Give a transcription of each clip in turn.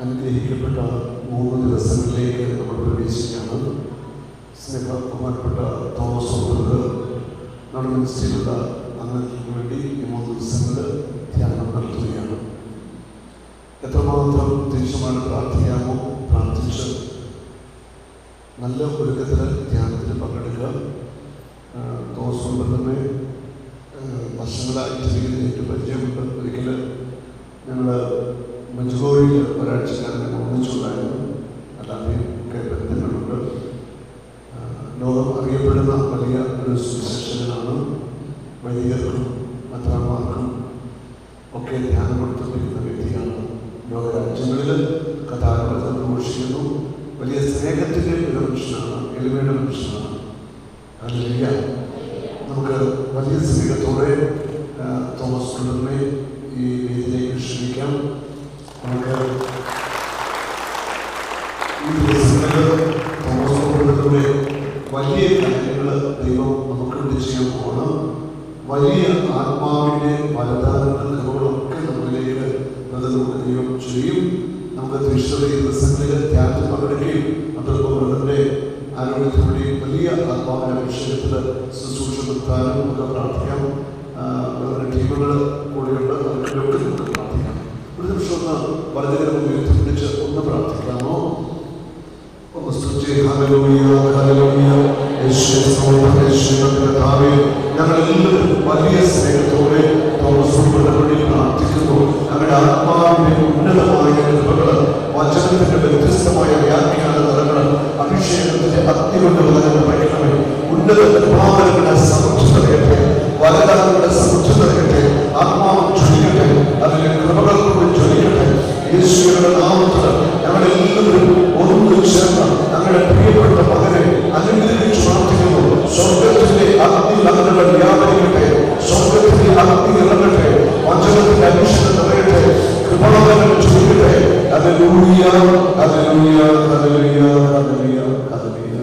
അനുഗ്രഹിക്കപ്പെട്ട 3 ദിവസങ്ങളിലേക്ക് നമ്മൾ പ്രവേശിക്കുകയാണ്. സ്നേഹബഹുമാനപ്പെട്ട തോമസ് ഓർത്തത് നമ്മുടെ മിനിസ്ട്രിയിലുള്ള അംഗങ്ങൾക്ക് വേണ്ടി ഈ 3 ദിവസങ്ങൾ ധ്യാനം നടത്തുകയാണ്. എത്രമാത്രം തിരിച്ചുമാണ് പ്രാർത്ഥിക്കാമോ പ്രാർത്ഥിച്ച് നല്ല ഒരുക്കത്തിൽ ധ്യാനത്തിൽ പങ്കെടുക്കുക. തോമസ് ഓർത്തതിനെ വർഷങ്ങളായിട്ട് എനിക്ക് പരിചയമുണ്ട്. ഒരിക്കൽ ഞങ്ങൾ മഞ്ചുകോഴിയിൽ ഒരാഴ്ചക്കാരൻ ഞങ്ങൾ ഒന്നിച്ചുണ്ടായിരുന്നു. അല്ലാതെ ഒക്കെ ബന്ധങ്ങളുണ്ട്. ലോകം അറിയപ്പെടുന്ന വലിയ ഒരു സുവിശേഷകനാണ്. വൈദികർക്കും മെത്രാന്മാർക്കും ഒക്കെ ധ്യാനം കൊടുത്തുകൊണ്ടിരിക്കുന്ന വ്യക്തിയാണ്. ലോകരാജ്യങ്ങളിൽ കഥാകൃതം പ്രഘോഷിക്കുന്നു. വലിയ സ്നേഹത്തിൻ്റെ ഒരു മനുഷ്യനാണ്, എളിമയുടെ മനുഷ്യനാണ്. അതിലില്ല നമുക്ക് വലിയ സ്നേഹത്തോടെ തോമസ് ബ്രദറിനെ ഈ വേദിയിലേക്ക് ക്ഷണിക്കാം. നമുക്ക് ഈ ദിവസങ്ങളിൽ തോമസ് ബ്രദറിലൂടെ വലിയ കാര്യങ്ങൾ ദൈവം നമുക്ക് വേണ്ടി ചെയ്യാൻ പോകണം. വലിയ ആത്മാവിൻ്റെ വരദാനങ്ങൾ കൃപകളൊക്കെ നമ്മളിലേക്ക് നമുക്ക് ദൈവം ചെയ്യും. നമുക്ക് തീർച്ചയായും ഈ ദിവസങ്ങളിൽ ധ്യാനത്തിൽ പങ്കെടുക്കുകയും അതോടൊപ്പം ബ്രദറിൻ്റെ ആരോഗ്യത്തിന് വേണ്ടി വലിയ ആത്മാവിൻ്റെ അഭിഷേകത്തിൽ ശുശ്രൂഷ നിർത്താനും നമുക്ക് പ്രാർത്ഥിക്കാം. ടീമുകൾ കൂടെയുണ്ട്, അവർക്കൊക്കെ നമുക്ക് പ്രാർത്ഥിക്കാം. ഒരു നിമിഷം ഒന്ന് വലതുകരം ഉയർത്തിപ്പിടിച്ച് ഒന്ന് പ്രാർത്ഥിക്കാമോ? ഞങ്ങളെല്ലാവരും വലിയ സ്നേഹത്തോടെ തോമസ് പ്രാർത്ഥിക്കുന്നു. ഞങ്ങളുടെ ആത്മാവിന്റെ ഉന്നതമായ കൃപകൾ, വചനത്തിന്റെ വ്യത്യസ്തമായ വ്യാഖ്യാന തലങ്ങൾ, അഭിഷേകത്തിന്റെ അഗ്നി കൊണ്ട് വചനം പഠിക്കണമേ. ഉന്നത കൃപാവരങ്ങളുടെ സമൃദ്ധി നൽകട്ടെ, വരദാനങ്ങളുടെ സമൃദ്ധി നൽകട്ടെ. ആത്മാവ് ജ്വലിക്കട്ടെ, അതിലെ കൃപകൾ കൊണ്ട് ജ്വലിക്കട്ടെ. യേശുവിന്റെ നാമത്തിൽ ഞങ്ങളെല്ലാവരും ഒന്നു ചേർന്ന് ഞങ്ങളുടെ പ്രിയപ്പെട്ട മകനെ അനുഗ്രഹിച്ചു പ്രാർത്ഥിക്കുന്നു. സ്വർഗത്തിന്റെ അഗ്നി നഗരങ്ങൾ വ്യാപരിക്കട്ടെ, സ്വർഗത്തിന്റെ അഗ്നി ഇറങ്ങട്ടെ, വചനത്തിന്റെ അഭിഷേകം നിറയട്ടെ, കൃപാവരങ്ങൾ ജ്വലിക്കട്ടെ. Hallelujah, hallelujah, hallelujah, hallelujah, hallelujah.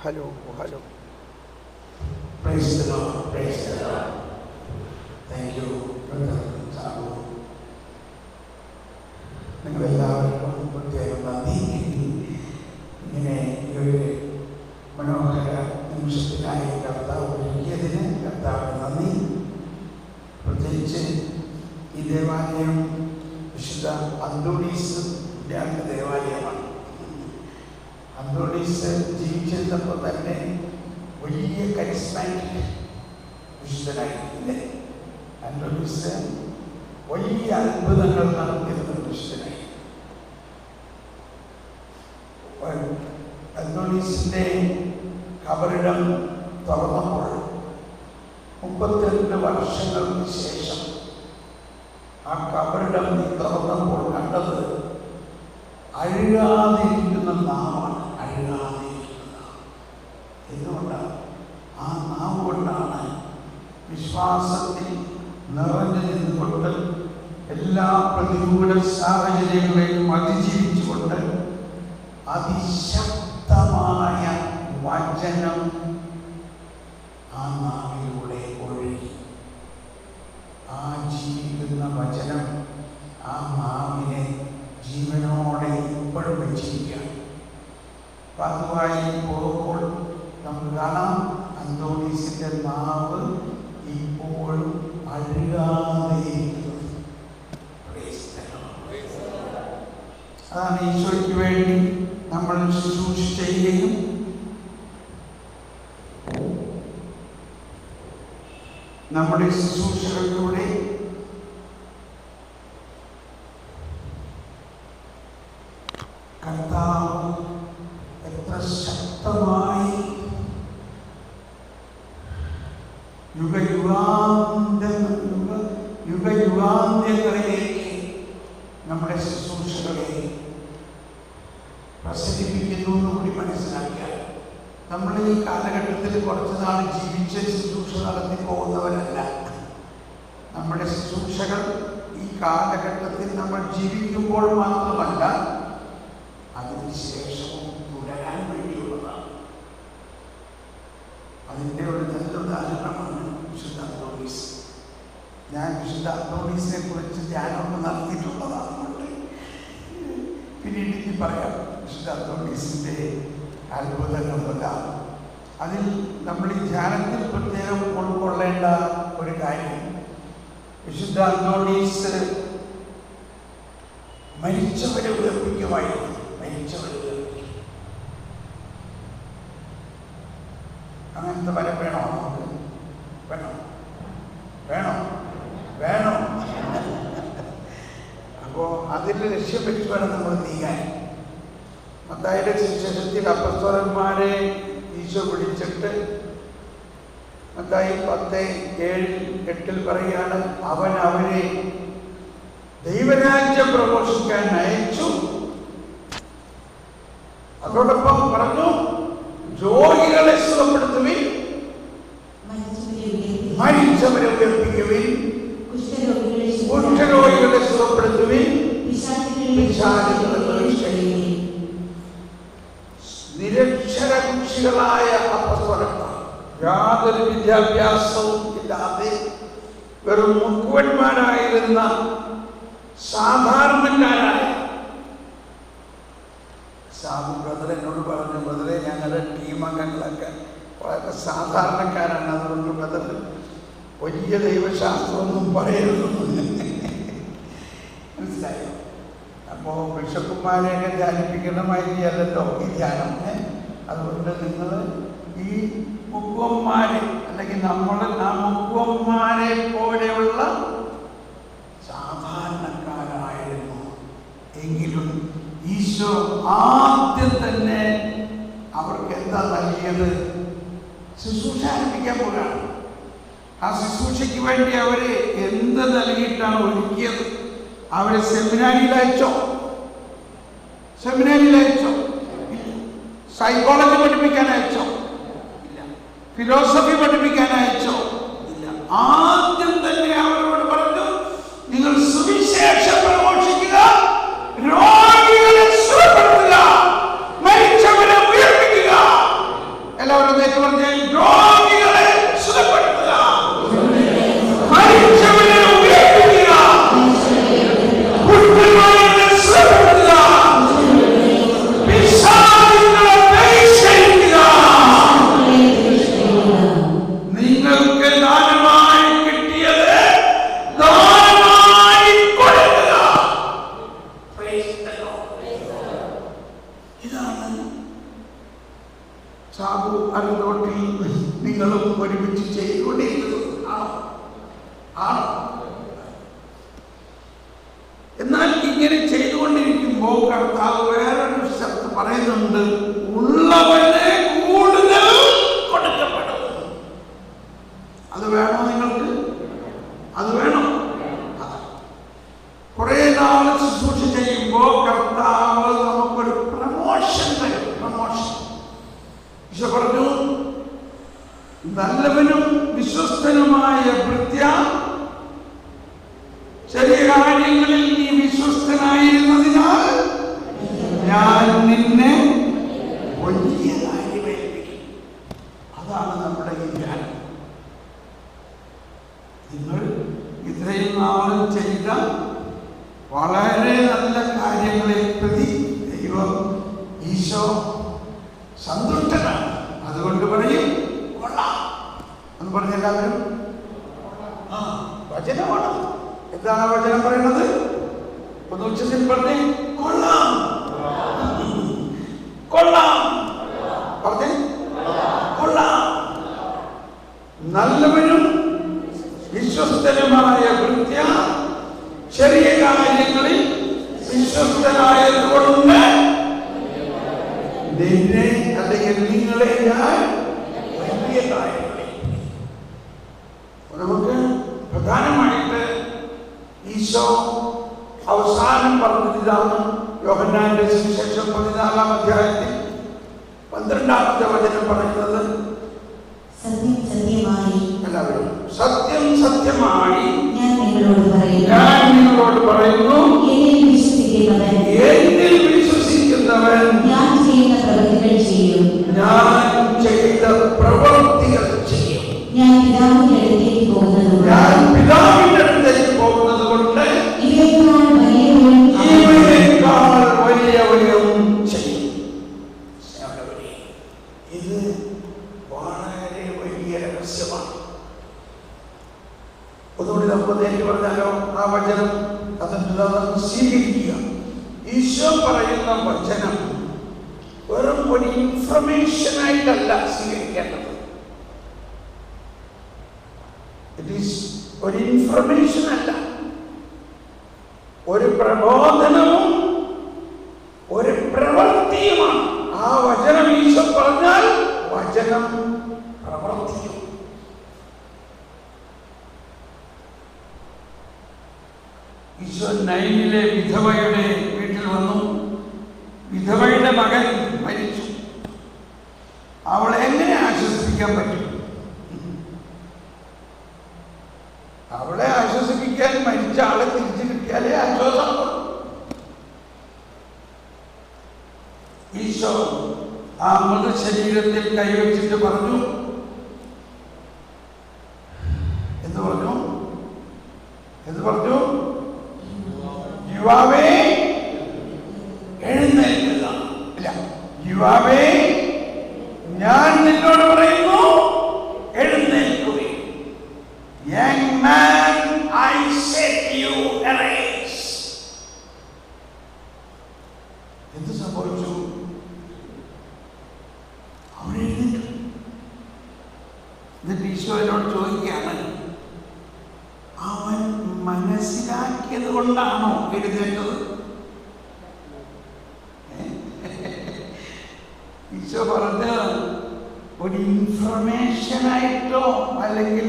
Hello hello. Praise the Lord, praise the Lord. Thank you, Brother Sabu. നിങ്ങളെല്ലാവർക്കും പ്രത്യേകം നന്ദി. ഇങ്ങനെ ഒരു മനോഹര നിമിഷത്തിനായി കർത്താവ് ഒരുക്കിയതിന് കർത്താവിന് നന്ദി. പ്രത്യേകിച്ച് ഈ ദേവാലയം വിശുദ്ധ അന്തോണീസ് ദേവാലയമാണ്. അന്തോണീസ് ജീവിച്ചിരുന്നപ്പോൾ തന്നെ വലിയ കരിസ്മാറ്റിക് വിശുദ്ധനായി. അന്തോണീസ് വലിയ അത്ഭുതങ്ങൾ നടത്തിയിരുന്ന വിശുദ്ധനായി. അന്തോണീസിന്റെ കബറിടം തുറന്നപ്പോൾ 32 വർഷങ്ങൾക്ക് ശേഷം ആ കബറിടം തുറന്നപ്പോൾ കണ്ടത് അഴുകാതിരിക്കുന്ന നാവാണ്. അഴുകാതിരിക്കുന്ന നാവ്. എന്തുകൊണ്ടാണ്? ആ നാവ് കൊണ്ടാണ് വിശ്വാസത്തിൽ നിറഞ്ഞു നിന്നുകൊണ്ട് എല്ലാ പ്രതികൂല സാഹചര്യങ്ങളെയും അതിജീവിച്ചുകൊണ്ട് അതിശക്തമായ വചനം ആ നാവിലൂടെ ഒഴുകി. ആ ജീവിക്കുന്ന വചനം ആ നാവിനെ ജീവനോടെ ഇപ്പോഴും വെച്ചിരിക്കുകയാണ്. അപ്പം അതുമായി പോകുമ്പോൾ നമുക്ക് കാണാം അന്തോണീസിന്റെ നാവ് ഇപ്പോഴും അഴുകാതെയിരിക്കുന്നത്. അതാണ് ഈശോയ്ക്ക് വേണ്ടി നമ്മൾ ശുശ്രൂഷ ചെയ്യുകയും നമ്മുടെ ശുശ്രൂഷകളിലൂടെ കർത്താവ് എത്ര ശക്തമായി യുഗയുഗാന്ത്യങ്ങളിലേക്ക് നമ്മുടെ ശുശ്രൂഷകളെ പ്രസരിപ്പിക്കുന്നു എന്നുകൂടി മനസ്സിലാക്കിയാൽ നമ്മൾ ഈ കാലഘട്ടത്തിൽ കുറച്ച് നാൾ ജീവിച്ച് ശുശ്രൂഷ നടത്തി പോകുന്നവരല്ല. നമ്മുടെ ശുശ്രൂഷകൾ ഈ കാലഘട്ടത്തിൽ നമ്മൾ ജീവിക്കുമ്പോൾ മാത്രമല്ല, അതിന് ഇനി പറയാം വിശുദ്ധ അന്തോണീസിന്റെ അത്ഭുതങ്ങളല്ല. അതിൽ നമ്മൾ ഈ ധ്യാനത്തിൽ പ്രത്യേകം ഉൾക്കൊള്ളേണ്ട ഒരു കാര്യം, വിശുദ്ധ അന്തോണീസ് മരിച്ചവരെ ഉയർപ്പിക്കുമായിരുന്നു. മരിച്ചവരെ ഉയർപ്പിക്കും. അങ്ങനത്തെ വരം വേണോ നമുക്ക്? വേണോ? വേണോ? വേണോ? അപ്പോൾ അതിൽ ലക്ഷ്യം വെച്ച് വേണം നമ്മൾ നീങ്ങാൻ. മത്തായിയുടെ സുവിശേഷത്തിൽ അപ്പസ്തോലന്മാരെ ഈശോ വിളിച്ചിട്ട് മത്തായി 10:7-8 പറയുകയാണ്, അവൻ അവരെ ദൈവരാജ്യം പ്രഘോഷിക്കാൻ അയച്ചു. അതോടൊപ്പം പറഞ്ഞു, രോഗികളെ സുഖപ്പെടുത്തുവിൻ, മരിച്ചവരെ ഉയർപ്പിക്കുവിൻ, കുഷ്ഠരോഗികളെ സുഖപ്പെടുത്തുവിൻ, പിശാചുകളെ ബഹിഷ്കരിക്കുവിൻ. നിരക്ഷരകുക്ഷികളായ അപ്പസ്തോലന്മാർ, യാതൊരു വിദ്യാഭ്യാസവും ഇല്ലാതെ വെറും മുക്കുവന്മാരായിരുന്ന സാധാരണക്കാരായ സാബു ബ്രദർ എന്നോട് പറഞ്ഞു, ബ്രദറെ ഞങ്ങളുടെ ടീം അംഗങ്ങളൊക്കെ വളരെ സാധാരണക്കാരാണ്, അതുകൊണ്ട് ബ്രദർ വലിയ ദൈവശാസ്ത്രമൊന്നും പറയരുത്. മനസ്സിലായോ? അപ്പോൾ ബിഷപ്പുമാരെയൊക്കെ ധ്യാനിപ്പിക്കണമായിരിക്കല്ലോ ഈ ധ്യാനം. അതുകൊണ്ട് നിങ്ങൾ ഈ മുക്കുവന്മാരെ അല്ലെങ്കിൽ നമ്മൾ ആ മുക്കുവന്മാരെ പോലെയുള്ള സാധാരണക്കാരായിരുന്നു. എങ്കിലും ഈശോ ആദ്യം തന്നെ അവർക്ക് എന്താ നൽകിയത്? ശുശ്രൂഷ ആരംഭിക്കാൻ പോവുകയാണ്. ആ ശുശ്രൂഷയ്ക്ക് വേണ്ടി അവരെ എന്ത് നൽകിയിട്ടാണ് ഒരുക്കിയത്? അവരെ സെമിനാരിയിൽ അയച്ചോ? സെമിനാരിയിൽ അയച്ചോ? സൈക്കോളജി പഠിപ്പിക്കാൻ അയച്ചോ? ഇല്ല. ഫിലോസഫി പഠിപ്പിക്കാൻ അയച്ചോ? ഇല്ല. ആദ്യം തന്നെ അവരോട് പറഞ്ഞു, നിങ്ങൾ സുവിശേഷം പ്രഘോഷിക്കുക, രോഗികളെ സുഖപ്പെടുത്തുക, മരിച്ചവരെ ഉയർപ്പിക്കുക. എല്ലാവരും നേരത്തെ പറഞ്ഞ രോഗികളെ സുഖപ്പെടുത്തുക, മരിച്ചവരെ ഉയർപ്പിക്കുക, കുഷ്ഠരോഗികളെ സുഖപ്പെടുത്തുക, പിശാചുകളെ ബഹിഷ്കരിക്കുക. നിങ്ങൾക്ക് ദാനമായി കിട്ടിയത് ദാനമായി കൊടുക്കുക. ഇതാണ് സാബു അരുതോട്ടിൽ നിങ്ങളും ഒരുമിച്ച് ചെയ്തുകൊണ്ടിരിക്കുന്നത്. ആണോ? എന്നാൽ ഇങ്ങനെ ചെയ്തുകൊണ്ടിരിക്കുമ്പോൾ കർത്താവ് വേറൊരു ശബ്ദം പറയുന്നുണ്ട്, ഉള്ളവനെ കൂടുതൽ കൊടുക്കപ്പെടും. അത് വേണോ നിങ്ങൾക്ക്? അത് വേണം. കുറെ നാൾ ശുശ്രൂഷ ചെയ്യുമ്പോൾ കർത്താവ് നമുക്കൊരു പ്രമോഷൻ തരും. പ്രമോഷൻ. ഈശോ പറഞ്ഞു, നല്ലവനും വിശ്വസ്തനുമായ ഭൃത്യ, ചെറിയ കാര്യങ്ങളിൽ നീ വിശ്വസ്തനായിരുന്നതിനാൽ ഞാൻ നിന്നെ വലിയ കാര്യമേൽപ്പിക്കും. അതാണ് നമ്മുടെ ഈ ധ്യാനം. നിങ്ങൾ ഇത്രയും നാളും ചെയ്ത വളരെ നല്ല കാര്യങ്ങളെ പ്രതി ദൈവം ഈശോ സന്തുഷ്ടനാണ്. അതുകൊണ്ട് പറയും കൊള്ളാം എന്ന് പറഞ്ഞ എല്ലാവരും വചനമാണ്. എന്താണ് വചനം പറയുന്നത്? പൊതുച്ചത്തിൽ പറഞ്ഞേ കൊള്ളാം, കൊള്ളാം, പറഞ്ഞേ കൊള്ളാം. നല്ലവനും വിശ്വസ്തനുമായ ഭൃത്യ, ചെറിയ കാര്യങ്ങളിൽ വിശ്വസ്തനായതുകൊണ്ട് നിന്നെ അല്ലെങ്കിൽ നിങ്ങളെ ഞാൻ വലിയ കാര്യങ്ങളിൽ. നമുക്ക് പ്രധാനമായിട്ട് ഈശോ അവസാനം പറഞ്ഞതാണ്. യോഹന്നാന്റെ സുവിശേഷം 14-ാം അധ്യായത്തിൽ 12-ാമത്തെ വചനം പറയുന്നത്, എല്ലാവരും സത്യം സത്യമായി ഞാൻ നിങ്ങളോട് പറയുന്നു, എന്നിൽ വിശ്വസിക്കുന്നവൻ ഞാൻ ചെയ്ത പ്രവൃത്തികൾ ചെയ്യും. ഞാൻ പിതാവിന്റെ അടുത്തേക്ക് പോകുന്നത് കൊണ്ട് ഇവയേക്കാൾ വലിയ ഇത് വളരെ വലിയ രഹസ്യമാണ്. ഒന്നുകൂടി നമുക്ക് നേരിട്ട് പറഞ്ഞാലോ, ആ വചനം അതിൻ്റെ സ്വീകരിക്കുക. ഈശോ പറയുന്ന വചനം വെറും ഒരു ഇൻഫർമേഷനായിട്ടല്ല സ്വീകരിക്കേണ്ടത്. ഇറ്റ് ഈസ് ഒരു ഇൻഫർമേഷൻ അല്ല, ഒരു പ്രബോധനവും ഒരു പ്രവൃത്തിയുമാണ്. ആ വചനം ഈശോ പറഞ്ഞാൽ വചനം പ്രവർത്തിക്കും. ഈശോ നൈനിലെ വിധവയുടെ വീട്ടിൽ വന്നു. വിധവയുടെ മകൻ മരിച്ചു. അവളെ എങ്ങനെ ആശ്വസിപ്പിക്കാൻ പറ്റും? അവളെ ആശ്വസിപ്പിക്കാൻ മരിച്ച ആളെ തിരിച്ചു കിട്ടിയാലേ ആശ്വാസം. ഈശോ ആ മൃതശരീരത്തിൽ കൈവച്ചിട്ട് പറഞ്ഞു. എന്ത് പറഞ്ഞു? യുവാവേ എഴുന്നേൽക്കുക. ഇല്ല, യുവാവേ ഞാൻ നിന്നോട് പറയുന്നു, എഴുന്നേൽക്കുക. Young man, I say to you, arise. എന്ത് സംഭവിച്ചു? അവൻ എഴുന്നേറ്റു. എന്നിട്ട് ഈശോയോട് ചോദിക്കുകയാണ്, അവൻ മനസ്സിലാക്കിയത് കൊണ്ടാണോ എഴുന്നേറ്റത്? ഈശോ പറഞ്ഞ ഒരു ഇൻഫർമേഷനായിട്ടോ അല്ലെങ്കിൽ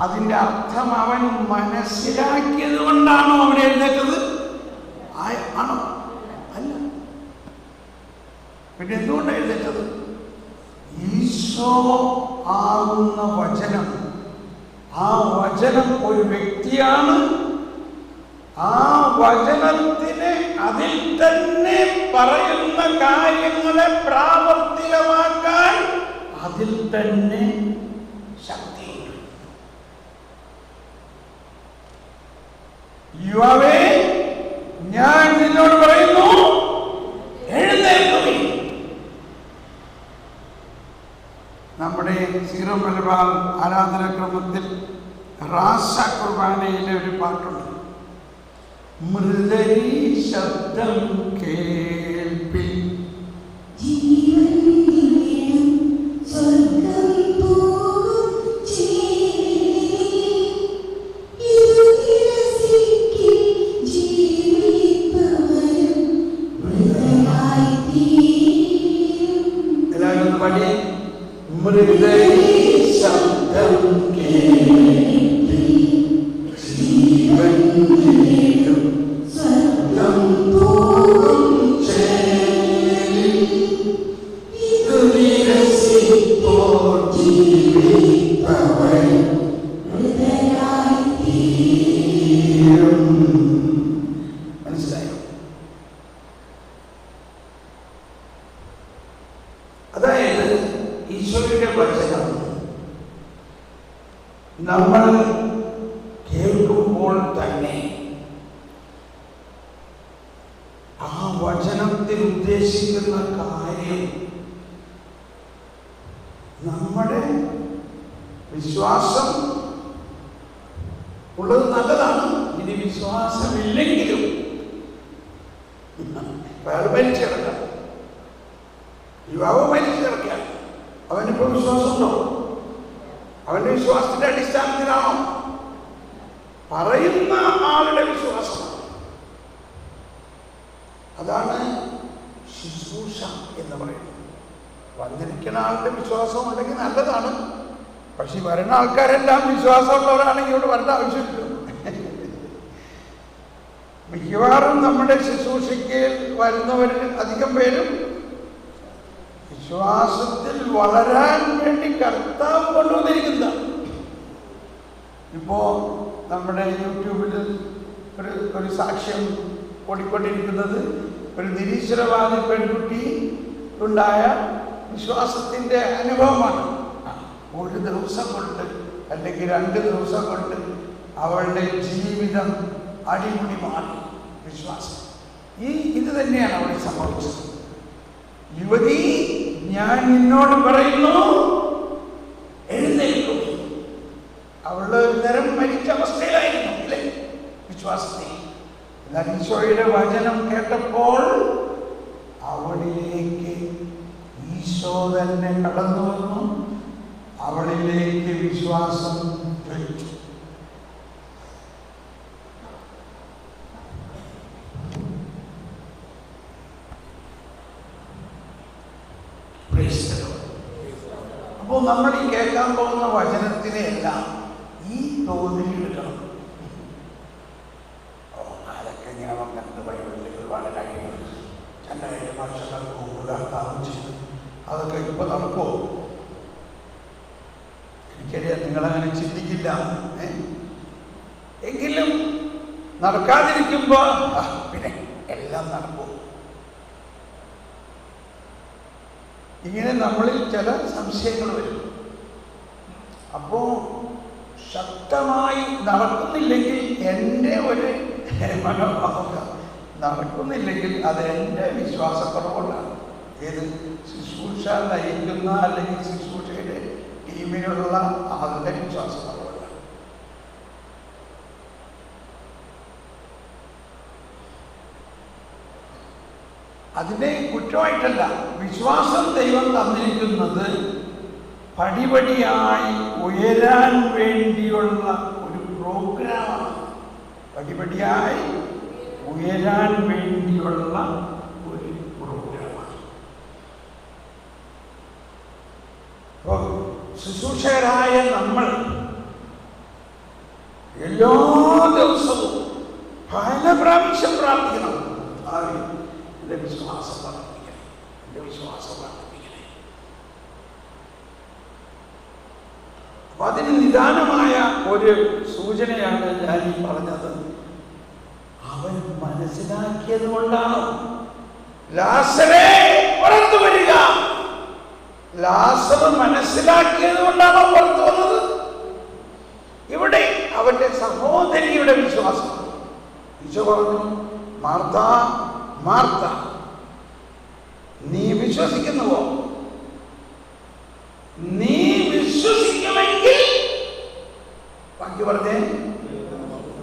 അതിൻ്റെ അർത്ഥം അവൻ മനസ്സിലാക്കിയത് കൊണ്ടാണോ അവൻ എഴുന്നേറ്റത്? ആണോ? അല്ല. പിന്നെ എന്തുകൊണ്ടാണ് എഴുന്നേറ്റത്? ഈശോ ആകുന്ന വചനം, ആ വചനം ഒരു വ്യക്തിയാണ്. ആ വചനത്തിന് അതിൽ തന്നെ പറയുന്ന കാര്യങ്ങളെ പ്രാവർത്തികമാക്കാൻ അതിൽ തന്നെ ശക്തിയുണ്ട്. യുവാവേ ഞാൻ നിന്നോട് പറയുന്നു, എഴുന്നേൽക്കുക. നമ്മുടെ സീറോ മലബാർ ആരാധനാക്രമത്തിൽ റാസ കുർബാനയിലെ ഒരു പാട്ടുണ്ട്. മൃദരി ശബ്ദം കേൾപ്പി എല്ലാവരും ഒന്ന് പാടി. മൃദരി ശബ്ദം കേൾപ്പി ജീവൻ ജീവിതം സ്വർഗം പോകും ചേലിൽ ഇതു വിരസിപ്പോൾ ജീവിപ്പവൻ മൃതരായി തീരും. മനസ്സിലായോ? അതായത് ഈശോയുടെ വചനം നമ്മൾ കേൾക്കുമ്പോൾ തന്നെ ആ വചനത്തിൽ ഉദ്ദേശിക്കുന്ന കാര്യം നമ്മുടെ വിശ്വാസം ഉള്ളത് നല്ലതാണ്. ഇനി വിശ്വാസമില്ലെങ്കിലും അയാൾ മരിച്ചിറക്കാം, യുവാവ് മരിച്ചിറക്കാം, അവനിപ്പോൾ വിശ്വാസമുണ്ടോ? അവന്റെ വിശ്വാസത്തിന്റെ അടിസ്ഥാനത്തിലാണോ? പറയുന്ന ആളുടെ വിശ്വാസം. അതാണ് ശുശ്രൂഷ എന്ന് പറയുന്നത്. വന്നിരിക്കുന്ന ആളുടെ വിശ്വാസം ഉണ്ടെങ്കിൽ നല്ലതാണ്. പക്ഷെ വരുന്ന ആൾക്കാരെല്ലാം വിശ്വാസമുള്ളവരാണെങ്കിൽ ഇവിടെ വരേണ്ട ആവശ്യമില്ല. മിക്കവാറും നമ്മുടെ ശുശ്രൂഷയ്ക്ക് വരുന്നവരിൽ അധികം പേരും വിശ്വാസത്തിൽ വളരാൻ വേണ്ടി കർത്താവ് കൊണ്ടുവന്നിരിക്കുന്ന. ഇപ്പോ നമ്മുടെ യൂട്യൂബിൽ ഒരു സാക്ഷ്യം ഓടിക്കൊണ്ടിരിക്കുന്നത് ഒരു നിരീശ്വരവാദി പെൺകുട്ടി ഉണ്ടായ വിശ്വാസത്തിൻ്റെ അനുഭവമാണ്. ഒരു ദിവസം കൊണ്ട് അല്ലെങ്കിൽ 2 ദിവസം കൊണ്ട് അവളുടെ ജീവിതം അടിമുടി മാറി. വിശ്വാസം ഇത് തന്നെയാണ് അവിടെ സംഭവിച്ചത്. യുവതി ഞാൻ നിന്നോട് പറയുന്നു, എഴുന്നേൽക്കും. അവളുടെ ഒരു തരം മരിച്ച അവസ്ഥയിലായിരുന്നു അല്ലേ, വിശ്വാസത്തിൽ. എന്നാൽ ഈശോയുടെ വചനം കേട്ടപ്പോൾ അവളിലേക്ക് ഈശോ തന്നെ കടന്നു വന്നു, അവളിലേക്ക് വിശ്വാസം വെച്ചു. അപ്പോൾ നമ്മൾ ഈ കേൾക്കാൻ പോകുന്ന വചനത്തിനെ എല്ലാം ഈ തോതിൽ എടുക്കണം. അതൊക്കെ ഇങ്ങനെ വന്നിട്ട് ബൈബിളിൽ ഒരുപാട് കാര്യങ്ങൾ 2000 വർഷങ്ങൾക്ക് മുമ്പ് കർത്താവ് ചെയ്തു. അതൊക്കെ ഇപ്പൊ നടക്കുമോ? എനിക്കറിയാം നിങ്ങളങ്ങനെ ചിന്തിക്കില്ല. എങ്കിലും നടക്കാതിരിക്കുമ്പോ പിന്നെ എല്ലാം നടക്കും. ഇങ്ങനെ നമ്മളിൽ ചില സംശയങ്ങൾ വരും. അപ്പോ ശക്തമായി നടക്കുന്നില്ലെങ്കിൽ എൻ്റെ ഒരു മനോഭാവം, നടക്കുന്നില്ലെങ്കിൽ അത് എൻ്റെ വിശ്വാസക്കുറവുകൊണ്ടാണ്. ഏത് ശുശ്രൂഷ നയിക്കുന്ന അല്ലെങ്കിൽ ശുശ്രൂഷയുടെ ടീമിനുള്ള ആളുടെ വിശ്വാസക്കുറവുകൊണ്ടാണ്. അതിനെ കുറ്റമായിട്ടല്ല. വിശ്വാസം ദൈവം തന്നിരിക്കുന്നത് പടിപടിയായി ഉയരാൻ വേണ്ടിയുള്ള ഒരു പ്രോഗ്രാമാണ്. പടിപടിയായി ഉയരാൻ വേണ്ടിയുള്ള ഒരു പ്രോഗ്രാമാണ്. ശുശ്രൂഷകരായ നമ്മൾ എല്ലാ ദിവസവും പല പ്രാവശ്യം പ്രാർത്ഥിക്കണം. എൻ്റെ വിശ്വാസം വർദ്ധിപ്പിക്കണേ, എൻ്റെ വിശ്വാസം വർദ്ധിപ്പിക്കണേ. അപ്പൊ അതിന് നിദാനമായ ഒരു സൂചനയാണ് ഞാൻ ഈ പറഞ്ഞത്. അവൻ മനസ്സിലാക്കിയത് കൊണ്ടാണ് ലാസറേ പുറത്തു വരിക. ലാസർ മനസ്സിലാക്കിയത് കൊണ്ടാണ് പുറത്തു വന്നത്. ഇവിടെ അവന്റെ സഹോദരിയുടെ വിശ്വാസം. ഈശോ പറഞ്ഞു, മാർത്ത മാർത്ത, നീ വിശ്വസിക്കുന്നുവോ? നീ വിശ്വസിക്കുമെങ്കിൽ ബാക്കി പറഞ്ഞേ,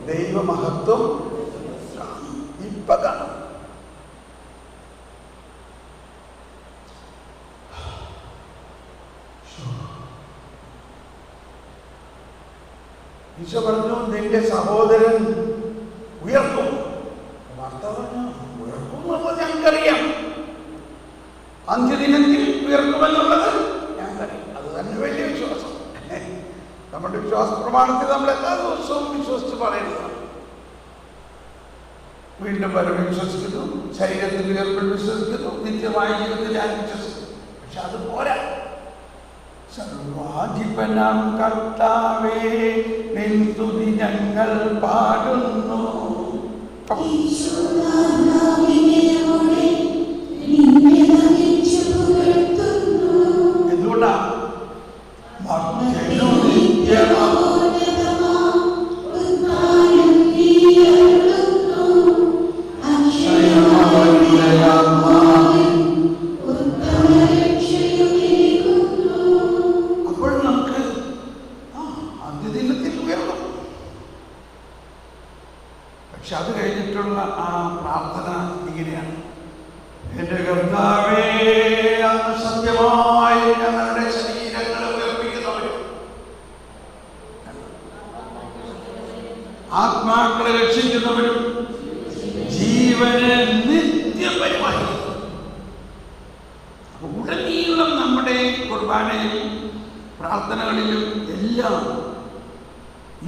ദൈവമഹത്വം ഇപ്പൊ കാണും. ഈശോ പറഞ്ഞു, നിന്റെ സഹോദരൻ ഉയർക്കും. വാർത്ത പറഞ്ഞു, ഉയർക്കുമെന്നുള്ളത് ഞങ്ങൾക്കറിയാം. അന്ത്യദിനത്തിൽ ഉയർക്കുമെന്നുള്ളത് ഞങ്ങൾക്കറിയാം. അത് തന്നെ വലിയ വിശ്വാസം. നമ്മുടെ വിശ്വാസ പ്രമാണത്തിൽ നമ്മൾ എല്ലാ ദിവസവും വിശ്വസിച്ച് പറയുന്നതാണ്. വീണ്ടും വരവ് വിശ്വസിക്കുന്നു, ശരീരത്തിൽ ഉയർപ്പിൽ വിശ്വസിക്കുന്നു, നിത്യമായ ജീവിതത്തിൽ ഞാൻ വിശ്വസിക്കുന്നു. പക്ഷെ അത് പോരാ. സർവാധിപനാം കർത്താവേ, നിൻ സ്തുതി ഞങ്ങൾ പാടുന്നു. എന്തുകൊണ്ടാ? അപ്പോൾ നമുക്ക് അന്ത്യദിനത്തിൽ ഉയർന്നു. പക്ഷെ അത് കഴിഞ്ഞിട്ടുള്ള ആ പ്രാർത്ഥന ഇങ്ങനെയാണ്: എന്റെ കർത്താവേ, അങ്ങ് സത്യമായി ഞങ്ങളുടെ ശരീരങ്ങളെ ഉയർപ്പിക്കുന്നവരും ആത്മാക്കളെ രക്ഷിക്കുന്നവരും ജീവനെ നിത്യം പരിപാലിക്കുന്നു. ഉടനീളം നമ്മുടെ കുർബാനയിലും പ്രാർത്ഥനകളിലും എല്ലാം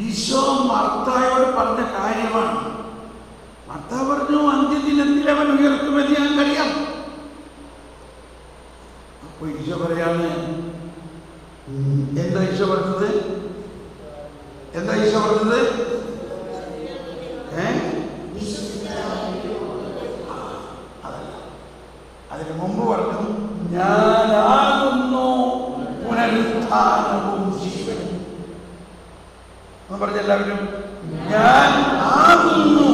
ഈശോ മർത്തായോട് പറഞ്ഞ കാര്യമാണ്. മർത്ത പറഞ്ഞു, അന്ത്യദിനത്തിൽ അവൻ ഉയർത്തുമെന്ന് ഞങ്ങൾക്കറിയാം. അപ്പൊ ഈശോ പറയാണ്, എന്താ ഈശോ പറഞ്ഞത്? എന്താ ഈശോ പറഞ്ഞത്? അതിന് മുമ്പ് പറഞ്ഞു, ഞാനാകുന്നു പുനരുത്ഥാനവും ജീവനും. എന്ന് പറഞ്ഞ എല്ലാവരും, ഞാൻ ആകുന്നു.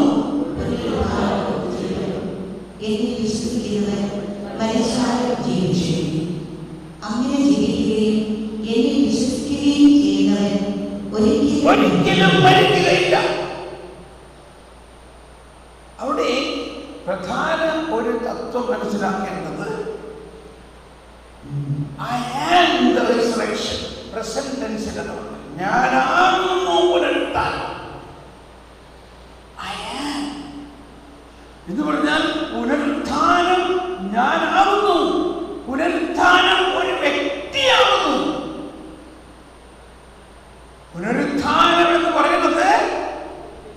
മനസ്സിലാക്കേണ്ടത് I am the resurrection. Present tense-ലാണ്. ഞാനാകുന്നു പുനരുത്ഥാനം. I am എന്ന് പറഞ്ഞാൽ പുനരുത്ഥാനം ഞാനാകുന്നു. പുനരുത്ഥാനം ഒരു വ്യക്തിയാകുന്നു. പുനരുത്ഥാനം എന്ന് പറയുന്നത്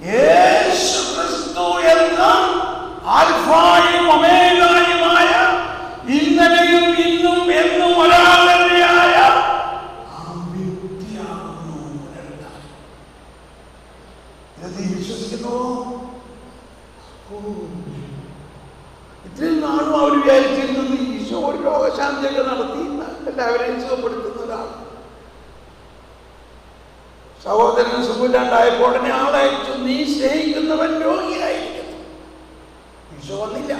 യേശു ക്രിസ്തു എന്ന ആൽഫായും ഒമേഗയുമായ ഇന്നലെയും ഇന്നും എന്നും ഒരാൾ തന്നെയായ ആ വ്യക്തിയാകുന്നു പുനരുത്ഥാനം. ഇത് നീ വിശ്വസിക്കുന്നു? ഇത്രയും നാളും അവർ വിചാരിച്ചിരുന്നത് ഈശോ ഒരു രോഗശാന്തിയൊക്കെ നടത്തി എല്ലാവരെയും സുഖപ്പെടുത്തുന്നതാണ്. സഹോദരന് സുഖമില്ലാണ്ടായപ്പോൾ ഉടനെ ആളയച്ചു, നീ സ്നേഹിക്കുന്നവൻ രോഗിയായിരിക്കുന്നു. ഈശോ വന്നില്ല.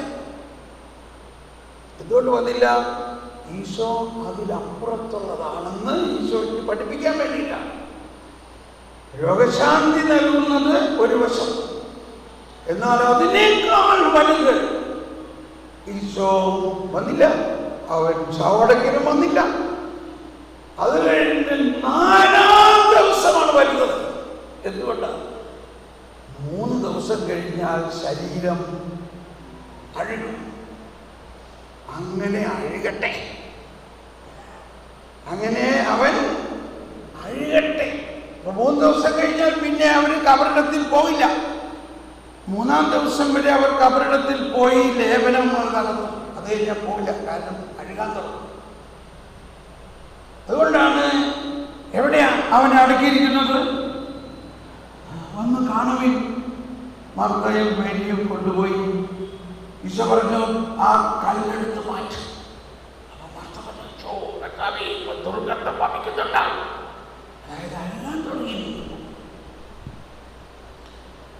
എന്തുകൊണ്ട് വന്നില്ല? ഈശോ അതിലപ്പുറത്തുള്ളതാണെന്ന് ഈശോയ്ക്ക് പഠിപ്പിക്കാൻ വേണ്ടിയിട്ടാണ്. രോഗശാന്തി നൽകുന്നത് ഒരു വശം, എന്നാൽ അതിനേക്കാൾ വലുത് ഈശോ വന്നില്ല. അവൻ ചവടക്കിനും വന്നില്ല. അത് കഴിഞ്ഞ് 4-ാം ദിവസമാണ് വരുന്നത്. എന്തുകൊണ്ടാണ്? 3 ദിവസം കഴിഞ്ഞാൽ ശരീരം അഴുകും. അങ്ങനെ അഴുകട്ടെ, അങ്ങനെ അവൻ അഴുകട്ടെ. 3 ദിവസം കഴിഞ്ഞാൽ പിന്നെ അവർ കബറിടത്തിൽ പോയില്ല. 3-ാം ദിവസം വരെ അവർ കബറിടത്തിൽ പോയി ലേപനം നടന്നു. അത് കഴിഞ്ഞാൽ പോയില്ല, കാരണം അഴുകാൻ തുടങ്ങും. അതുകൊണ്ടാണ് എവിടെയാ അവൻ അടക്കിയിരിക്കുന്നത്? വന്ന് കാണുവിൻ. മർത്തയും മേരിയും കൊണ്ടുപോയി. ഈശോ പറഞ്ഞു, ആ കല്ലെടുത്ത് മാറ്റും. ദുർഗന്ധം വമിക്കുന്നുണ്ടാവും. അതായത് അഴുകാൻ തുടങ്ങിയിരുന്നു.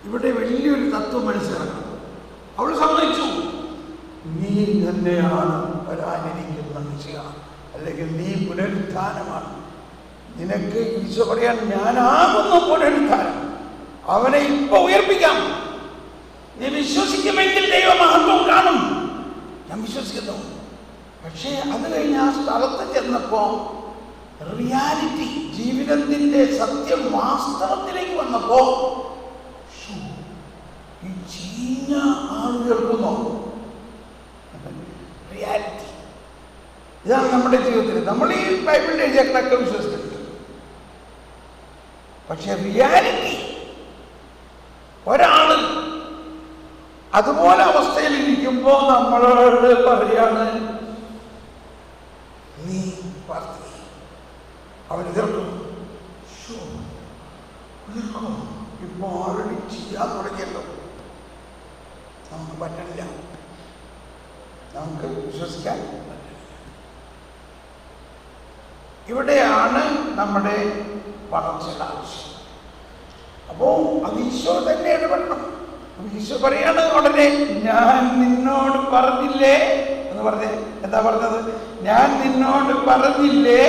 ഇവിടെ വലിയൊരു തത്വം മനസ്സിലാക്കണം. അവൾ സമ്മതിച്ചു, നീ തന്നെയാണ് വരാനിരിക്കുന്ന നിശ്ചയ, അല്ലെങ്കിൽ നീ പുനരുത്ഥാനമാണ്. നിനക്ക് ഈശോ പറയാൻ, ഞാനാകുന്നു പുനരുത്ഥാനം. അവനെ ഇപ്പൊ ഉയർപ്പിക്കാം. നീ വിശ്വസിക്കുമെങ്കിൽ ദൈവമഹത്വം കാണും. ഞാൻ വിശ്വസിക്കുന്നു. പക്ഷേ അത് കഴിഞ്ഞ് ആ സ്ഥലത്ത് ചെന്നപ്പോ റിയാലിറ്റി, ജീവിതത്തിന്റെ സത്യം വാസ്തവത്തിലേക്ക് വന്നപ്പോ ഈ ചീഞ്ഞ ആളുകൾക്കുന്നോ റിയാലിറ്റി. ഇതാണ് നമ്മുടെ ജീവിതത്തിൽ. നമ്മൾ ഈ ബൈബിളിന്റെ എഴുതിയൊക്കെ വിശ്വസിക്കുന്നുണ്ട്. പക്ഷെ റിയാലിറ്റി, ഒരാള് അതുപോലെ അവസ്ഥയിൽ ഇരിക്കുമ്പോ നമ്മളോട് പറയാണ്, നീ പ്രാർത്ഥിക്കുക. അവൻ എതിർക്കും. ഇപ്പൊ ഓൾറെഡി ചെയ്യാൻ തുടങ്ങിയല്ലോ, നമുക്ക് പറ്റണില്ല, നമുക്ക് വിശ്വസിക്കാൻ പറ്റില്ല. ഇവിടെയാണ് നമ്മുടെ വളർച്ചയുടെ ആവശ്യം. അപ്പോ അത് ഈശോ തന്നെ ഇടപെടണം. ഈശോ പറയാണ് ഉടനെ, ഞാൻ നിന്നോട് പറഞ്ഞില്ലേ എന്ന് പറഞ്ഞേ. എന്താ പറഞ്ഞത്? ഞാൻ നിന്നോട് പറഞ്ഞില്ലേ,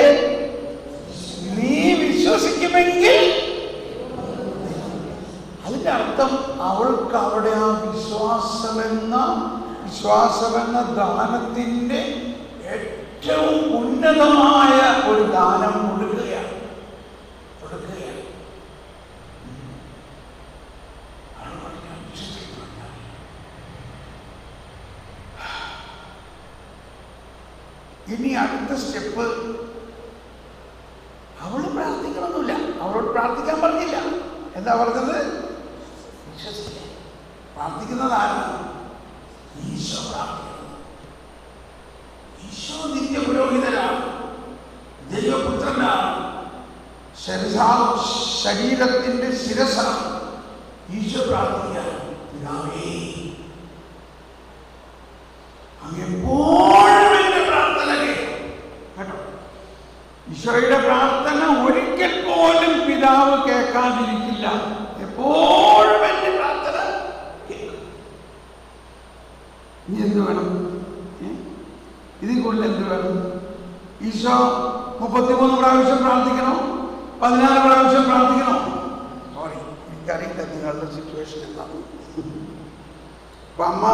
നീ വിശ്വസിക്കുമെങ്കിൽ. അതിന്റെ അർത്ഥം അവൾക്ക് അവിടെ ആ വിശ്വാസമെന്ന ദാനത്തിന്റെ ഏറ്റവും ഉന്നതമായ ഒരു ദാനം കൊടുക്കുകയാണ്. ഇനി അടുത്ത സ്റ്റെപ്പ്, അവള് പ്രാർത്ഥിക്കണമെന്നില്ല. അവളോട് പ്രാർത്ഥിക്കാൻ പറഞ്ഞില്ല. എന്താ പറഞ്ഞത്? വിശ്വസിക്കാൻ. പ്രാർത്ഥിക്കുന്നത് ആരാണ്? ഈശോ പ്രാർത്ഥിക്കുന്നത്. ഈശോ നിത്യ പുരോഹിതനാണ്, ദൈവപുത്രനാണ്, ശരീരത്തിന്റെ ശിരസാണ്. ഈശോ പ്രാർത്ഥിക്കാൻ, പിതാവേ അങ്ങെപ്പോഴും എന്റെ പ്രാർത്ഥന കേട്ടോ. ഈശോയുടെ പ്രാർത്ഥന ഒരിക്കൽ പോലും പിതാവ് കേൾക്കാതിരിക്കില്ല. എപ്പോഴും എന്റെ പ്രാർത്ഥന കേൾക്കും. ഇനി എന്ത് വേണം? ഇതിൽ കൂടുതൽ എന്ത് വേണം? ഈശോ 33 പ്രാവശ്യം പ്രാർത്ഥിക്കണോ? 14 പ്രാവശ്യം പ്രാർത്ഥിക്കണോ? സോറി, എനിക്കറിയില്ല നിങ്ങളുടെ സിറ്റുവേഷൻ എന്താണ്. അപ്പൊ അമ്മ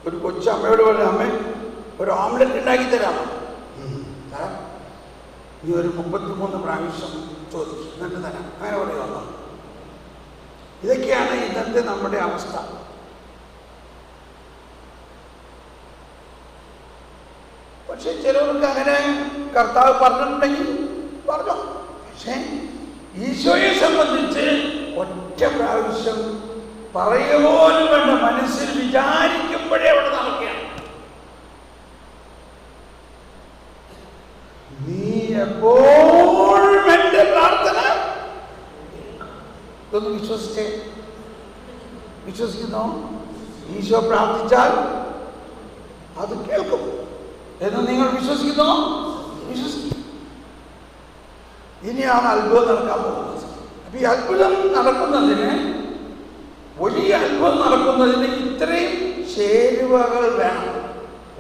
ഒരു കൊച്ചമ്മയോട് പറഞ്ഞു, അമ്മ ഒരു ഓംലെറ്റ് ഉണ്ടാക്കി തരാമോ? നീ ഒരു 33 പ്രാവശ്യം ചോദിച്ചു, എന്നിട്ട് തരാം, അങ്ങനെ പറയുക. ഇതൊക്കെയാണ് ഇന്നത്തെ നമ്മുടെ അവസ്ഥ. പക്ഷെ ചിലവർക്ക് അങ്ങനെ കർത്താവ് പറഞ്ഞിട്ടുണ്ടെങ്കിൽ പറഞ്ഞു. പക്ഷേ ഈശോയെ സംബന്ധിച്ച് ഒറ്റ പ്രാവശ്യം പറയുക പോലും വേണ്ട, മനസ്സിൽ വിചാരിക്കുമ്പോഴേ അവിടെ നടക്കുകയാണ്. നീ എപ്പോഴും എന്റെ പ്രാർത്ഥന. ഇതൊന്ന് വിശ്വസിക്കുന്നോ? ഈശോ പ്രാർത്ഥിച്ചാൽ അത് കേൾക്കും എന്ന് നിങ്ങൾ വിശ്വസിക്കുന്നോ? വിശ്വസിക്കും. ഇനിയാണ് അത്ഭുതം നടക്കാൻ പോകുന്നത്. അപ്പൊ ഈ അത്ഭുതം നടക്കുന്നതിന്, വലിയ അത്ഭുതം നടക്കുന്നതിന് ഇത്രയും ചേരുവകൾ വേണം.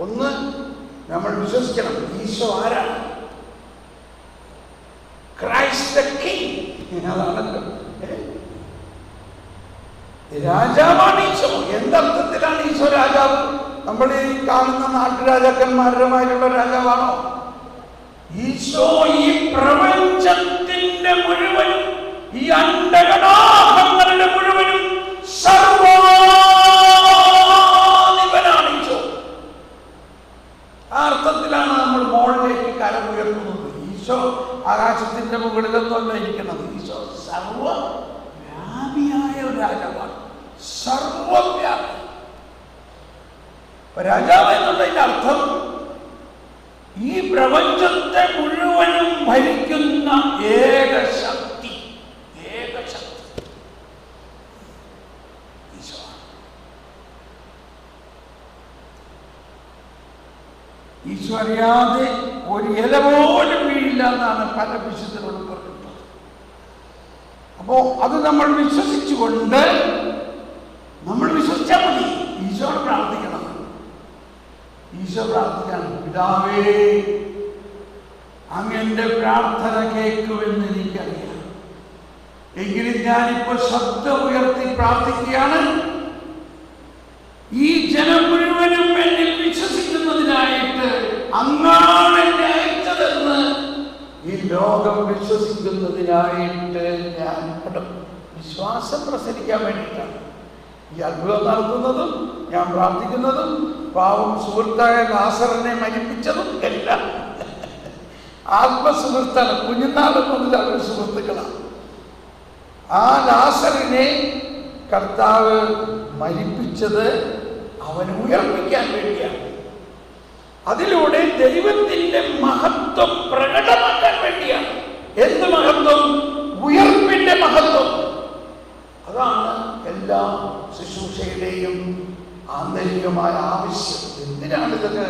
ഒന്ന്, നമ്മൾ വിശ്വസിക്കണം ഈശോ ആരാണ്? Christ the king. അതാണല്ലോ രാജാവാണ് ഈശോ. എന്തർത്ഥത്തിലാണ് ഈശോ രാജാവ്? നമ്മൾ ഈ കാണുന്ന നാട്ടുരാജാക്കന്മാരുമായിട്ടുള്ള രാജാവാണോ? ഈശോ ഈ പ്രപഞ്ചത്തിന്റെ മുഴുവനും, ഈ അണ്ടകടാഹങ്ങളുടെ മുഴുവനും സർവാധിപനാണ് ഈശോ. ആ അർത്ഥത്തിലാണ് നമ്മൾ മോളിലേക്ക് കരമുയർത്തുന്നത്. ഈശോ ആകാശത്തിന്റെ മുകളിലൊന്നുമല്ല ഇരിക്കുന്നത്. ഈശോ സർവവ്യാപിയായ ഒരു രാജാവാണ്. സർവവ്യാപി. രാജാവ് എന്നുള്ളതിന്റെ അർത്ഥം ഈ പ്രപഞ്ചത്തെ മുഴുവനും ഭരിക്കുന്ന ഏകശക്തി. ഈശോ. ഈശോ അറിയാതെ ഒരു ഇല പോലും വീഴില്ല എന്നാണ് പല വിശുദ്ധരോടും പറഞ്ഞിട്ടുള്ളത്. അപ്പോ അത് നമ്മൾ വിശ്വസിച്ചുകൊണ്ട് നമ്മൾ വിശ്വസിച്ചാൽ മതി. ഈശോയോട് പ്രാർത്ഥിക്കണം. ഈശോ പ്രാർത്ഥിക്കണം, പിതാവേ അങ്ങന്റെ പ്രാർത്ഥന കേൾക്കുമെന്ന് എനിക്കറിയാം. എങ്കിലും ഞാനിപ്പോ ശബ്ദം ഉയർത്തി പ്രാർത്ഥിക്കുകയാണ്. ഈ ജനം മുഴുവനും എന്നിൽ വിശ്വസിക്കുന്നതിനായിട്ട് അങ്ങാണ് എന്നെ അയച്ചതെന്ന് ഈ ലോകം വിശ്വസിക്കുന്നതിനായിട്ട് ഞാൻ വിശ്വാസം പ്രസരിക്കാൻ വേണ്ടിയിട്ടാണ് ഈ അത്ഭുതം നടത്തുന്നതും ഞാൻ പ്രാർത്ഥിക്കുന്നതും. പാവം സുഹൃത്തായ ലാസറിനെ മരിപ്പിച്ചതും എല്ലാം ആത്മസുഹൃത്താണ്. കുഞ്ഞുനാള് മുതൽ അവർ സുഹൃത്തുക്കളാണ്. ആ ലാസറിനെ കർത്താവ് മരിപ്പിച്ചത് അവനെ ഉയർപ്പിക്കാൻ വേണ്ടിയാണ്. അതിലൂടെ ദൈവത്തിന്റെ മഹത്വം പ്രകടമാക്കാൻ വേണ്ടിയാണ്. എന്ത് മഹത്വം? ഉയർപ്പിന്റെ മഹത്വം. അതാണ് എല്ലാ ശുശ്രൂഷയുടെയും ആന്തരികമായ ആവശ്യം. എന്തിനാണ് ഇതൊക്കെ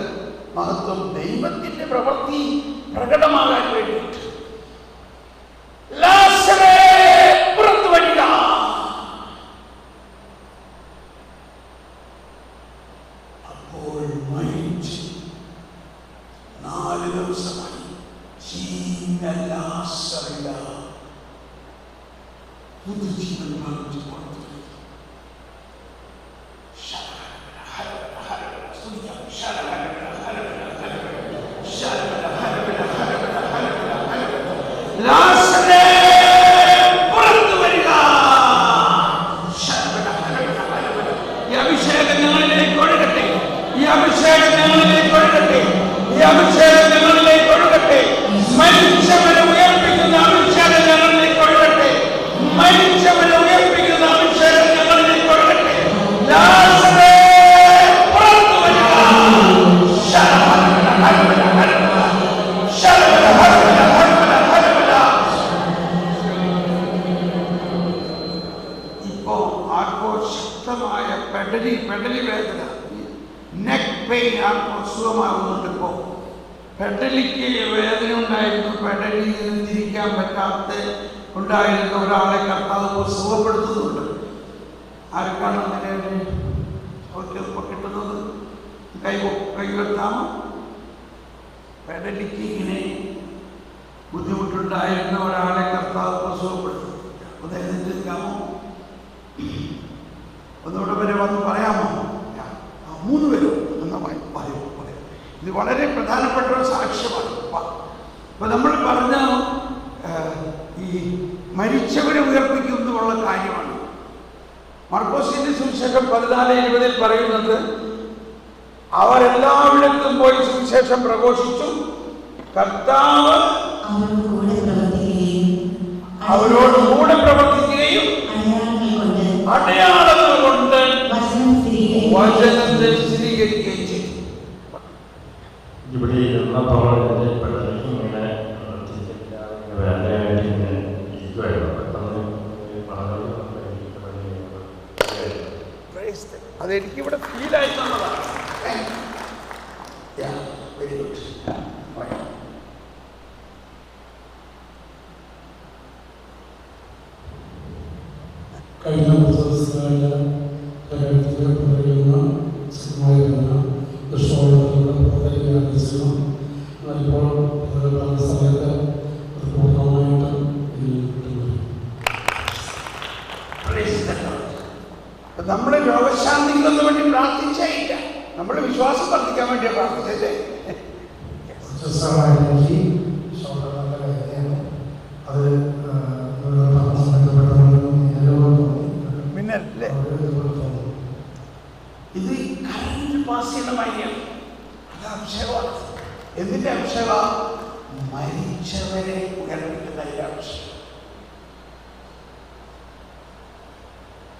മഹത്വം? ദൈവത്തിന്റെ പ്രവൃത്തി പ്രകടമാകാൻ വേണ്ടിയിട്ട്. ലാസറേ പുറത്തു വരിക. അപ്പോൾ മരിച്ച് 4 ദിവസമായി ലാസറില്ല പുതുജീവൻ പ്രാപിച്ചു പുറത്തു. ഈ അഭിഷേകം ഞങ്ങളിലേക്ക് ഒഴുകട്ടെ. മരിച്ചവരെ ഉയർപ്പിക്കുന്ന അഭിഷേകം ഞങ്ങളിലേക്ക് ഒഴുകട്ടെ. മരിച്ചവരെ ഉയർപ്പിക്കുന്ന അഭിഷേകം ഞങ്ങളിലേക്ക് ഒഴുകട്ടെ. ലാസറേ പുറത്തു വരിക. ഇപ്പോ ആർക്കോ ശക്തമായ പെടലി വേദന, നെക്ക് പെയിൻ ആർക്കോ സുഖമാകുന്നുണ്ട്. ഇപ്പോ പെടലിക്ക് വേദന ഉണ്ടായിരുന്നു. പെടലി തിരിക്കാൻ പറ്റാത്ത ഉണ്ടായിരുന്ന ഒരാളെ കർത്താവ് സുഖപ്പെടുത്തുന്നുണ്ട്. ആർക്കാണ് അങ്ങനെ കിട്ടുന്നത്? കൈവെത്താമോ? പെടലിക്ക് ഇങ്ങനെ ബുദ്ധിമുട്ടുണ്ടായിരുന്ന ഒരാളെ കർത്താവ് സുഖപ്പെടുത്തുന്നു. ഒന്ന് എഴുന്നേൽക്കാമോ? ഒന്നുകൂടെ വരെ വന്ന് പറയാമോ? 3 പേരോ പറയൂ. ഇത് വളരെ പ്രധാനപ്പെട്ട ഒരു സാക്ഷ്യമാണ്. അപ്പൊ നമ്മൾ പറഞ്ഞ ഈ മരിച്ചവരെ ഉയർപ്പിക്കുന്നുള്ള കാര്യമാണ്. മർക്കോസിന്റെ സുവിശേഷം 14:20 പറയുന്നത്, അവരെല്ലായിടത്തും പോയി സുവിശേഷം പ്രഘോഷിച്ചു, കർത്താവ് അവരോട് കൂടെ പ്രവർത്തിക്കുകയും അടയാളങ്ങൾ കൊണ്ട് വചനത്തെ സ്ഥിരീകരിക്കുകയും ചെയ്തു. ഇവിടെ അതെനിക്കിവിടെ ഫീലായി തന്നതാണ്. Very good. കഴിഞ്ഞ ദിവസങ്ങളിലെ പറയുന്ന സുഖമായിരുന്ന ഇപ്പോൾ സമയത്ത് പൂർണ്ണമായിട്ട് നമ്മൾ രോഗശാന്തിക്കൊന്നും വേണ്ടി പ്രാർത്ഥിച്ചില്ല, നമ്മൾ വിശ്വാസം വർദ്ധിക്കാൻ വേണ്ടിയാണ് പ്രാർത്ഥിച്ചല്ലേ. അത് മിന്നല്ലേ ഇത് കറന്റ് പാസ് ചെയ്യുന്ന മാതിരിയാണ്. അത് അഭിഷേകമാണ്. എന്തിന്റെ അഭിഷേക? മരിച്ചവരെ ഉയർപ്പിക്കുന്ന അഭിഷേകം.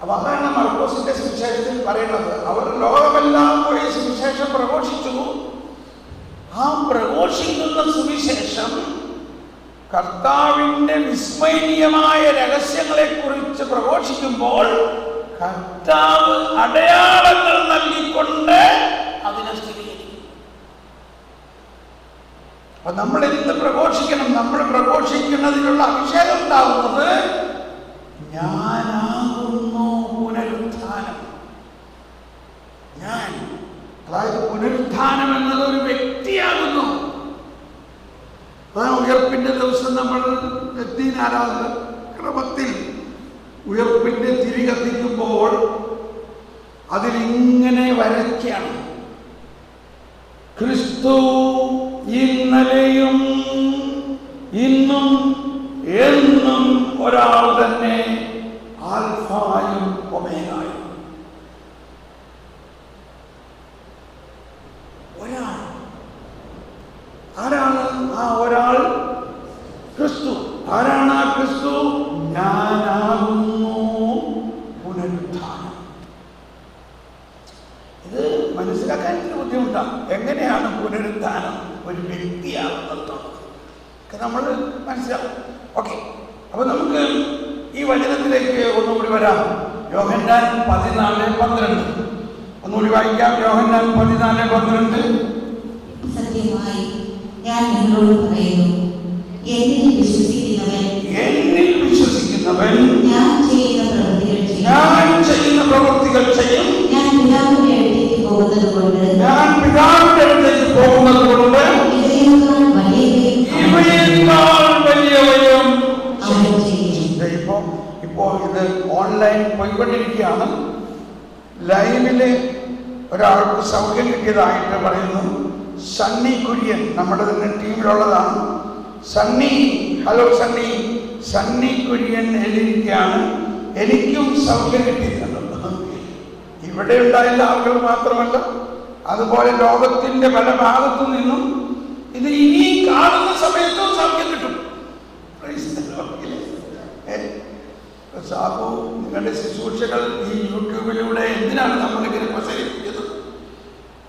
അപ്പൊ അതാണ് മർക്കോസിന്റെ സുവിശേഷത്തിൽ പറയുന്നത്. അവർ ലോകമെല്ലാം പോയി സുവിശേഷം പ്രഘോഷിച്ചു. ആ പ്രഘോഷിക്കുന്ന സുവിശേഷം കർത്താവിന്റെ വിസ്മരണീയമായ രഹസ്യങ്ങളെ കുറിച്ച് പ്രഘോഷിക്കുമ്പോൾ കർത്താവ് അടയാളങ്ങൾ നൽകിക്കൊണ്ട് അതിനെ സ്ഥിരീകരിക്കും. അപ്പൊ നമ്മൾ എന്ത് പ്രഘോഷിക്കണം? നമ്മൾ പ്രഘോഷിക്കുന്നതിനുള്ള അഭിഷേകം ഉണ്ടാവുന്നത് ഞാനാകുന്നു പുനരുത്ഥാനം. ഞാൻ, അതായത് പുനരുത്ഥാനം എന്നത് ഒരു വ്യക്തിയാകുന്നു. അതാണ് ഉയർപ്പിന്റെ ദിവസം നമ്മൾ ആരാധന ക്രമത്തിൽ ഉയർപ്പിന്റെ തിരി കത്തിക്കുമ്പോൾ അതിലിങ്ങനെ വരയ്ക്കാണ്, ക്രിസ്തു ഇന്നലെയും ഇന്നും എന്നും ഒരാൾ തന്നെ, ആൽഫായും ഒമേഗായും. ഒരാൾ. ആരാണ് ആ ഒരാൾ? ക്രിസ്തു. ആരാണ് ആ ക്രിസ്തു? ഞാനാകുന്നു പുനരുത്ഥാനം. ഇത് മനസ്സിലാക്കാൻ ഇത്തിരി ബുദ്ധിമുട്ടാണ്. എങ്ങനെയാണ് പുനരുത്ഥാനം ഒരു വ്യക്തിയാകുന്നത് നമ്മൾ മനസ്സിലാവും. ഓക്കെ, അപ്പൊ നമുക്ക് ഈ വചനത്തിലേക്ക് ഒന്നുകൂടി വരാം. യോഹന്നാൻ 14:12 ഒന്നുകൂടി വായിക്കാം. യോഹന്നാൻ 14:12. സത്യമായി ഞാൻ നിങ്ങളോട് പറയുന്നു, എന്നിൽ വിശ്വസിക്കുന്നവൻ ഞാൻ ചെയ്യുന്ന പ്രവൃത്തികൾ ചെയ്യും. ഞാൻ പിതാവിന്റെ അടുത്തേക്ക് പോകുന്നത് കൊണ്ട് ഇവയേക്കാൾ വലിയവയും ഇപ്പോ ഇത് ഓൺലൈൻ പോയിക്കൊണ്ടിരിക്കുകയാണ്. ലൈവില് ഒരാൾക്ക് സൗഖ്യം കിട്ടിയതായിട്ട് പറയുന്നു. സണ്ണി കുര്യൻ, നമ്മുടെ തന്നെ ടീമിലുള്ളതാണ്. സണ്ണി, ഹലോ സണ്ണി. സണ്ണി കുര്യൻ എഴുതിയിരിക്കുകയാണ്, എനിക്കും സൗഖ്യം കിട്ടിയിട്ടുണ്ട്. ഇവിടെ ഉണ്ടായിരുന്ന ആളുകൾ മാത്രമല്ല, അതുപോലെ ലോകത്തിന്റെ പല ഭാഗത്തു നിന്നും ഇത് ഇനി കാണുന്ന സമയത്തും സൗഖ്യം കിട്ടും. സാബു, നിങ്ങളുടെ ശുശ്രൂഷകൾ ഈ യൂട്യൂബിലൂടെ എന്തിനാണ് നമ്മളിങ്ങനെ പ്രസരിപ്പിക്കുന്നത്?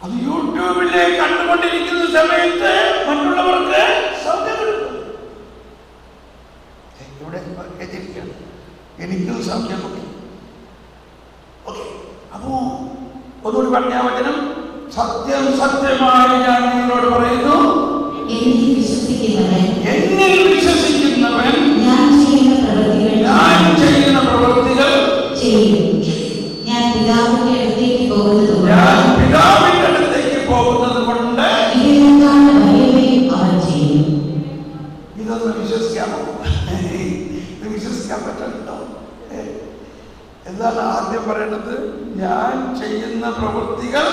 അത് യൂട്യൂബിലെ കണ്ടുകൊണ്ടിരിക്കുന്ന സമയത്ത് മറ്റുള്ളവർക്ക് സൗഖ്യം കിട്ടും. ഇവിടെ എത്തിയിരിക്കുകയാണ്, എനിക്കും സൗഖ്യം കിട്ടും. ഓക്കെ, അപ്പോ ഒന്നുകൂടി പറഞ്ഞ വചനം, സത്യം സത്യമായി ഞാൻ നിങ്ങളോട് പറയുന്നു, എന്നിൽ വിശ്വസിക്കുന്നവൻ ഞാൻ ചെയ്യുന്ന പ്രവൃത്തികൾ ചെയ്യും. ഞാൻ പിതാവിന്റെ അടുത്തേക്ക് പോകുന്നത് കൊണ്ട് അവൻ ചെയ്യും. ഇതൊന്ന് വിശ്വസിക്കാമോ? ഇത് വിശ്വസിക്കാൻ പറ്റുന്നുണ്ടോ? എന്താണ് ആദ്യം പറയേണ്ടത്? ഞാൻ ചെയ്യുന്ന പ്രവൃത്തികൾ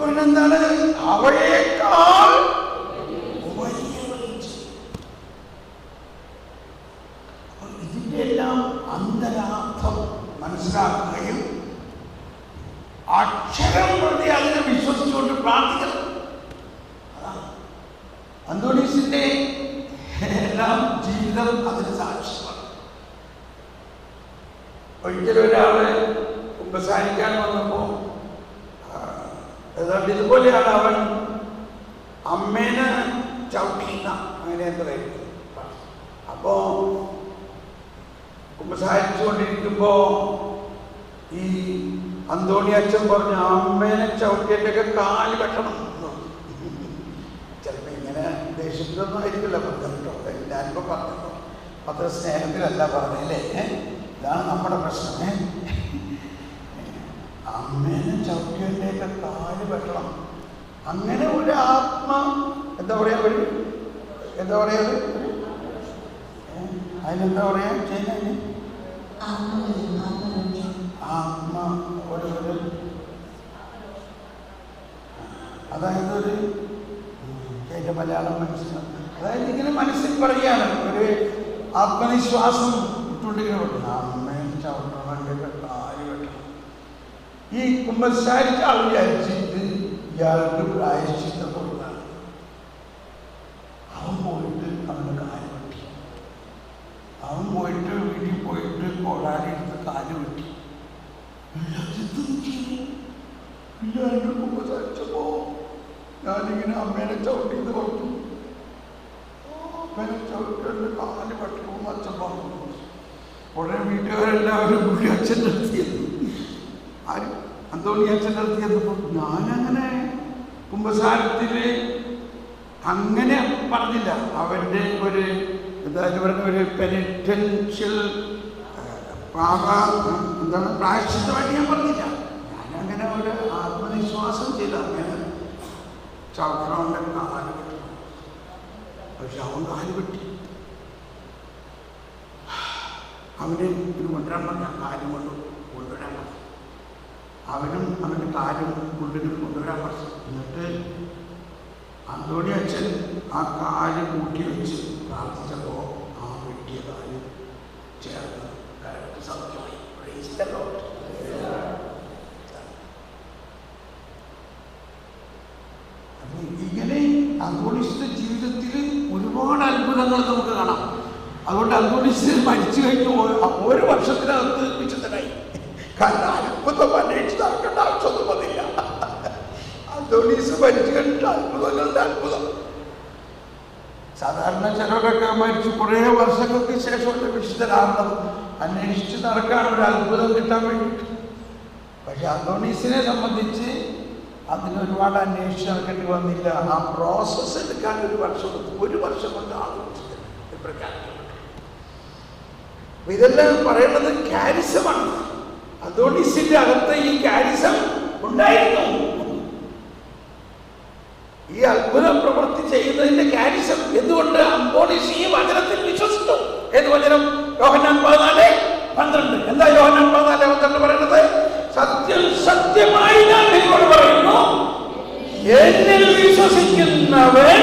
പറഞ്ഞ എന്താണ്? അവയേക്കാൾ വലിയവൻ ചെയ്യും. ഇതിന്റെ എല്ലാം അന്തരാർത്ഥം മനസ്സിലാക്കുകയും അക്ഷരം പ്രതി അതിനെ വിശ്വസിച്ചുകൊണ്ട് പ്രാർത്ഥിക്കണം. അതാണ് അന്തോണീസിന്റെ എല്ലാം ജീവിതം അതിന് സാക്ഷ്യമാണ്. ഒരിക്കലും ഒരാള് കുമ്പസാരിക്കാൻ വന്നപ്പോ ഏതാണ്ട് ഇതുപോലെയാണ് അവൻ അമ്മേനെ ചവിട്ടിക്കുന്ന അങ്ങനെ എന്തായിരുന്നു. അപ്പോ കുമ്പസാരിച്ചുകൊണ്ടിരിക്കുമ്പോ ഈ അന്തോണി അച്ഛൻ പറഞ്ഞു, അമ്മേനെ ചവിട്ടിയൊക്കെ കാല് വെട്ടണം. ചിലപ്പോ ഇങ്ങനെ ദേഷ്യത്തിലൊന്നും ആയിരിക്കില്ല പറഞ്ഞോ. ഞാനിപ്പോ പറഞ്ഞോ അത്ര സ്നേഹത്തിലല്ല പറഞ്ഞല്ലേ. ഇതാണ് നമ്മുടെ പ്രശ്നം. അമ്മേനെ ചവിട്ടിയൊക്കെ കാല് വെട്ടണം. അങ്ങനെ ഒരു എന്താ പറയാ എന്താ പറയാ അതിനെന്താ പറയാ ചെയ്യുന്നതിന് ആത്മ ഒരു അതായത് ഒരു അതിൻ്റെ മലയാളം മനസ്സിലാവും. അതായത് ഇങ്ങനെ മനസ്സിൽ പറയുകയാണ്, ഒരു ആത്മവിശ്വാസം ഇട്ടുകൊണ്ടിരിക്കണം. അമ്മേനെ ചവിട്ടണം, കാല് വെട്ടണം. ഈ കുമ്പസാരിച്ച ആൾ വിചാരിച്ചിട്ട് ഇയാൾക്ക് പ്രായശ്ചിത്തം കൊടുത്താണ്. അവൻ പോയിട്ട് അവൻ്റെ കാല് വെട്ടി. അവൻ പോയിട്ട് വീട്ടിൽ പോയിട്ട് കോടാലി എടുത്ത് കാല് വെട്ടി. എന്റെ കുമ്പസാരിച്ചപ്പോ ഞാനിങ്ങനെ അമ്മേനെ ചവിട്ടിന്ന് പറഞ്ഞു. അമ്മേനെ ചവിട്ടി കാല് വെട്ടണമെന്ന് അച്ഛൻ പറഞ്ഞു. ഉടനെ വീട്ടുകാരെല്ലാവരും കൂടി അച്ഛൻ്റെ അടുത്തിയത്. ആരും അന്തോണി അച്ഛൻ്റെ അടുത്തിയപ്പോൾ ഞാനങ്ങനെ കുമ്പസാരത്തില് അങ്ങനെ പറഞ്ഞില്ല. അവൻ്റെ ഒരു എന്തായാലും പറഞ്ഞ ഒരു പെനിറ്റൻഷ്യൽ എന്താണ് പ്രായശ്ചിത്തമായിട്ട് ഞാൻ പറഞ്ഞില്ല. ഞാനങ്ങനെ ഒരു ആത്മവിശ്വാസം ചെയ്ത അങ്ങനെ ചവിട്ടണവൻ്റെ കാല് വെട്ടണം. പക്ഷെ അവൻ കാല് വെട്ടി. അവന് ഇത് കൊണ്ടുവരാൻ പറഞ്ഞ കാര്യം കൊണ്ടുവരാൻ പറഞ്ഞു. അവനും അവൻ്റെ കാലും കൊണ്ടുവരാൻ പറഞ്ഞു. എന്നിട്ട് അന്തോണി അച്ഛൻ ആ കാല് കൂട്ടി വെച്ച് പ്രാർത്ഥിച്ചപ്പോൾ ആ വെട്ടിയ കാല് ചേർന്ന് സൗഖ്യമായി. ഇങ്ങനെ അന്തോണീസിന്റെ ജീവിതത്തിൽ ഒരുപാട് അത്ഭുതങ്ങൾ നമുക്ക് കാണാം. അതുകൊണ്ട് അന്തോണീസ് മരിച്ചു കഴിഞ്ഞ് ഒരു വർഷത്തിനകത്ത് വിശുദ്ധനായി. കാരണം അത്ഭുതം അന്വേഷിച്ച് നടക്കേണ്ട ആവശ്യമൊന്നും വന്നില്ല. അന്തോണീസ് മരിച്ചു കഴിഞ്ഞിട്ട് അത്ഭുതങ്ങളുടെ അത്ഭുതം. സാധാരണ ചിലരൊക്കെ മരിച്ചു കുറേ വർഷങ്ങൾക്ക് ശേഷമല്ല വിശുദ്ധരാകുന്നത്. അന്വേഷിച്ച് നടക്കാൻ ഒരു അത്ഭുതം കിട്ടാൻ വേണ്ടിയിട്ട്. പക്ഷെ അന്തോണീസിനെ സംബന്ധിച്ച് അതിനൊരുപാട് അന്വേഷിച്ച് നടക്കേണ്ടി വന്നില്ല. ആ പ്രോസസ്സ് എടുക്കാൻ ഒരു വർഷം കൊണ്ട് ആലോചിച്ചത് പ്രഖ്യാപിക്കപ്പെട്ടു. ഇതെല്ലാം പറയുന്നത് കാരിസമാണ്. അന്തോണീസിന്റെ അകത്ത് ഈ കാരിസം ഉണ്ടായിരുന്നു. ഈ അത്ഭുത പ്രവൃത്തി ചെയ്യുന്നതിന്റെ കാരിസം എന്തുകൊണ്ട് അന്തോണീസ് ഈ വചനത്തിൽ വിശ്വസിച്ചു. ഏത് വചനം? യോഹന്നാൻ 14:12. എന്താ യോഹന്നാൻ 14:12 പറയുന്നത്? സത്യം സത്യമായി ഞാൻ നിങ്ങളോട് പറയുന്നു, എന്നിൽ വിശ്വസിക്കുന്നവൻ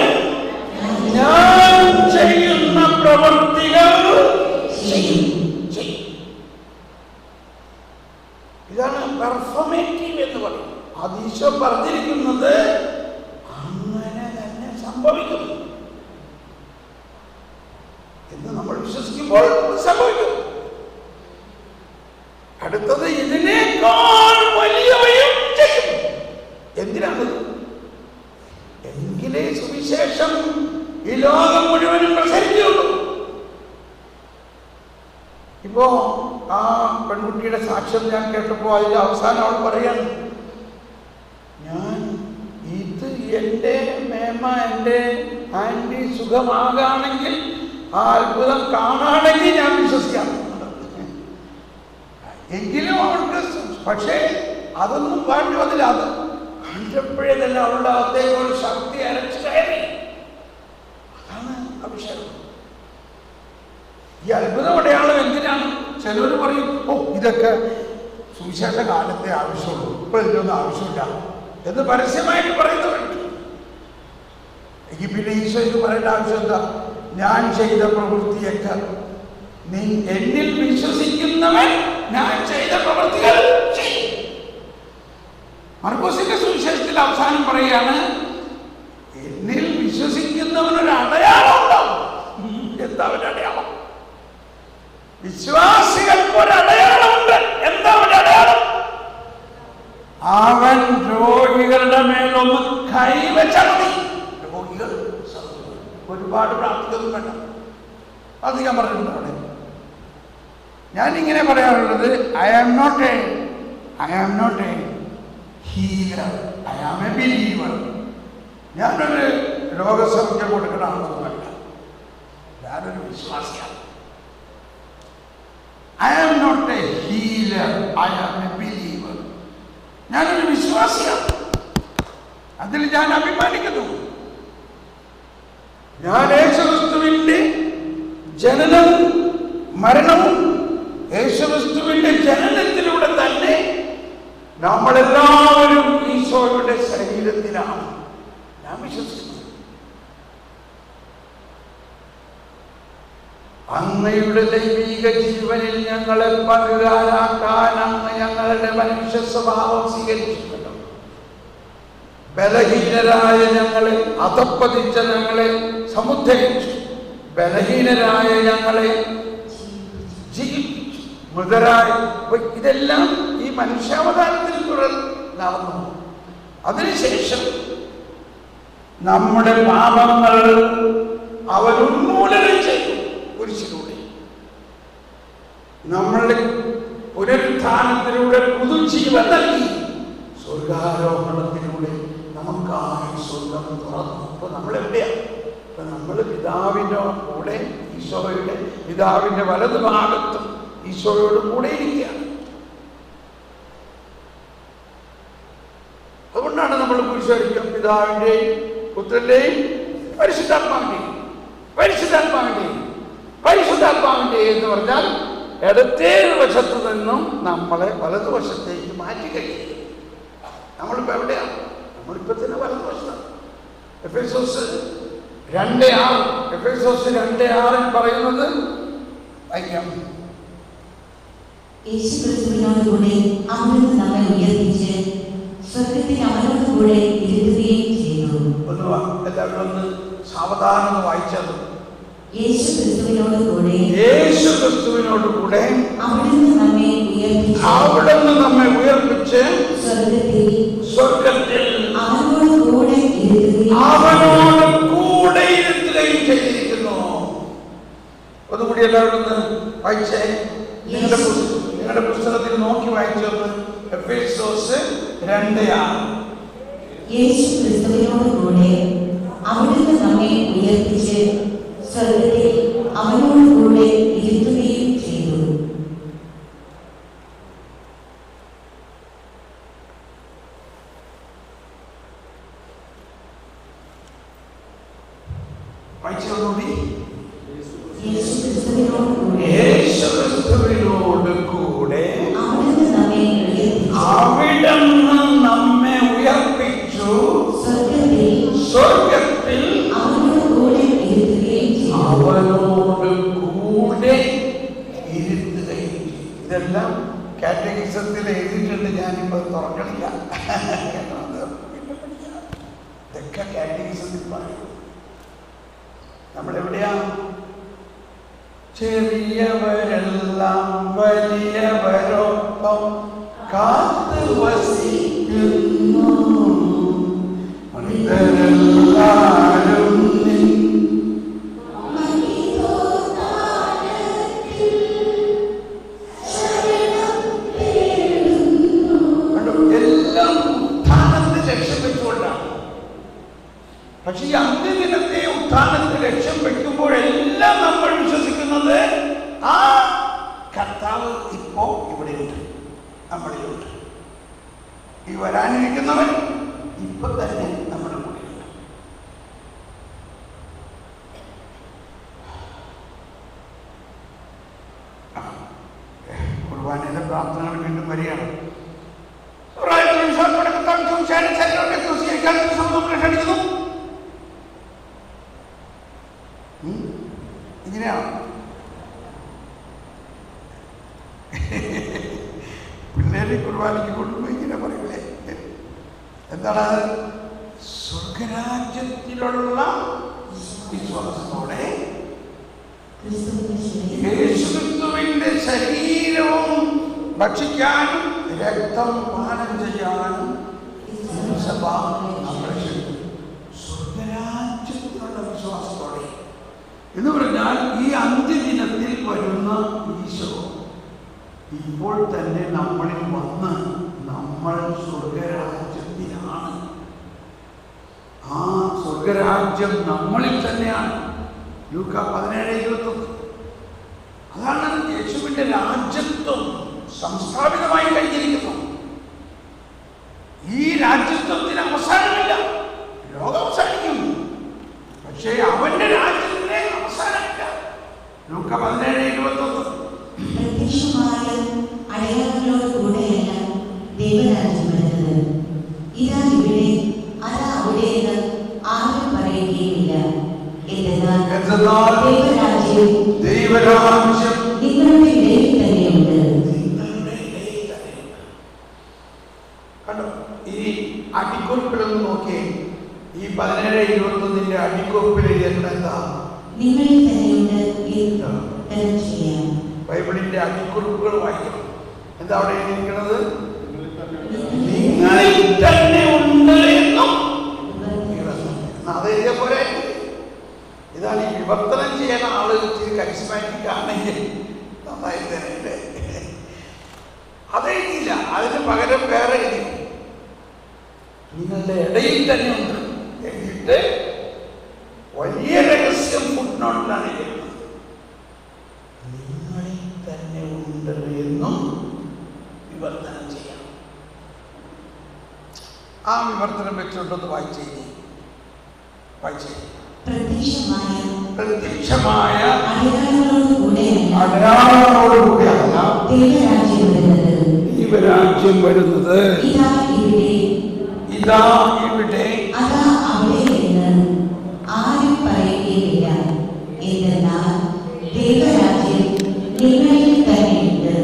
ഞാൻ ചെയ്യുന്ന പ്രവൃത്തികൾ ചെയ്യും. ഇതാണ് പെർഫോമേറ്റീവ് എന്ന് പറയും. അത് ഈശോ പറഞ്ഞിരിക്കുന്നത് അങ്ങനെ തന്നെ സംഭവിക്കും എന്ന് നമ്മൾ വിശ്വസിക്കുമ്പോൾ സംഭവിക്കും. അടുത്തത് ഇതിനേക്കാൾ വലിയവയും ചെയ്യും. എന്തിനാണ്? എങ്കിലേ സുവിശേഷം ഈ ലോകം മുഴുവനും പ്രസരിക്കുള്ളൂ. ഇപ്പോ ആ പെൺകുട്ടിയുടെ സാക്ഷ്യം ഞാൻ കേട്ടപ്പോൾ അതിന്റെ അവസാനം അവൾ പറയാണ്, ഞാൻ ഇത് എൻ്റെ മേമ എൻ്റെ ആൻറ്റി സുഖമാകാണെങ്കിൽ ആ അത്ഭുതം കാണാണെങ്കിൽ ഞാൻ വിശ്വസിക്കാം. എങ്കിലും അവൾക്ക് പക്ഷേ അതൊന്നും വേണ്ടി വന്നില്ല. അത് കണ്ടപ്പോഴേ തന്നെ അവളുടെ അകത്തേക്ക് ഒരു ശക്തി അരച്ചു കയറി. അതാണ് അഭിഷേകം. ഈ അത്ഭുതം അടയാളം എന്തിനാണ്? ചിലർ പറയും, ഓ ഇതൊക്കെ സുവിശേഷ കാലത്തെ ആവശ്യമുള്ളൂ, ഇപ്പൊ ഇതിനൊന്നും ആവശ്യമില്ല. എന്ന് പരസ്യമായിട്ട് പറയുന്നവരുണ്ട്. എങ്കിൽ പിന്നെ ഈശോ ഇത് പറയേണ്ട ആവശ്യം എന്താ? ഞാൻ ചെയ്ത പ്രവൃത്തിയൊക്കെ എന്നിൽ വിശ്വസിക്കുന്നവൻ ഞാൻ ചെയ്ത പ്രവൃത്തികൾ ചെയ്യും. മർക്കോസിന്റെ സുവിശേഷത്തിൽ അവസാനം പറയുകയാണ്, എന്നിൽ വിശ്വസിക്കുന്നവനൊരു അടയാളം ഉണ്ടാവും. എന്താ ഒരു അടയാളം? വിശ്വാസികൾക്ക് ഒരു അടയാളമുണ്ട്. എന്താ ഒരു അടയാളം? അവൻ രോഗികളുടെ മേലൊന്ന് കൈവച്ചാൽ മതി. രോഗികൾ ഒരുപാട് പ്രാർത്ഥിക്കൊന്നും വേണ്ട. അധികം പറഞ്ഞിട്ടുണ്ട് അവിടെ. ഞാനിങ്ങനെ പറയാറുള്ളത്, I am not a healer, I am a believer. ഞാനൊരു രോഗസൗഖ്യം കൊടുക്കുന്ന ആളൊന്നുമല്ല, ഞാനൊരു വിശ്വാസിയാണ്. I am not a healer, I am a believer. ഞാനൊരു വിശ്വാസിയാണ്. അതിൽ ഞാൻ അഭിമാനിക്കുന്നു. ഞാൻ യേശുക്രിസ്തുവിന്റെ ജനനവും മരണവും യേശുക്രിസ്തുവിന്റെ ജനനത്തിലൂടെ തന്നെ നമ്മളെല്ലാവരും ഈശോയുടെ ശരീരത്തിലാണ് ഞാൻ വിശ്വസിക്കുന്നത്. അങ്ങയുടെ ദൈവിക ജീവനിൽ ഞങ്ങളെ പങ്കുകാരാക്കാൻ അങ്ങ് ഞങ്ങളുടെ മനുഷ്യ സ്വഭാവം സ്വീകരിച്ചിട്ടുണ്ട്. ബലഹീനരായ ഞങ്ങളെ, അധപ്പതിച്ച ഞങ്ങളെ സമുദ്ധരിച്ചു. ബലഹീനരായ ഞങ്ങളെ ജീവിപ്പിച്ചു. മൃതരായ ഇതെല്ലാം ഈ മനുഷ്യാവതാരത്തിൽ നടന്നു. അതിനുശേഷം നമ്മുടെ പാപങ്ങൾ അവൻ ഉന്മൂലനം ചെയ്തു കുരിശിലൂടെ. നമ്മളുടെ പുനരുത്ഥാനത്തിലൂടെ പുതുജീവൻ നൽകി. സ്വർഗാരോഹണത്തിലൂടെ നമുക്കായി സ്വർഗം തുറന്നു. അപ്പൊ നമ്മളെവിടെയാണ്? അപ്പൊ നമ്മൾ പിതാവിൻ്റെ കൂടെ, ഈശോയുടെ പിതാവിൻ്റെ വലതു ഭാഗത്തും ഈശോയോട് കൂടെ ഇരിക്കുകയാണ്. അതുകൊണ്ടാണ് നമ്മൾ കുരിശിക്കും പിതാവിൻ്റെയും പുത്രന്റെയും പരിശുദ്ധാത്മാവിൻ്റെയും എന്ന് പറഞ്ഞാൽ ഇടത്തേ വശത്തു നിന്നും നമ്മളെ വലതുവശത്തേക്ക് മാറ്റി കഴിയും. നമ്മളിപ്പോൾ എവിടെയാണ്? നമ്മളിപ്പോൾ തന്നെ വലതുവശത്താണ്. എഫേസോസ് 2:6 പറയുന്നത് വായിക്കാം. യേശുക്രിസ്തുവിനോടുകൂടെ അവിടുന്ന് നമ്മെ ഉയർപ്പിച്ച് സ്വർഗ്ഗത്തിൽ അവനോടുകൂടെ ഇരുത്തുകയും ചെയ്തു. എല്ലാവരും ഒന്ന് സാവധാനം വായിച്ചത്. യേശുക്രിസ്തുവിനോടുകൂടെ അവിടുന്ന് നമ്മെ ഉയർപ്പിച്ച് സ്വർഗ്ഗത്തിൽ അവനോട് കൂടെ ഇരുത്തുകയും ചെയ്തിരിക്കുന്നു. ഒന്നുകൂടി എല്ലാവരും ഒന്ന് വായിച്ചേ. നിങ്ങളുടെ പുസ്തകത്തിൽ നോക്കി വായിച്ചത് എഫേസോസ് 2:6. യേശുക്രിസ്തുവിനോടുകൂടെ അവിടുന്ന് നമ്മെ ഉയർപ്പിച്ച് സ്വർഗ്ഗത്തിൽ അവനോടുകൂടെ ഇരുത്തുകയും ചെയ്തു. യേശുക്രിസ്തുവിനോട് കൂടെ അവിടുന്ന് നമ്മെ ഉയർപ്പിച്ചു സ്വർഗ്ഗത്തിൽ അവനോട് കൂടെ ഇരുത്തുകയും. ഇതെല്ലാം കാറ്റഗിസത്തിൽ എഴുതിയിട്ടുണ്ട്. ഞാനിപ്പോൾ തുറക്കണില്ല. ഇതൊക്കെ കാറ്റഗിസത്തിൽ പറയും. നമ്മളെവിടെയാണ്? ചെറിയവരെല്ലാം വലിയവരൊപ്പം കാത്തു വസിക്കുന്നു. മണിതരെല്ലാരും എല്ലാം ഉത്ഥാനത്തെ ലക്ഷ്യം വെച്ചുകൊണ്ടാണ്. പക്ഷെ ഈ അന്ത്യദിനത്തെ ഉത്ഥാനത്തെ ലക്ഷ്യം വെക്കുമ്പോഴെല്ലാം നമ്മൾ വിശ്വസിക്കുന്നത് ആ കർത്താവ് ഇപ്പോ ഇവിടെയുണ്ട്, നമ്മളിലുണ്ട്. ഈ വരാനിരിക്കുന്നവൻ ഇപ്പൊ തന്നെ നമ്മുടെ കൂടെയുണ്ട്. കുർബാനയിലെ പ്രാർത്ഥനകൾ വീണ്ടും വരികയാണ്. ശരീരത്തെ സ്വീകരിക്കാൻ നമ്മൾ ക്ഷണിക്കുന്നു. ഇങ്ങനെയാണ് പിള്ളേരെ കുർബാനയ്ക്ക് കൊണ്ടുപോയി ഇങ്ങനെ പറയൂലേ, എന്താണ് സ്വർഗരാജ്യത്തിലുള്ള വിശ്വാസത്തോടെ യേശുക്രിസ്തുവിന്റെ ശരീരവും ഭക്ഷിക്കാനും രക്തം പാനം ചെയ്യാനും സഭ നമ്മളെ ക്ഷണിക്കുന്നു. സ്വർഗരാജ്യത്തിലുള്ള വിശ്വാസത്തോടെ എന്ന് പറഞ്ഞാൽ ഈ അന്ത്യദിനത്തിൽ വരുന്ന ഈശോ ഇപ്പോൾ തന്നെ നമ്മളിൽ വന്ന് നമ്മൾ സ്വർഗരാജ്യത്തിലാണ്. ആ സ്വർഗരാജ്യം നമ്മളിൽ തന്നെയാണ്. ലൂക്ക 17:21. അതാണ് യേശുവിന്റെ രാജ്യത്വം സംസ്ഥാപിതമായി കഴിഞ്ഞിരിക്കുന്നു. ഈ രാജ്യത്വത്തിന് അവസാനമില്ല. ലോകം അവസാനിക്കും, പക്ഷേ അവന്റെ രാജ്യത്തിന് അവസാനമില്ല. ലൂക്ക 17:21. പ്രത്യക്ഷമായ അടയാളങ്ങളോടുകൂടെയല്ല ദൈവരാജ്യം വരുന്നത്. ഇതാ ഇവിടെ, അതാ അവിടെ എന്ന് ആരും പറയുകയില്ല. എന്തെന്നാൽ ദൈവരാജ്യം നിങ്ങളുടെ ഇടയിൽ തന്നെയുണ്ട്. കണ്ടോ, ഈ അടിക്കുറിപ്പിലൊന്ന് നോക്കിയേ. ഈ 17:21 അടിക്കുറിപ്പിൽ എന്താ? നിങ്ങളിൽ തന്നെയുണ്ട് എന്ന് ചെയ്യാം. ബൈബിളിന്റെ അടിക്കുറിപ്പുകൾ വായിക്കണം. എന്താ അവിടെ എഴുതിയിരിക്കുന്നത്? നിങ്ങളിൽ തന്നെ ഉണ്ട് എന്നും. അത് എഴുതിയ പോലെ ഇതാണ് ഈ വിവർത്തനം ചെയ്യുന്ന ആള് ഇച്ചിരി കരിസ്മാറ്റിക് ആണെങ്കിൽ നന്നായി തന്നെ. അതെഴുതിയില്ല, അതിന് പകരം വേറെ എഴുതി നിങ്ങളുടെ ഇടയിൽ തന്നെ ഉണ്ട് എഴുതിയിട്ട് വലിയ രഹസ്യം ഫുട് നോട്ടിലാണ് എഴുതുന്നത്. നിങ്ങളിൽ തന്നെ ഉണ്ട് എന്നും വിവർത്തനം ചെയ്യാം. ആ വിവർത്തനം വെച്ചുകൊണ്ടൊന്ന് വായിച്ചേ. പ്രത്യക്ഷമായ അടയാളങ്ങളോടുകൂടിയല്ല ദൈവരാജ്യം വരുന്നത്. ഇതാ ഇവിടെ ആരും പറയുകയില്ല. എന്തെന്നാൽ ദൈവരാജ്യം നിങ്ങളിൽ തന്നെയുണ്ട്.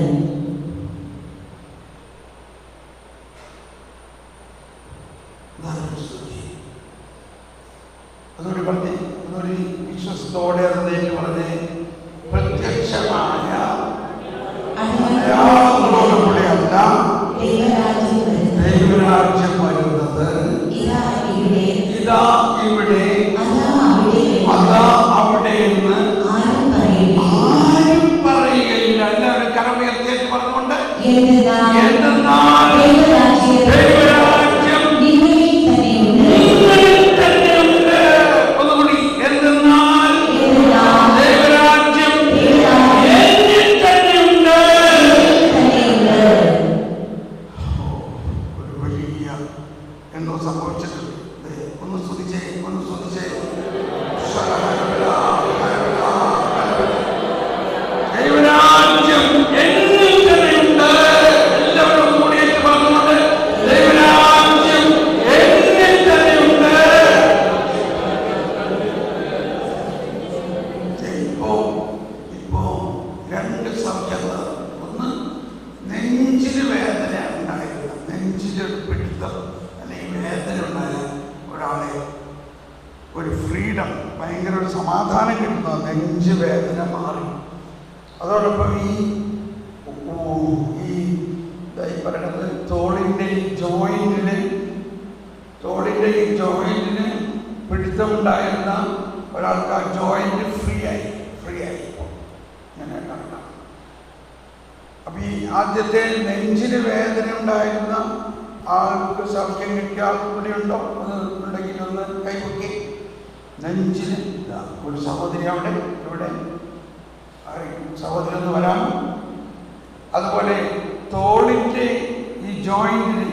അതൊരു പറഞ്ഞേ, അതൊരു വിശ്വസത്തോടെ അതിലേക്ക് പറഞ്ഞേ. പ്രത്യക്ഷമായ അടയാളങ്ങളോടുകൂടിയല്ല ദൈവരാജ്യം വരുന്നത്. ഇതാ ഇവിടെ അതാ അവിടെ എന്ന് ആരും പറയുകയില്ല. എല്ലാവരും കരമുയർത്തിയിട്ട് പറഞ്ഞുകൊണ്ട് എന്തെന്നാൽ ദൈവരാജ്യം നിങ്ങളിൽ തന്നെയുണ്ട്. ഒന്നുകൂടി, എന്തെന്നാൽ ദൈവരാജ്യം എന്നിൽ തന്നെയുണ്ട്. ഒരു വലിയ എന്തോ സംഭവിച്ചിട്ടുണ്ട്. ഒന്ന് ശ്രദ്ധിച്ചേ, ഒന്ന് ശ്രദ്ധിച്ചേ. ദൈവരാജ്യം എന്നിൽ തന്നെയുണ്ട്. എല്ലാവരും കൂടി പറഞ്ഞുകൊണ്ട് ദൈവരാജ്യം എന്നിൽ തന്നെയുണ്ട്. ഇപ്പോ രണ്ട് സൗഖ്യങ്ങൾ. ഒന്ന്, നെഞ്ചിന് വേദന ഉണ്ടായിരുന്ന, നെഞ്ചിലൊരു പിടുത്തം അല്ലെങ്കിൽ വേദന ഉണ്ടായ ഒരാളെ ഒരു ഫ്രീഡം, ഭയങ്കര ഒരു സമാധാനം കിട്ടുന്ന നെഞ്ച് വേദന മാറി. അതോടൊപ്പം ഈ പറയുന്നത് തോളിൻ്റെ ഈ ജോയിന്റിന് പിടുത്തമുണ്ടായിരുന്ന ഒരാൾക്ക് ആ ജോയിന്റ് ഫ്രീ ആയി ഇങ്ങനെ കാണാം. അപ്പൊ ഈ ആദ്യത്തെ നെഞ്ചിന് വേദന ഉണ്ടായിരുന്ന ആൾക്ക് സൗഖ്യം കിട്ടിയ ആൾ ഇവിടെ ഉണ്ടോ? അത് ഉണ്ടെങ്കിൽ ഒന്ന് കൈപൊക്കി. നെഞ്ചിന് ഒരു സഹോദരി അവിടെ, ഇവിടെ സഹോദരി ഒന്ന് വരാം. അതുപോലെ തോളിൻ്റെ ഈ ജോയിന്റിന്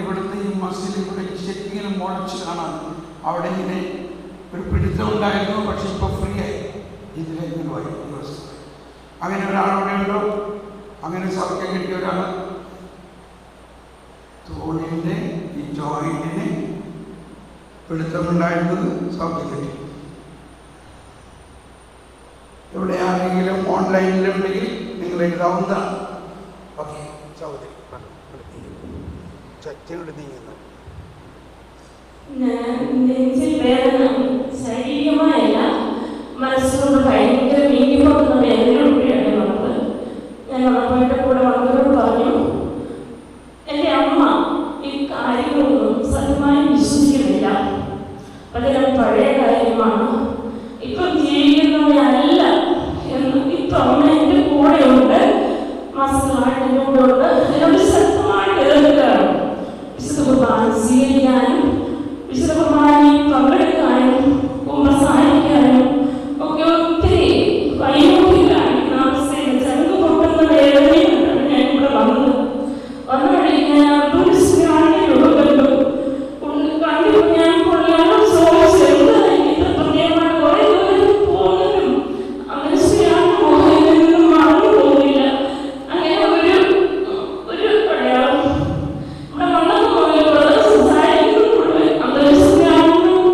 ഇവിടുത്തെ ഈ മസിൽ ഇവിടെ ശരിക്കും മുളച്ച് കാണാൻ അവിടെ ഇങ്ങനെ ഒരു പിടുത്തം ഉണ്ടായിരുന്നു. പക്ഷെ ഇപ്പൊ ഫ്രീ ആയി, ഇതിലേക്ക് പോയി. അങ്ങനെ ഒരാളവിടെ ഉണ്ടോ? അങ്ങനെ സൗഖ്യം കിട്ടിയ ഒരാൾ തോടിൻ്റെ ഈ ജോയിന്റിന് പിടുത്തമുണ്ടായിരുന്നത് സൗഖ്യം കിട്ടി. ഇവിടെ ആരെങ്കിലും ഓൺലൈനിലുണ്ടെങ്കിൽ നിങ്ങൾ എഴുതാവുന്നതാണ്. ഓക്കെ, സൗകര്യം നീങ്ങുന്നു. നെഞ്ചിൽ വേദന ശാരീരികമായല്ല, മനസ്സിനോട് ഭയങ്കര വീങ്ങിപ്പോകുന്ന വേദനയോടെയാണ് വന്നത്. ഞാൻ അമ്മയുടെ കൂടെ വന്നവരോട് പറഞ്ഞു, എൻ്റെ അമ്മ ഈ കാര്യങ്ങളൊന്നും സത്യമായി വിശ്വസിക്കുന്നില്ല, അതെല്ലാം പഴയ കാര്യമാണ്, ഇപ്പം ജീവിക്കുന്നവരല്ല എന്ന്. ഇപ്പം അമ്മ എൻ്റെ കൂടെയുണ്ട്, മാസങ്ങളായിട്ട് എൻ്റെ കൂടെ ഉണ്ട്. എന്നോട് ശക്തമായിട്ട് എതിർക്കുകയാണ്. വിശുദ്ധ കുർബാന സ്വീകരിക്കാനും വിശുദ്ധ കുർബാനയിൽ പങ്കെടുക്കാനും കുമ്പസാരിക്കാനും ഒക്കെ ഒത്തിരി വൈമുഖ്യമാണ് അവസ്ഥയിൽ. ചങ്ക് പൊട്ടുന്ന വേദനയാണ് ഞാൻ ഇവിടെ വന്നത്. വന്നുകൊണ്ട് ഞാൻ കണ്ടു. ഞാൻ പൊള്ളിയാലും ചോദിച്ചത് ഇത്ര പ്രത്യേകമായിട്ട് കുറേ ദൂരം പോകുന്നതിനും അങ്ങനെ ശ്രീയാണ് മോഹനിൽ നിന്നും മറന്നു പോകുന്നില്ല. അങ്ങനെ ഒരു അടയാളം ഇവിടെ വന്നത് മുതൽ സംസാരിക്കുന്നുണ്ട്. അന്തരീക്ഷത്തിലാണെന്നും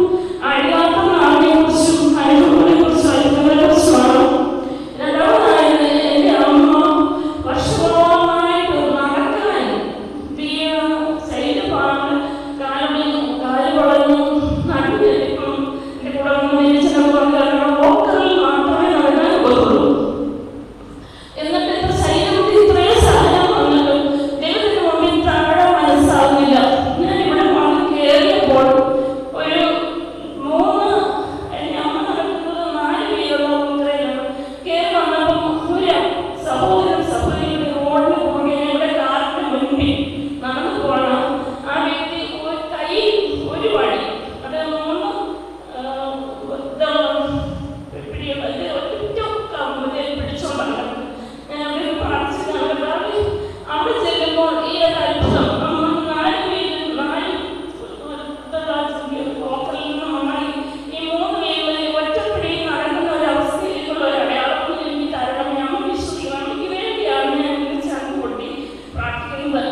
അഴിയാത്ത നാടിനെ കുറിച്ചും അഴിമതിയെ കുറിച്ചും അഴിമതിയെ കുറിച്ചുമാണ്. രണ്ടാമതായത് എൻ്റെ അമ്മ വർഷങ്ങളായിട്ട് നടക്കാൻ ശരീരഭാഗങ്ങൾ കാല് വളർന്നു നടുവ്. ഇപ്പം എൻ്റെ കൂടെ വോക്കറിൽ മാത്രമേ നടക്കാൻ പോയുള്ളൂ. എന്നിട്ട് ഇപ്പൊ ശരീരത്തിൽ ഇത്രയും സാധനം വന്നിട്ടും ദൈവത്തിന് മുമ്പിൽ താഴെ മനസ്സാകുന്നില്ല. ഞാൻ ഇവിടെ വന്ന് കയറിയപ്പോൾ ഒരു എൻ്റെ അമ്മ നടക്കുന്നത് 4 വീതമോ ഇത്രയാണ്. കയറി വന്നപ്പോൾ ഒരു സഹോദരിയുടെ റോഡിന് കുറുകെ ഇവിടെ കാറിന് മുൻപിൽ നടന്നു പോകണം. ആ വ്യക്തി കൈ ഒരു വഴി അത് 3 പിടിച്ചോണ്ടാണ്. ഞാൻ അവിടെ പ്രാർത്ഥിച്ചു. അവിടെ ചെല്ലുമ്പോൾ ഈ ഒരു അത്ഭുതം നമ്മൾ 4 ഓഫറിൽ നിന്ന് നന്നായി ഈ 3 വീടുകളിൽ ഒറ്റപ്പിടി നടക്കുന്ന ഒരു അവസ്ഥയിലേക്കുള്ള ഒരു അടയാളം എനിക്ക് തരണം. ഞാൻ വിശ്വസിക്കണം. എനിക്ക് വേണ്ടിയാണ് ഞാൻ ചങ്ക് പൊട്ടി പ്രാർത്ഥിക്കുന്നത്.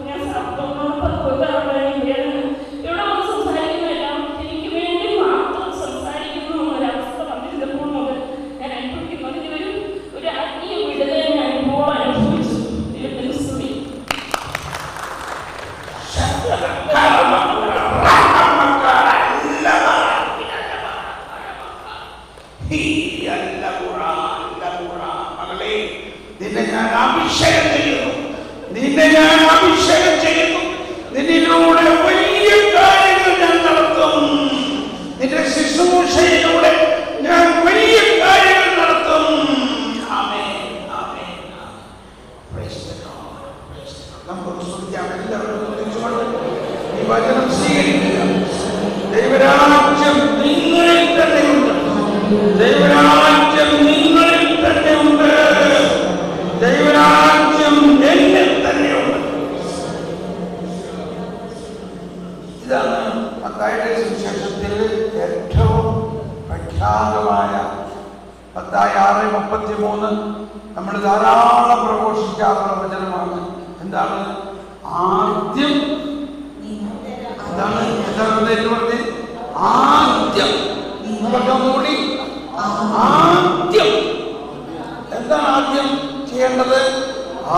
ഞാൻ ഇവിടെ വന്ന് സംസാരിക്കുന്നതെല്ലാം എനിക്ക് വേണ്ടി മാത്രം സംസാരിക്കുന്നു എന്നൊരവസ്ഥ വന്നിരുന്നപ്പോൾ മുതൽ ഞാൻ അനുഭവിക്കുന്നത് ഒരു ആത്മീയ വിടുതൽ ഞാൻ ഇപ്പോൾ അനുഭവിച്ചു. ദൈവത്തിന് സ്തുതി. മകളെ, നിന്നെ ഞാൻ അഭിഷേകം ചെയ്യുന്നു. നിന്നിലൂടെ വലിയ കാര്യങ്ങൾ ഞാൻ നടത്തും. നിന്റെ ശുശ്രൂഷയിലൂടെ ഞാൻ വലിയ കാര്യങ്ങൾ നടത്തും. Amen, amen. Praise the Lord, praise the Lord. നമുക്ക് സ്തുതിക്കാം. എല്ലാവരും സ്തുതിച്ചുകൊണ്ട് ഈ വചനം സ്വീകരിക്കുക. ദൈവരാജ്യം നിങ്ങളിൽ തന്നെയുണ്ട്. ദൈവരാജ്യം നിങ്ങളിൽ തന്നെയുണ്ട്. ദൈവരാജ്യം എന്നിൽ തന്നെയുണ്ട്. ഇതാണ് മത്തായിയുടെ സുവിശേഷത്തിൽ ഏറ്റവും പ്രഖ്യാതമായ മത്തായി 6:33 നമ്മൾ ധാരാളം പ്രഘോഷിക്കാറുള്ള വചനമാണ്. എന്താണ്? ആദ്യം എന്താണ് പറഞ്ഞത്? ആദ്യം കൂടി ആദ്യം എന്താണ് ആദ്യം ചെയ്യേണ്ടത്?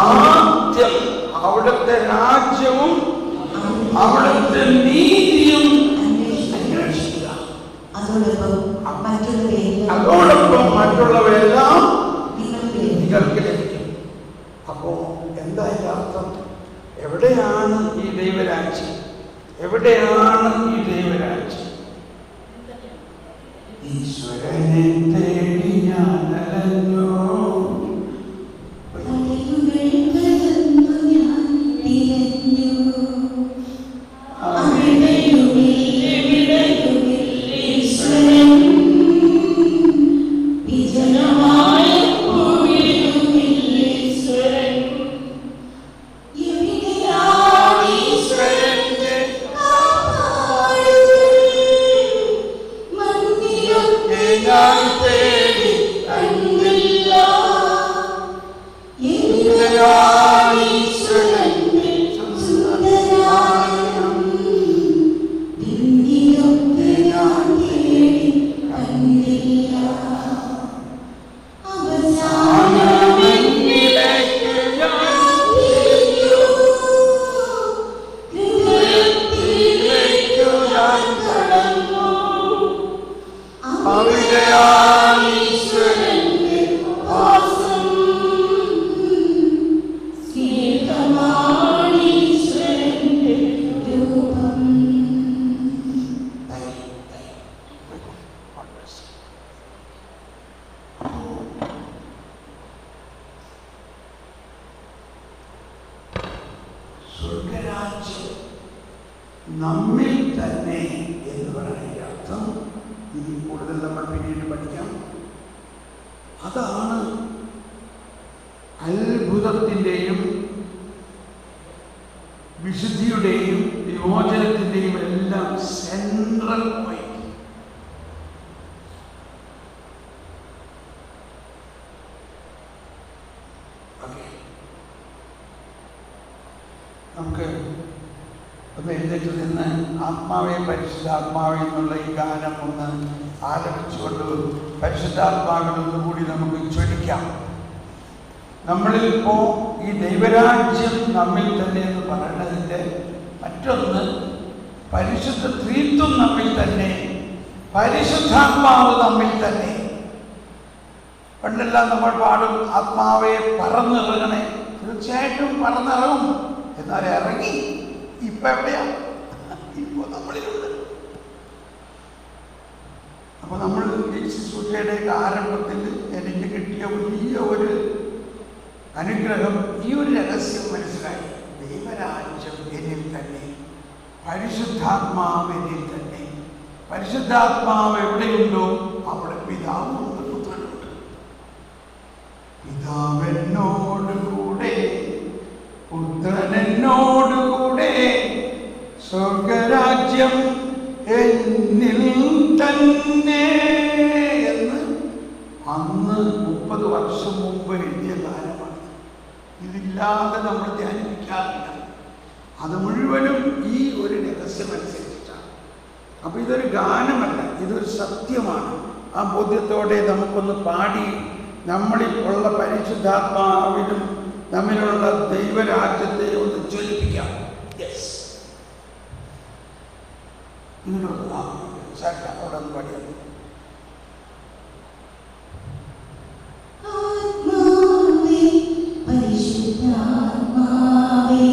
ആദ്യം അവിടുത്തെ രാജ്യവും അവിടുത്തെ നീതിയും അന്വേഷിക്കുക. അതോടൊപ്പം മറ്റുള്ളവയെല്ലാം നിങ്ങൾക്ക് ലഭിക്കും. അപ്പോ എന്താ ഇതിന്റെ അർത്ഥം? എവിടെയാണ് ഈ ദൈവരാജ്യം? എവിടെയാണ് ഈ ദൈവരാജ്യം? ഈശ്വരനെ തേടി ഞാൻ അലഞ്ഞു. ഈശ്വരൻ നമ്മിൽ തന്നെ എന്ന് പറയുന്ന അർത്ഥം ഇനി കൂടുതൽ നമ്മൾ പിന്നീട് പഠിക്കാം. അതാണ് അത്ഭുതത്തിൻ്റെയും വിശുദ്ധിയുടെയും വിമോചനത്തിൻ്റെയും എല്ലാം സെൻട്രൽ പോയിന്റ്. നമുക്ക് ഒന്ന് എഴുന്നേറ്റ് നിന്ന് ആത്മാവെ പരിശുദ്ധാത്മാവെ എന്നുള്ള ഈ ഗാനം ഒന്ന് ആലപിച്ചുകൊണ്ട് പരിശുദ്ധാത്മാവിനൊന്നുകൂടി നമുക്ക് ചൊല്ലിക്കാം. നമ്മളിലിപ്പോൾ ഈ ദൈവരാജ്യം നമ്മിൽ തന്നെ എന്ന് പറയുന്നതിൻ്റെ മറ്റൊന്ന് പരിശുദ്ധ ത്രിത്വം നമ്മിൽ തന്നെ, പരിശുദ്ധാത്മാവ് നമ്മിൽ തന്നെ. പണ്ടെല്ലാം നമ്മൾ പാടും ആത്മാവെ പറന്നിറങ്ങണേ. തീർച്ചയായിട്ടും പറന്നിറങ്ങും, എന്നാൽ ഇറങ്ങി ഇപ്പൊ എവിടെയാ? ഇപ്പൊ നമ്മളിലുണ്ട്. അപ്പൊ നമ്മൾ ഈ ശുശ്രൂഷയുടെ ആരംഭത്തിൽ എനിക്ക് കിട്ടിയ വലിയ ഒരു അനുഗ്രഹം, ഈ ഒരു രഹസ്യം മനസ്സിലായി. ദൈവരാജ്യം എന്നിൽ തന്നെ, പരിശുദ്ധാത്മാവ് എന്നിൽ തന്നെ. പരിശുദ്ധാത്മാവ് എവിടെയുണ്ടോ അവിടെ പിതാവുണ്ട്, പുത്രനുണ്ട്. പിതാവെന്നോടുകൂടെ, പുത്രനെന്നോടുകൂടെ, സ്വർഗരാജ്യം എന്നിൽ തന്നെ എന്ന് അന്ന് 30 വർഷം മുമ്പ് എഴുതിയ ഗാനമാണ്. ഇതില്ലാതെ നമ്മൾ ധ്യാനിപ്പിക്കാറില്ല. അത് മുഴുവനും ഈ ഒരു രഹസ്യമനുസരിച്ചിട്ടാണ്. അപ്പൊ ഇതൊരു ഗാനമല്ല, ഇതൊരു സത്യമാണ്. ആ ബോധ്യത്തോടെ നമുക്കൊന്ന് പാടി നമ്മളിൽ ഉള്ള പരിശുദ്ധാത്മാവിനും നമ്മിലുള്ള ദൈവരാജ്യത്തെ ഒന്ന് ജ്വലിപ്പിക്കാം. അവിടെ ഒന്ന് പാടിയാൽ പരിശുദ്ധാത്മാവേ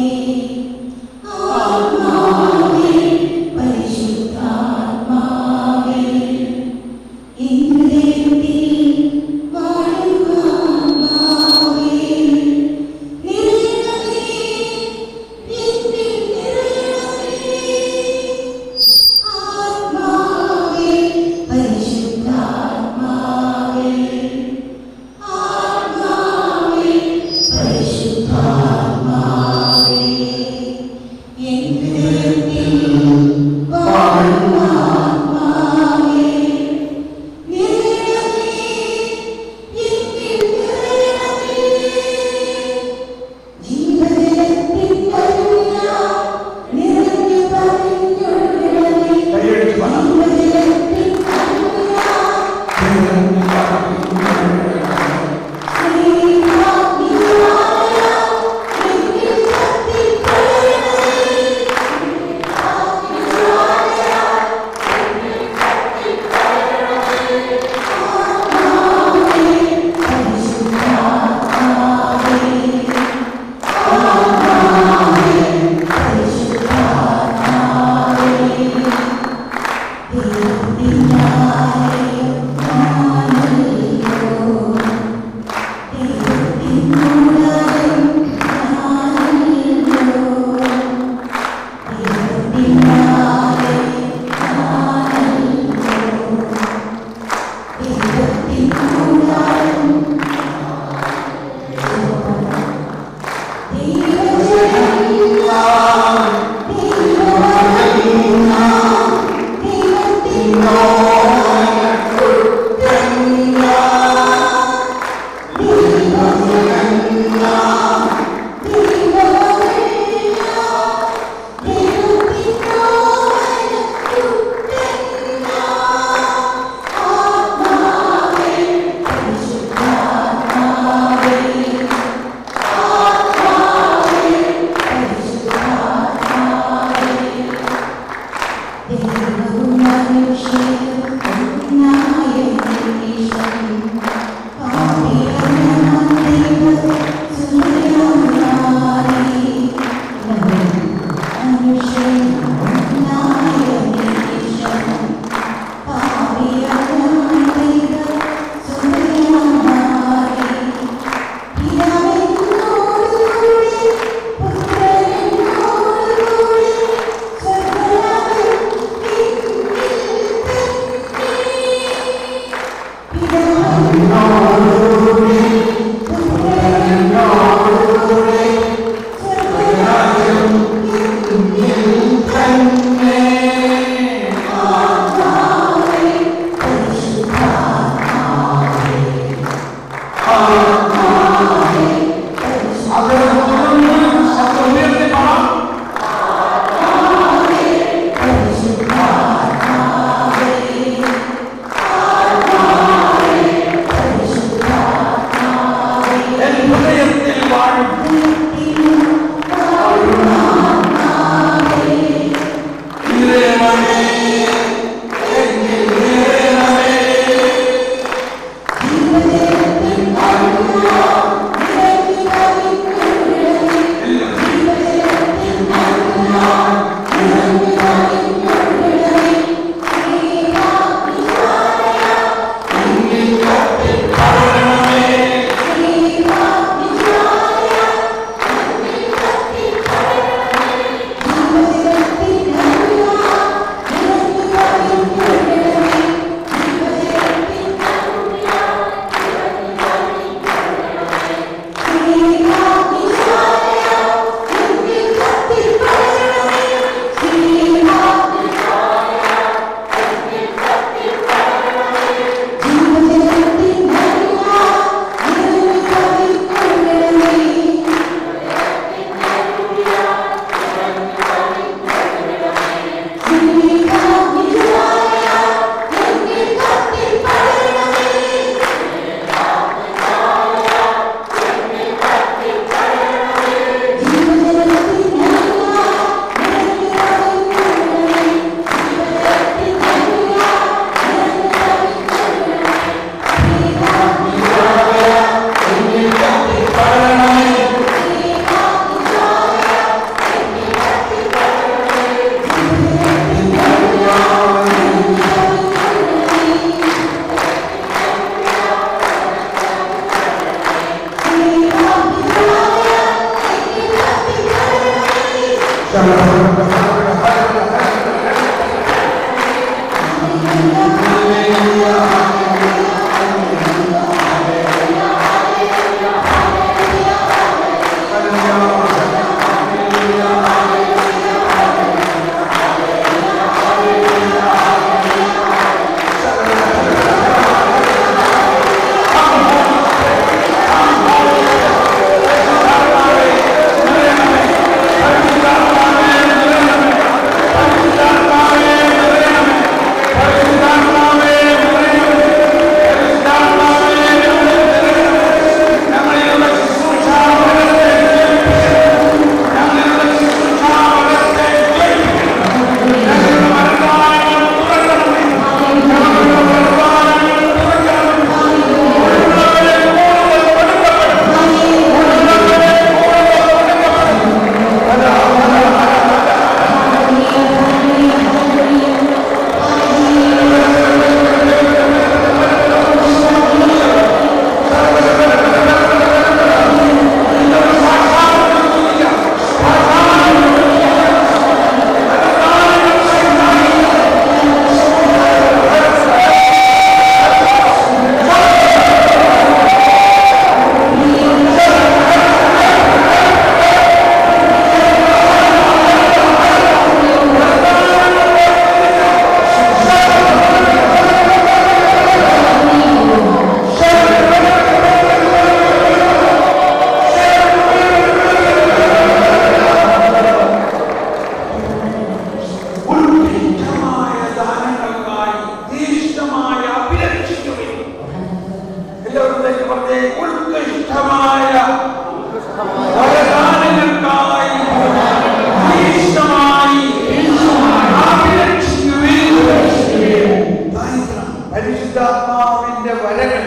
പരിശുദ്ധാത്മാവിന്റെ വരങ്ങൾ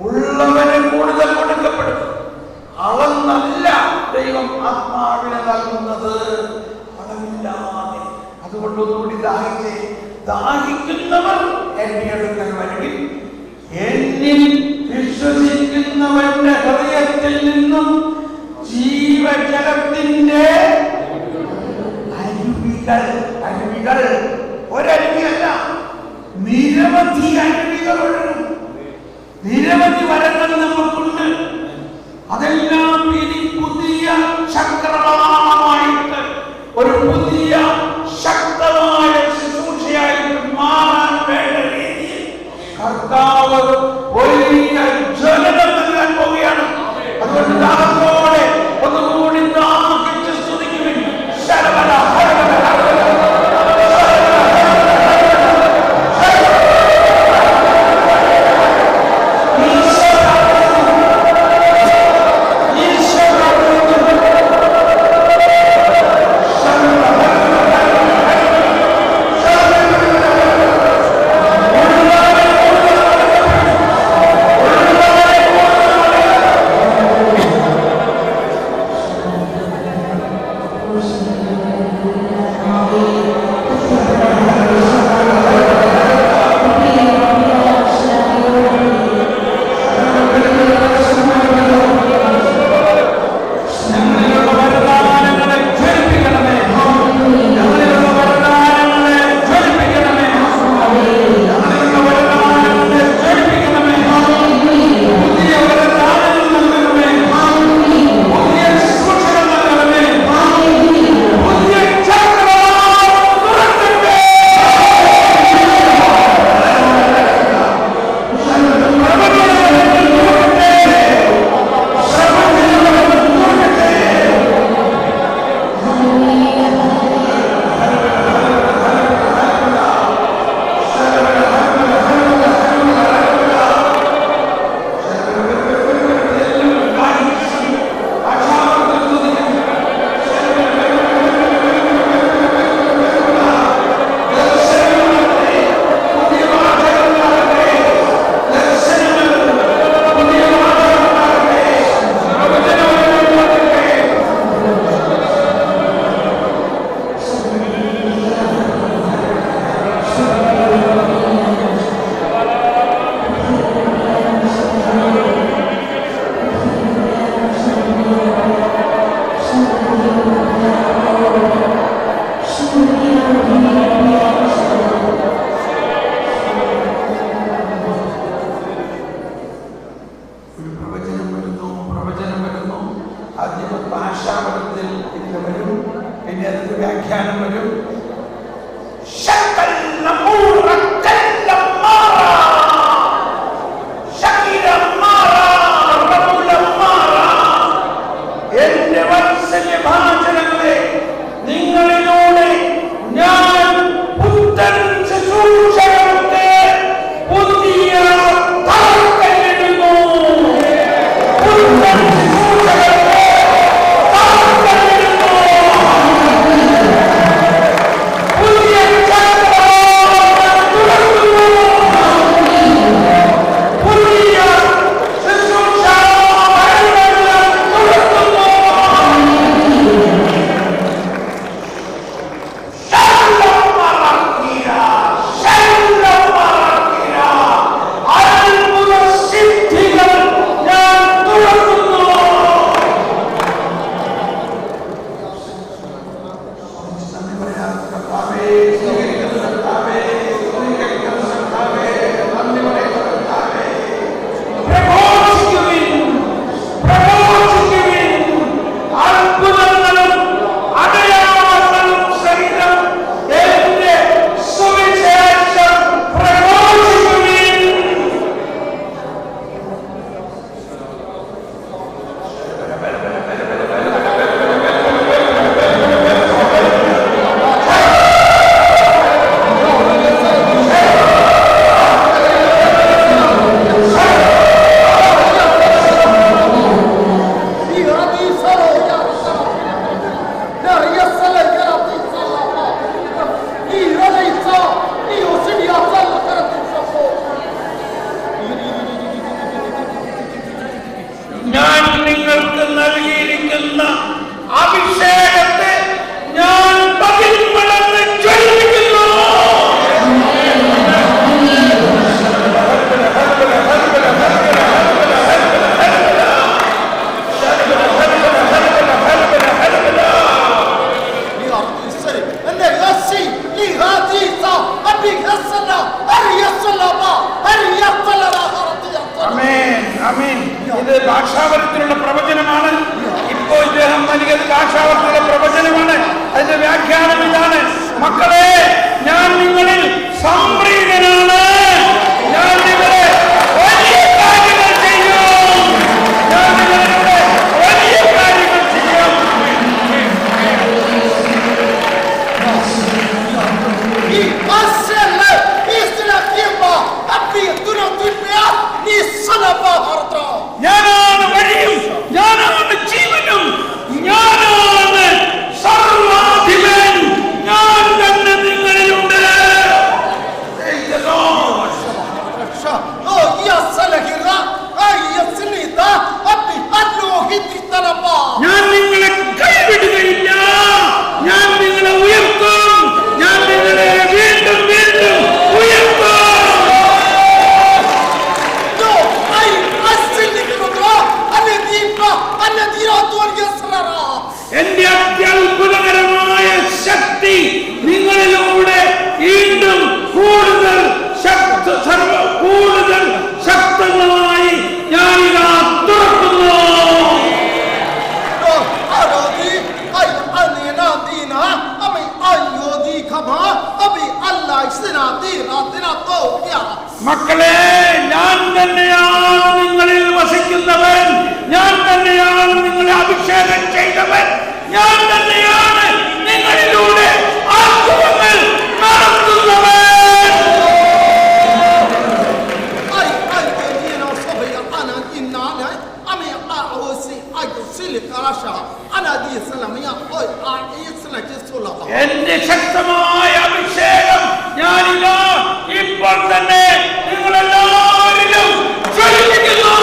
ഉള്ളവന് കൂടുതൽ കൊടുക്കപ്പെടും. അളന്നല്ല ദൈവം ആത്മാവിനെ നൽകുന്നത്, അളവില്ലാതെ. അതുകൊണ്ടൊന്നുകൂടി ദാഹിക്കുന്നവർ എന്നെ അടുക്കൽ വരുവിൻ, എന്നിൽ വിശ്വസിക്കുന്നവന്റെ ഹൃദയത്തിൽ നിന്നും ജീവജലത്തിന്റെ അരുവികൾ ഒരരുവിയല്ല, നിരവധി അരുവികൾ ഒഴുകും. നിരവധി വരങ്ങൾ നമുക്കുണ്ട്. അതെല്ലാം ഇനി പുതിയ ചക്രവാളമായിട്ട് ഒരു പുതിയ ശക്തമായ ശുശ്രൂഷയായിട്ട് മാറാൻ വേണ്ട രീതിയിൽ കർത്താവ് വലിയ ജ്വലനം നൽകാൻ പോവുകയാണ്. അതുകൊണ്ട് ദാഹത്തോടെ ഒന്നുകൂടി വരും, പിന്നെ അതിന്റെ വ്യാഖ്യാനം വരും. എന്റെ വാത്സല്യഭാചനങ്ങളെ, നിങ്ങളിലൂടെ ഞാൻ പുത്തൻ ശുശ്രൂഷകൾക്ക് പുതിയ തറക്കല്ലിടുന്നു. പുത്തൻ ശുശ്രൂഷകൾക്ക് തറക്കല്ലിടുന്നു. പുതിയ ചക്രം തുറക്കുന്നു. പുതിയ ശുശ്രൂഷ തുറക്കുന്നു. ഞാൻ നിങ്ങൾക്ക് നൽകിയിരിക്കുന്ന അഭിഷേകത്തെ ഞാൻ പതിന്മടങ്ങ് ജ്വലിപ്പിക്കുന്നു. ഇത് ഭാഷാവരത്തിലുള്ള പ്രവചനമാണ്. ഇപ്പോൾ ഇദ്ദേഹം നൽകിയത് ഭാഷാവരത്തിലുള്ള പ്രവചനമാണ്. അതിന്റെ വ്യാഖ്യാനം ഇതാണ്: മക്കളെ, ഞാൻ നിങ്ങളിൽ സംപ്രീതനാണ്. ഞാൻ നിങ്ങളെ വലിയ കാര്യങ്ങൾ ചെയ്യും. ഞാൻ നിങ്ങളുടെ വലിയ കാര്യങ്ങൾ ചെയ്യും. ഞാനാണ് വഴിയും, ഞാനാണ് ജീവനും, ഞാനാണ് സർവാധിപൻ. ഞാൻ തന്നെ നിങ്ങളിലുണ്ട്. ഞാൻ നിങ്ങളെ കൈവിടുകയില്ല. ഞാൻ നിങ്ങളെ ഉയർത്തും. ഞാൻ നിങ്ങളെ വീണ്ടും വീണ്ടും ഉയർത്തും. എന്റെ അത്യത്ഭുതകരമായ ശക്തി നിങ്ങളിലൂടെ വീണ്ടും കൂടുതൽ ശക്തമായി ഞാനിതാ തുറക്കുന്നു. മക്കളെ, ഞാൻ തന്നെയാണ് നിങ്ങളിൽ വസിക്കുന്നവൻ. ഞാൻ തന്നെയാണ് നിങ്ങളെ അഭിഷേകം ചെയ്തവൻ. ഞാൻ തന്നെയാണ് നിങ്ങളിലൂടെ അത്ഭുതങ്ങൾ നടത്തുന്നവൻ. എന്റെ ശക്തമായ അഭിഷേകം ഞാനിതാ ഇപ്പോൾ തന്നെ നിങ്ങളെല്ലാവരിലും ജ്വലിപ്പിക്കുന്നു.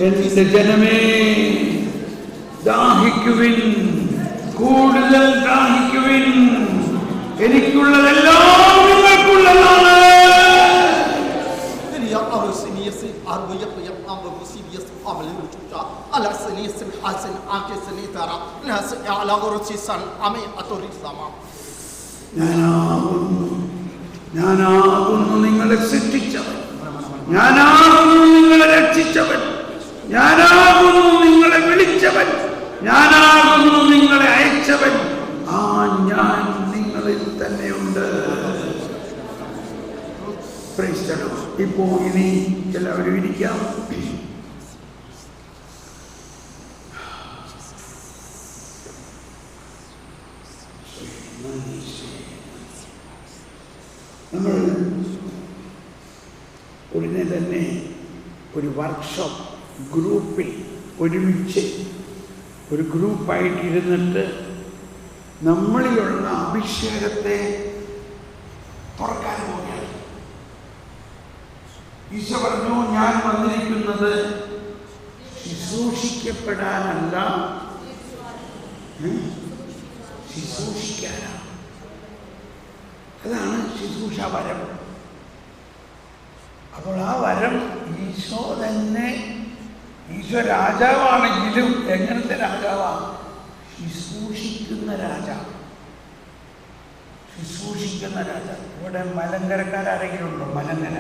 എന്റെ ജനമേ, ദാഹിക്കുവിൻ, കൂടുതൽ ദാഹിക്കുവിൻ. എനിക്കുള്ളതെല്ലാം നിങ്ങൾക്കുള്ളതാണ്. ഞാനാകുന്നു നിങ്ങളെ സൃഷ്ടിച്ചവൻ, ഞാനാകുന്നു നിങ്ങളെ രക്ഷിച്ചവൻ, ഞാനാകുന്നു നിങ്ങളെ വിളിച്ചവൻ, ഞാനാകുന്നു നിങ്ങളെ അയച്ചവൻ. ആ ഞാൻ നിങ്ങളിൽ തന്നെയുണ്ട്. ഇപ്പോ ഇനി എല്ലാവരും ഇരിക്കാം. നമ്മൾ ഉടനെ തന്നെ ഒരു വർക്ക്ഷോപ്പ് ഗ്രൂപ്പിൽ ഒരുമിച്ച് ഒരു ഗ്രൂപ്പായിട്ടിരുന്നിട്ട് നമ്മളിലുള്ള അഭിഷേകത്തെ തുറക്കാൻ പോവുകയാണ്. ഈശോ പറഞ്ഞു, ഞാൻ വന്നിരിക്കുന്നത് ശുശ്രൂഷിക്കപ്പെടാനല്ല, ശുശ്രൂഷിക്കാനാണ്. അതാണ് ശുശ്രൂഷ വരം. അപ്പോൾ ആ വരം ഈശോ തന്നെ, ഈശോ രാജാവാണെങ്കിലും എങ്ങനത്തെ രാജാവാണ്? ശുശ്രൂഷിക്കുന്ന രാജാവ്. ശുശ്രൂഷിക്കുന്ന രാജാവ്. ഇവിടെ മലങ്കരക്കാരെങ്കിലും ഉണ്ടോ? മലങ്കര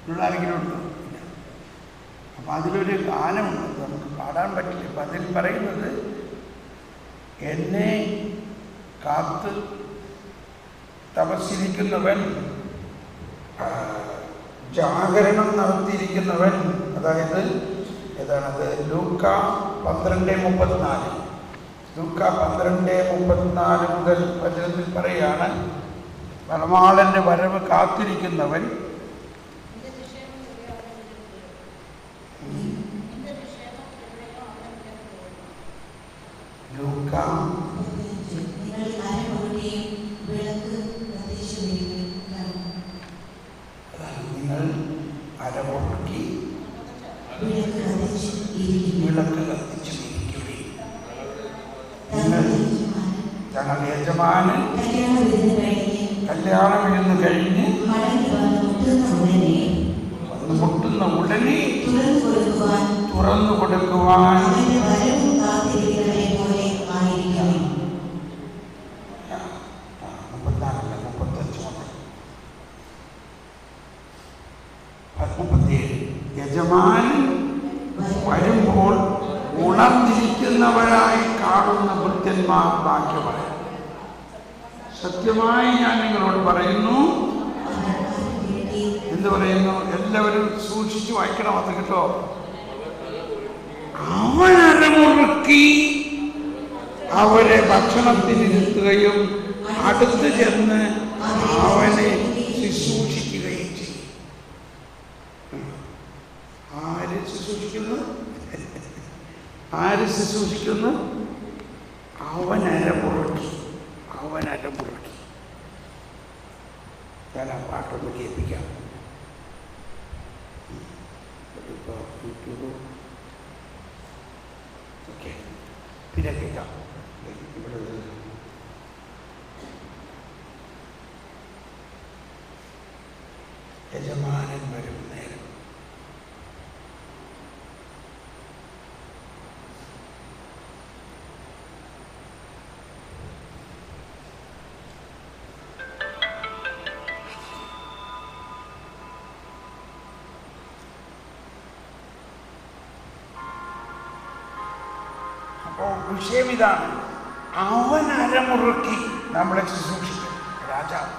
ഉള്ള ആരെങ്കിലും ഉണ്ടോ? അപ്പം അതിലൊരു ഗാനമുണ്ട്, നമുക്ക് പാടാൻ പറ്റില്ല. അപ്പം അതിൽ പറയുന്നത്, എന്നെ കാത്ത് തപസ്സിരിക്കുന്നവൻ, ജാഗരണം നടത്തിയിരിക്കുന്നവൻ, അതായത് ഏതാണത്? ലൂക്ക 12:34. ലൂക്ക 12:34 മുതൽ വചനത്തിൽ പറയുകയാണ്, മണവാളന്റെ വരവ് കാത്തിരിക്കുന്നവൻ നിങ്ങൾ അരമുറുക്കി വിളക്ക് കത്തിച്ചിരിക്കുകയും ഞങ്ങൾ യജമാനൻ കല്യാണം ഇരുന്ന് കഴിഞ്ഞ് മുട്ടുന്ന ഉടനെ തുറന്നു കൊടുക്കുവാൻ യജമാനൻ വരുമ്പോൾ ഉണർന്നിരിക്കുന്നവരായി കാണുന്ന ഭൃത്യന്മാർ ഭാഗ്യവാന്മാർ. സത്യമായി ഞാൻ നിങ്ങളോട് പറയുന്നു, എന്ത് പറയുന്നു? എല്ലാവരും സൂക്ഷിച്ചു വായിക്കണം അത് കേട്ടോ. അവൻ അരമുറുക്കി അവരെ ഭക്ഷണത്തിനിരുത്തുകയും അടുത്ത് ചെന്ന് അവനെ ശുശ്രൂഷിക്കുകയും ചെയ്യും. ആര് ശുശ്രൂഷിക്കുന്നു? ആര് ശുശ്രൂഷിക്കുന്നു? അവൻ അരമുറുക്കി. ഞാൻ ആ പാട്ടൊന്ന് കേൾപ്പിക്കാം. ഓക്കെ, പിന്നെ കേൾക്കാം. ഇവിടെ യജമാനൻ വരും നേരം. അപ്പോൾ വിഷയം ഇതാണ്, അവൻ അരമുറുക്കി നമ്മളെ ശുശ്രൂഷിക്കും രാജാവ്.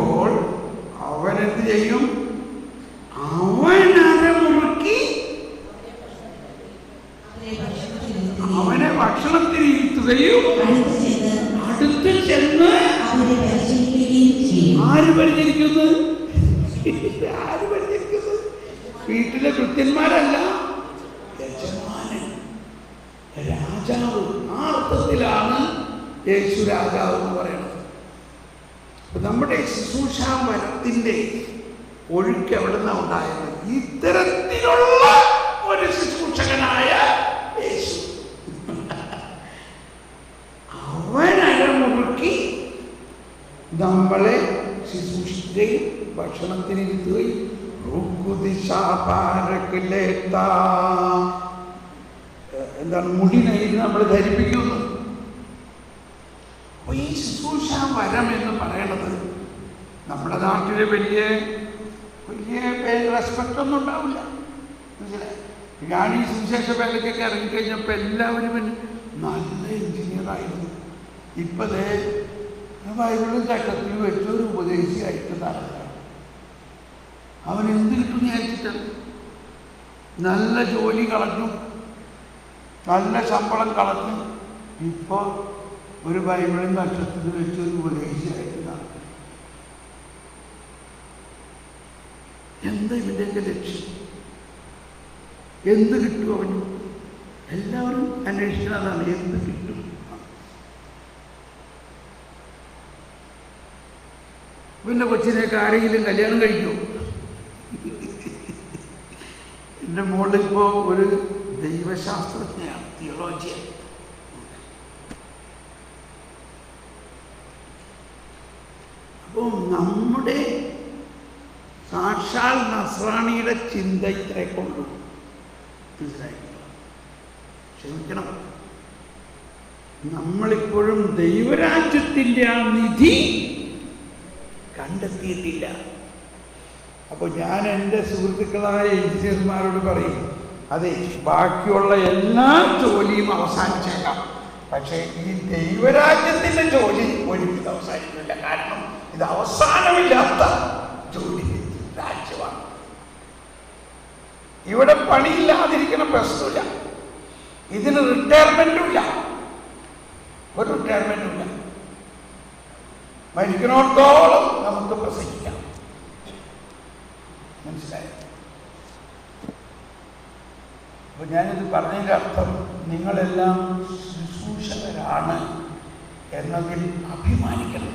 വരുമ്പോൾ അവനെന്ത് ചെയ്യും? അവനരമുറുക്കി അവനെ ഭക്ഷണത്തിന് ഇരുത്തുകയും അടുത്ത് ചെന്ന് ആര് പരിചരിക്കുന്നു? ആര് പരിചരിക്കുന്നു? വീട്ടിലെ കൃത്യന്മാരല്ല, യജമാനൻ, രാജാവ്. ആ അർത്ഥത്തിലാണ് യേശു രാജാവ് എന്ന് പറയുന്നത്. നമ്മുടെ ശുശ്രൂഷാ വരത്തിന്റെ ഒഴുക്ക് എവിടെ നിന്നാണ് ഉണ്ടായത്? ഇത്തരത്തിലുള്ള ഒരു ശുശ്രൂഷകനായ യേശു. അവനരമുറുക്കി നമ്മളെ ശുശ്രൂഷിക്കുകയും ഭക്ഷണത്തിനിരുത്തുകയും എന്താണ് മുടിനയിൽ നമ്മൾ ധരിപ്പിക്കുന്നു. അപ്പൊ ഈ ശുശ്രൂഷ വരം എന്ന് പറയണത് നമ്മുടെ നാട്ടില് വലിയ റെസ്പെക്റ്റ് ഒന്നും ഉണ്ടാവില്ല. മനസ്സിലായി? ഞാൻ ഈ സുവിശേഷ വേലയ്ക്കൊക്കെ ഇറങ്ങിക്കഴിഞ്ഞപ്പോൾ എല്ലാവരും നല്ല എഞ്ചിനീയറായിരുന്നു. ഇപ്പതേ ബൈബിളും ചട്ടത്തിലും വെച്ചൊരു ഉപദേശിയായിട്ട് നടക്കുക. അവൻ എന്ത് കിട്ടുമെന്ന് വിചാരിച്ചിട്ട് നല്ല ജോലി കളഞ്ഞു, നല്ല ശമ്പളം കളഞ്ഞു. ഇപ്പോൾ ഒരു ബൈബിളും ചട്ടത്തിൽ വെച്ചൊരു ഉപദേശിയായിട്ട് നടക്കുക. എന്താ ഇവൻ്റെയൊക്കെ ലക്ഷ്യം? എന്ത് കിട്ടും അവന്? എല്ലാവരും അന്വേഷിക്കുന്നതാണ് എന്ത് കിട്ടും. പിന്നെ കൊച്ചിനെയൊക്കെ ആരെങ്കിലും കല്യാണം കഴിക്കും. എൻ്റെ മോളിപ്പോൾ ഒരു ദൈവശാസ്ത്രജ്ഞയാണ്, തിയോളജിയൻ. അപ്പോൾ നമ്മുടെ സാക്ഷാൽ നസ്രാണിയുടെ ചിന്ത ഇത്രേ കൊണ്ടു. ക്ഷമിക്കണം, നമ്മളിപ്പോഴും ദൈവരാജ്യത്തിൻ്റെ ആ നിധി കണ്ടെത്തിയിട്ടില്ല. അപ്പോൾ ഞാൻ എൻ്റെ സുഹൃത്തുക്കളായ എഞ്ചിനീയർമാരോട് പറയും, അതെ, ബാക്കിയുള്ള എല്ലാ ജോലിയും അവസാനിച്ചേക്കാം, പക്ഷേ ഈ ദൈവരാജ്യത്തിൻ്റെ ജോലി ഒരിക്കലും അവസാനിക്കില്ല. കാരണം ഇത് അവസാനമില്ലാത്ത ജോലി രാജ്യമാണ്. ഇവിടെ പണിയില്ലാതിരിക്കുന്ന പ്രശ്നമില്ല, ഇതിന് റിട്ടയർമെൻറ്റും ഇല്ല, ഒരു റിട്ടയർമെൻറ്റും ഇല്ല. മരിക്കണോടത്തോളം നമുക്ക് പ്രസംഗിക്കാം. മനസ്സിലായി? അപ്പൊ ഞാനിത് പറഞ്ഞതിൻ്റെ അർത്ഥം നിങ്ങളെല്ലാം ശുശ്രൂഷകരാണ് എന്നതിൽ അഭിമാനിക്കണം.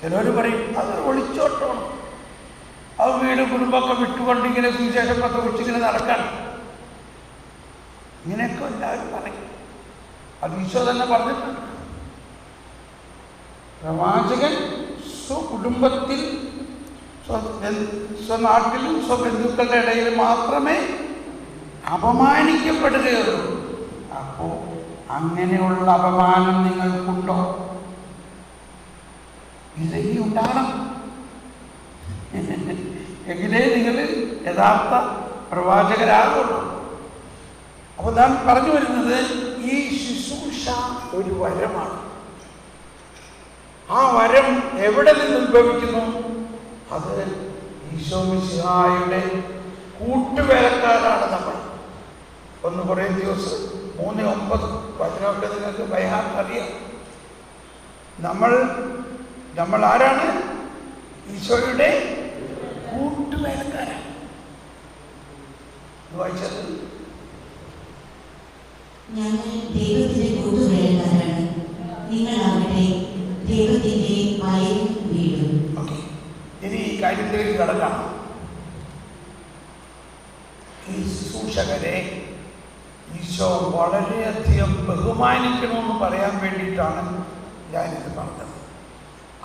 ചിലർ പറയും അത് ഒളിച്ചോട്ടമാണ്, അത് വീട് കുടുംബമൊക്കെ വിട്ടുകൊണ്ടിങ്ങനെ സുവിശേഷം പ്രസംഗിച്ചിങ്ങനെ നടക്കണം. ഇങ്ങനെയൊക്കെ എല്ലാവരും പറയും. അത് ഈശോ തന്നെ പറഞ്ഞിട്ടുണ്ട്. പ്രവാചകൻ സ്വകുടുംബത്തിൽ, സ്വനാട്ടിലും സ്വബന്ധുക്കളുടെ ഇടയിൽ മാത്രമേ അപമാനിക്കപ്പെടുകയുള്ളൂ. അപ്പോൾ അങ്ങനെയുള്ള അപമാനം നിങ്ങൾക്കുണ്ടോ? ഇല്ലെങ്കിൽ ഉണ്ടാകണം. എങ്കിലേ നിങ്ങൾ യഥാർത്ഥ പ്രവാചകരാകുള്ളൂ. അപ്പോൾ ഞാൻ പറഞ്ഞു വരുന്നത്, ഈ ശുശ്രൂഷ ഒരു വരമാണ്. ആ വരം എവിടെ നിന്ന് ഉത്ഭവിക്കുന്നു? അത് ഈശോ മിശിഹായുടെ കൂട്ടുവേലക്കാരാണ് നമ്മൾ. 1 കൊറിന്ത്യർ 3:9 വചനമൊക്കെ നിങ്ങൾക്ക് ബൈഹാർട്ട് അറിയാം. നമ്മൾ ആരാണ്? ഈശോയുടെ കൂട്ടുവേലക്കാരാണ്. വായിച്ചത്, ഞങ്ങൾ ദൈവത്തിന്റെ കൂട്ടുവേലക്കാരാണ്, നിങ്ങളാകട്ടെ ദൈവത്തിന്റെ വയലിൻ വീടും. ഓക്കെ, ഇനി ഈ കാര്യത്തിലേക്ക് കടക്കാം. ഈ ശുശ്രൂഷകരെ ഈശോ വളരെയധികം ബഹുമാനിക്കണമെന്ന് പറയാൻ വേണ്ടിയിട്ടാണ് ഞാനിത് പറഞ്ഞത്.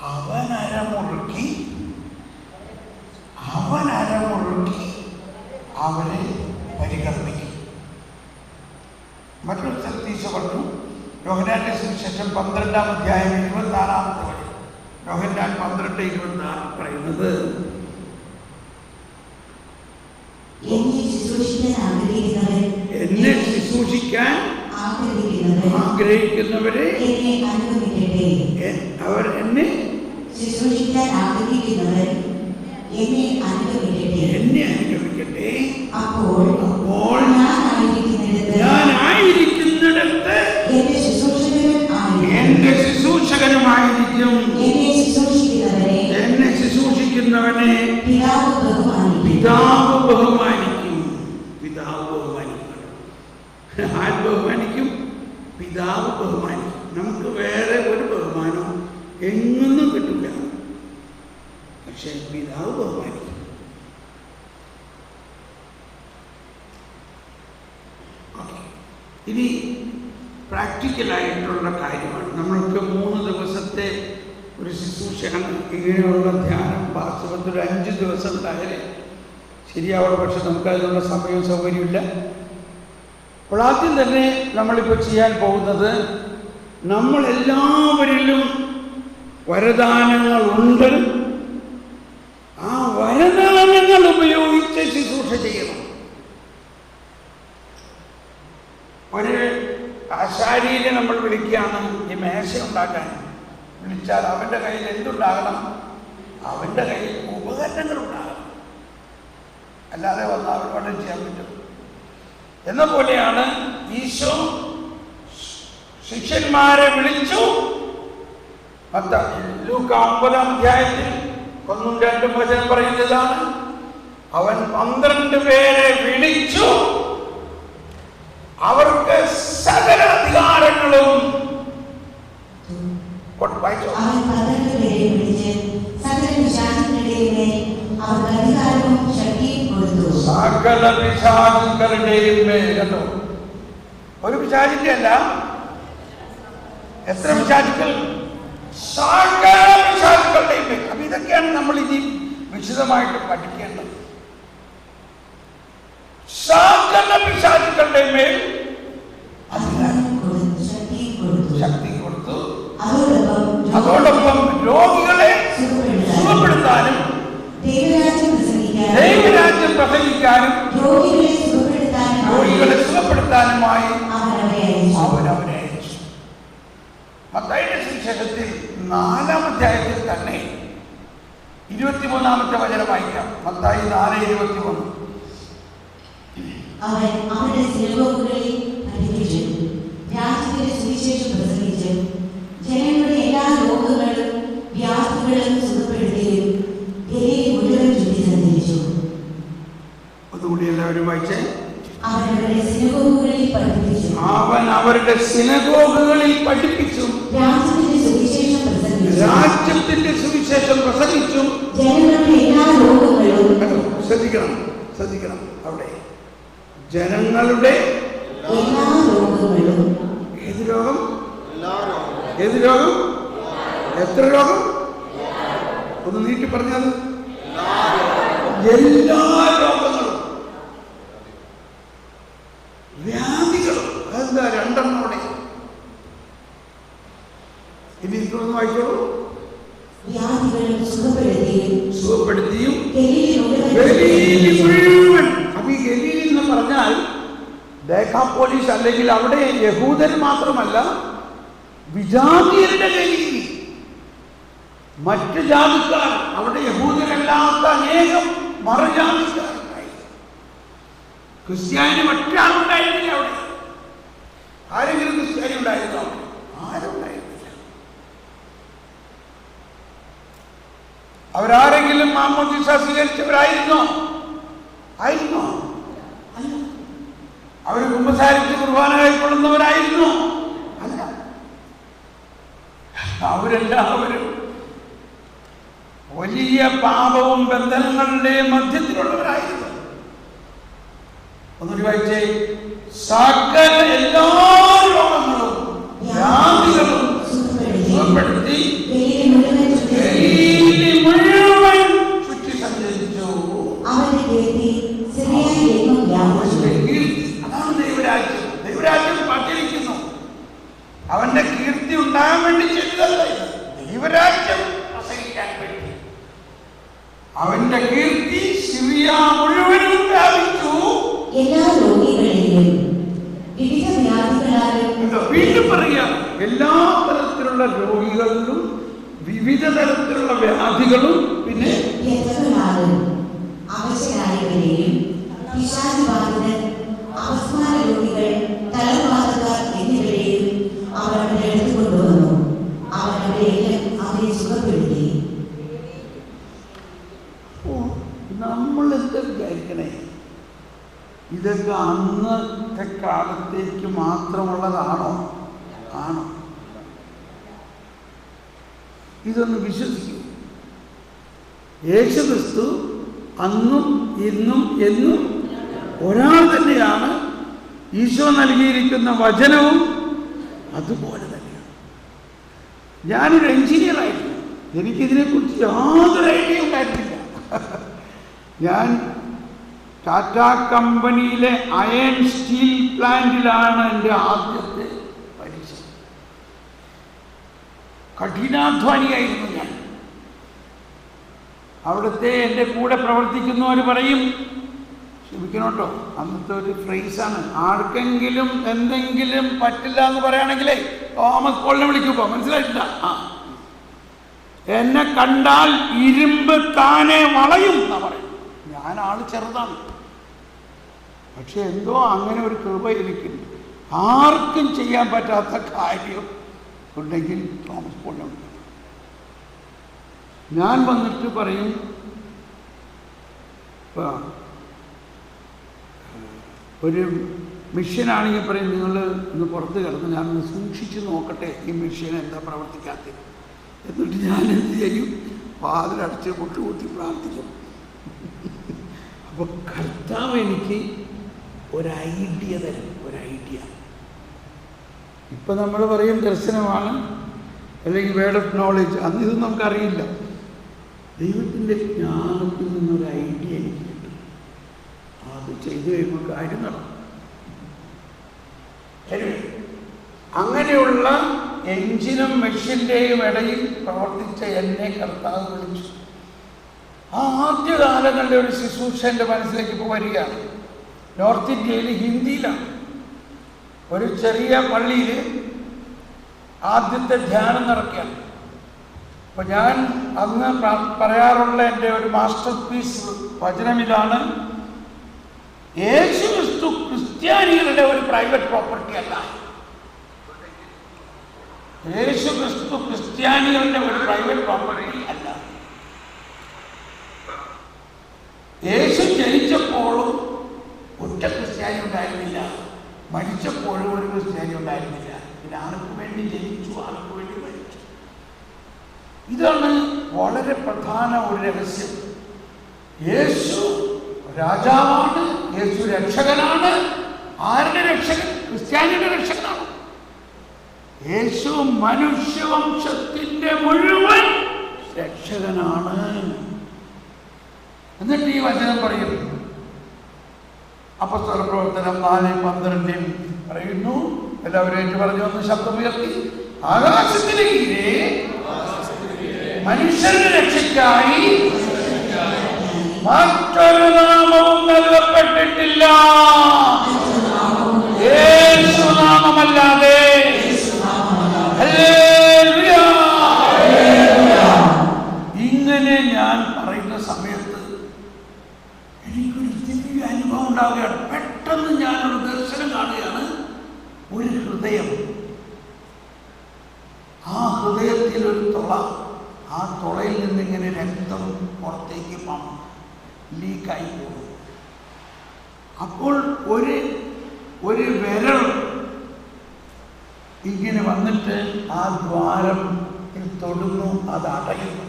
അവനരമുറുക്കി അവരെ പരിഗണിക്കും. മറ്റൊരു സ്ഥലത്ത് ഈശോ പറഞ്ഞു, യോഹന്നാന്റെ സുവിശേഷം 12-ാം അധ്യായം 26-ാമത്തെ വഴി, യോഹന്നാൻ 12:26 പറയുന്നത്, എന്നെ ശുശ്രൂഷിക്കാൻ ആഗ്രഹിക്കുന്നവരെ എന്നെ അനുഗമിക്കട്ടെ. അവർ എന്നെ ശുശ്രൂഷിക്കാൻ ആഗ്രഹിക്കുന്നവർ എന്നെ അനുഗമിക്കട്ടെ. എന്നെ അനുഗമിക്കട്ടെ. അപ്പോൾ ഞാനായിരിക്കുന്നിടത്ത് എന്റെ ശുശ്രൂഷകനുമായിരിക്കും. എന്നെ ശുശ്രൂഷിക്കുന്നവനെ പിതാവ് ബഹുമാനിക്കും. പിതാവ് ബഹുമാനിക്കും. ആര് ബഹുമാനിക്കും? പിതാവ് ബഹുമാനിക്കും. നമുക്ക് വേറെ ഒരു ബഹുമാനവും എങ്ങൊന്നും കിട്ടില്ല, പക്ഷെ പിതാവ് ബഹുമാനിക്കും. ഇനി പ്രാക്ടിക്കലായിട്ടുള്ള കാര്യമാണ്. നമ്മൾക്ക് 3 ദിവസത്തെ ഒരു ശുശ്രൂഷയാണ്. ഇങ്ങനെയുള്ള ധ്യാനം വാസ്തവത്തിൽ 5 ദിവസം ഉണ്ടായാലേ ശരിയാവുള്ളൂ. പക്ഷെ നമുക്കതിനുള്ള സമയവും സൗകര്യമില്ല. അപ്പോൾ ആദ്യം തന്നെ നമ്മളിപ്പോൾ ചെയ്യാൻ പോകുന്നത്, നമ്മളെല്ലാവരിലും വരദാനങ്ങളുണ്ട്. ആ വരദാനങ്ങൾ ഉപയോഗിച്ച് ശുശ്രൂഷ ചെയ്യണം. ഒരു ആശാരിയെ നമ്മൾ വിളിക്കുകയാണ് ഈ മേശ ഉണ്ടാക്കാൻ. വിളിച്ചാൽ അവൻ്റെ കയ്യിൽ എന്തുണ്ടാകണം? അവൻ്റെ കയ്യിൽ ഉപകരണങ്ങൾ ഉണ്ടാകണം. അല്ലാതെ വന്നാൽ അവരോട് ചെയ്യാൻ പറ്റും. എന്ന പോലെയാണ് ഈശോ ശിഷ്യന്മാരെ വിളിച്ചു. ലൂക്ക 9-ാം അധ്യായത്തിൽ 1-2 വചനം പറയുന്നതാണ്. അവൻ 12 പേരെ വിളിച്ചു. അവർക്ക് സകല അധികാരങ്ങളും സകല പിശാചുക്കളുടെയും മേൽ. കണ്ടോ? ഒരു പിശാചിന്റെ അല്ല, എത്ര പിശാചുക്കൾ? സകല പിശാചുക്കളുടെയും മേൽ. അപ്പൊ ഇതൊക്കെയാണ് നമ്മൾ ഇനി വിശദമായിട്ട് പഠിക്കേണ്ടത്. സകല പിശാചുക്കളുടെ മേൽ ശക്തി കൊടുത്തു. അതോടൊപ്പം രോഗികളെ സുഖപ്പെടുത്താനും ദൈവരാജ്യം പ്രസംഗിക്കാനും രോഗികളെ സുഖപ്പെടുത്താനുമായി അവരവരെ അയച്ചു. മത്തായിയുടെ സുവിശേഷത്തിൽ 4-ാം അധ്യായത്തിൽ തന്നെ 23-ാമത്തെ വചനം വായിക്കാം. മത്തായി 4:23. അവൻ അവരുടെ സിനഗോഗുകളിൽ പഠിപ്പിച്ചു, രാജ്യത്തിന്റെ സുവിശേഷം പ്രസംഗിച്ചു, ജനങ്ങളുടെ എല്ലാ രോഗങ്ങളും വ്യാധികളും സുഖപ്പെടുത്തുകയും ഗലീല മുഴുവൻ ചുറ്റി സഞ്ചരിച്ചു. അതുകൂടി എല്ലാവരും വായിച്ചേ. അവൻ അവരുടെ സിനഗോഗുകളിൽ പഠിപ്പിച്ചു. അവൻ അവരുടെ സിനഗോഗുകളിൽ പഠിപ്പിച്ചു. രാജ്യത്തിന്റെ സുവിശേഷം പ്രസംഗിച്ചു. രാജ്യത്തിന്റെ സുവിശേഷം പ്രസംഗിച്ചു. ജനങ്ങളുടെ എല്ലാ രോഗങ്ങളും. ശ്രദ്ധിക്കണം അവിടെ ജനങ്ങളുടെ എല്ലാ രോഗങ്ങളും. ഏത് രോഗം? ഏത് രോഗം? എത്ര രോഗം? ഒന്ന് നീട്ടി പറഞ്ഞാൽ എല്ലാ രോഗങ്ങളും, വ്യാധികളും. അതെന്താ 2 അവിടെ? ഇനി ഇതൊന്ന് വായിച്ചോളൂ. വ്യാധികളും സുഖപ്പെടുത്തിയും ഗലീലി മുഴുവൻ. അപ്പൊ ഈ ഗലീലി എന്ന് പറഞ്ഞാൽ ദേക്കാപോലിസ്, അല്ലെങ്കിൽ അവിടെ യഹൂദൻ മാത്രമല്ല, വിജാതീയരുടെ ഗലീലി. മറ്റ് ജാതിക്കാർ, അവിടെ യഹൂദരല്ലാത്ത അനേകം മറുജാതിക്കാരുണ്ടായി. ക്രിസ്ത്യാനി മറ്റാളുണ്ടായിരുന്നില്ല അവിടെ. ആരെങ്കിലും ക്രിസ്ത്യാനി ഉണ്ടായിരുന്നോ? ആരും ഉണ്ടായിരുന്നില്ല. അവരാരെങ്കിലും മാമോദീസ സ്വീകരിച്ചവരായിരുന്നോ? ആയിരുന്നോ? അല്ല. അവർ കുമ്പസാരിച്ച് കുർബാന കൈക്കൊള്ളുന്നവരായിരുന്നോ? അല്ല. അവരെല്ലാവരും വലിയ പാപവും ബന്ധനങ്ങളുടെയും മധ്യത്തിലുള്ളവരായിരുന്നു. ഒന്നുകൂടി വായിച്ചേ. സകല എല്ലാ രോഗങ്ങളും വ്യാധികളും സുഖപ്പെടുത്തി മുഴുവൻ ചുറ്റി സഞ്ചരിച്ചു. അതാണ് ദൈവരാജ്യം. ദൈവരാജ്യം പട്ടിരിക്കുന്നു. അവന്റെ കീർത്തി ഉണ്ടാകാൻ വേണ്ടി ചെയ്തതല്ല ഇത്. ദൈവരാജ്യം പ്രസംഗിക്കാൻ വേണ്ടി അവന്റെ കീർത്തി സിറിയ മുഴുവനും വ്യാപിച്ചു. എല്ലാ രോഗികളെയും വിവിധ വ്യാധികളാലും തരത്തിലുള്ള രോഗികളിലും വിവിധ തരത്തിലുള്ള വ്യാധികളും പിന്നെ അവശരായവരെയും പിശാചുബാധിതർ, അപസ്മാര രോഗികൾ, തലവാതക്കാർ എന്നിവരെയും അവർ അവിടെ എടുത്തുകൊണ്ടുവന്നു. അവർ അവരെല്ലാം അവരെ സുഖപ്പെടുത്തി. നമ്മൾ എന്താ വിചാരിക്കണേ, ഇതൊക്കെ അന്നത്തെ കാലത്തേക്ക് മാത്രമുള്ളതാണോ? ആണോ? ഇതൊന്ന് വിശ്വസിക്കൂ. യേശുക്രിസ്തു അന്നും ഇന്നും എന്നും ഒരാൾ തന്നെയാണ്. ഈശോ നൽകിയിരിക്കുന്ന വചനവും അതുപോലെ തന്നെയാണ്. ഞാനൊരു എഞ്ചിനീയറായിരുന്നു. എനിക്കിതിനെക്കുറിച്ച് യാതൊരു ഐഡിയ ഉണ്ടായിരുന്നില്ല. ഞാൻ ടാറ്റ കമ്പനിയിലെ അയൺ സ്റ്റീൽ പ്ലാന്റിലാണ് എൻ്റെ ആദ്യത്തെ പരീക്ഷ. കഠിനാധ്വാനിയായിരുന്നു ഞാൻ. അവിടുത്തെ എൻ്റെ കൂടെ പ്രവർത്തിക്കുന്നവർ പറയും, ക്ഷമിക്കണോട്ടോ, അന്നത്തെ ഒരു ഫ്രേസാണ്, ആർക്കെങ്കിലും എന്തെങ്കിലും പറ്റില്ല എന്ന് പറയുകയാണെങ്കിലേ തോമസ് പോളിനെ വിളിക്കുമ്പോ മനസ്സിലായിട്ടില്ല, എന്നെ കണ്ടാൽ ഇരുമ്പ് താനെ വളയും എന്നാ പറയും. ഞാൻ ആള് ചെറുതാണ്, പക്ഷെ എന്തോ അങ്ങനെ ഒരു കൃപ എനിക്കുണ്ട്. ആർക്കും ചെയ്യാൻ പറ്റാത്ത കാര്യം ഉണ്ടെങ്കിൽ തോമസ് പോളിനെ വിളിക്കും. ഞാൻ വന്നിട്ട് പറയും, ഒരു മെഷീനാണെങ്കിൽ പറയും, നിങ്ങൾ ഒന്ന് പുറത്ത് കിടന്ന് ഞാനൊന്ന് സൂക്ഷിച്ച് നോക്കട്ടെ ഈ മെഷീൻ എന്താ പ്രവർത്തിക്കാത്തത്. എന്നിട്ട് ഞാൻ എന്ത് ചെയ്യും, വാതിലടച്ച് മുട്ടുകൂട്ടി പ്രാർത്ഥിക്കും. അപ്പോൾ കർത്താവ് എനിക്ക് ഒരു ഐഡിയ തരും, ഒരു ഐഡിയ. ഇപ്പം നമ്മൾ പറയും ദർശനമാണ് അല്ലെങ്കിൽ വേർഡ് ഓഫ് നോളജ്. അന്ന് ഇത് നമുക്കറിയില്ല. ദൈവത്തിൻ്റെ ജ്ഞാനത്തിൽ നിന്നൊരു ഐഡിയ എനിക്ക് കിട്ടും. അത് ചെയ്തു കഴിയുമ്പോൾ കാര്യം നടക്കും. അങ്ങനെയുള്ള എഞ്ചിനും മെഷീൻ്റെയും ഇടയിൽ പ്രവർത്തിച്ച എന്നെ കർത്താവ് വിളിച്ചു. ആ ആദ്യകാലങ്ങളുടെ ഒരു ശുശ്രൂഷ എൻ്റെ മനസ്സിലേക്ക് ഇപ്പോൾ വരികയാണ്. നോർത്ത് ഇന്ത്യയിൽ ഹിന്ദിയിലാണ്. ഒരു ചെറിയ പള്ളിയിൽ ആദ്യത്തെ ധ്യാനം നടക്കുകയാണ്. അപ്പോൾ ഞാൻ അന്ന് പറയാറുള്ള എൻ്റെ ഒരു മാസ്റ്റർ പീസ് വചനം ഇതാണ്: യേശുക്രിസ്തു ക്രിസ്ത്യാനികളുടെ ഒരു പ്രൈവറ്റ് പ്രോപ്പർട്ടി അല്ല. യേശുക്രിസ്തു ക്രിസ്ത്യാനികളുടെ ഒരു പ്രൈവറ്റ് പ്രോപ്പർട്ടി അല്ല. യേശു ജനിച്ചപ്പോഴും ഒറ്റ ക്രിസ്ത്യാനി ഉണ്ടായിരുന്നില്ല, മരിച്ചപ്പോഴും ഒരു ക്രിസ്ത്യാനി ഉണ്ടായിരുന്നില്ല. പിന്നെ ആർക്ക് വേണ്ടി ജനിച്ചു, ആർക്ക് വേണ്ടി മരിച്ചു. ഇതാണ് വളരെ പ്രധാന ഒരു രഹസ്യം. യേശു രാജാവാണ്, യേശു രക്ഷകനാണ്. ആരുടെ രക്ഷകൻ? ക്രിസ്ത്യാനിയുടെ രക്ഷകനാണ്. യേശു മനുഷ്യവംശത്തിന്റെ മുഴുവൻ രക്ഷകനാണ്. എന്നിട്ട് ഈ വചനം പറയും, അപ്പോസ്തല പ്രവർത്തനം 4:12 പറയുന്നു. എല്ലാവരും ഏറ്റു പറഞ്ഞു, ഒന്ന് ശബ്ദമുയർത്തി: ആകാശത്തിന് കീഴെ മനുഷ്യരുടെ രക്ഷയ്ക്കായി മറ്റൊരു നാമവും നൽകപ്പെട്ടിട്ടില്ല, യേശുനാമമല്ലാതെ. ഇങ്ങനെ ഞാൻ പറയുന്ന സമയത്ത് എനിക്കൊരു ദിവ്യ അനുഭവം ഉണ്ടാവുകയാണ്. പെട്ടെന്ന് ഞാനൊരു ദർശനം കാണുകയാണ്. ഒരു ഹൃദയം, ആ ഹൃദയത്തിൽ ഒരു തുള, ആ തുളയിൽ നിന്നിങ്ങനെ രക്തം പുറത്തേക്ക് ലീക്കായി പോകും. അപ്പോൾ ഒരു വിരൽ ഇങ്ങനെ വന്നിട്ട് ആ ദ്വാരത്തിൽ തൊടുന്നു, അത് അടയുന്നു.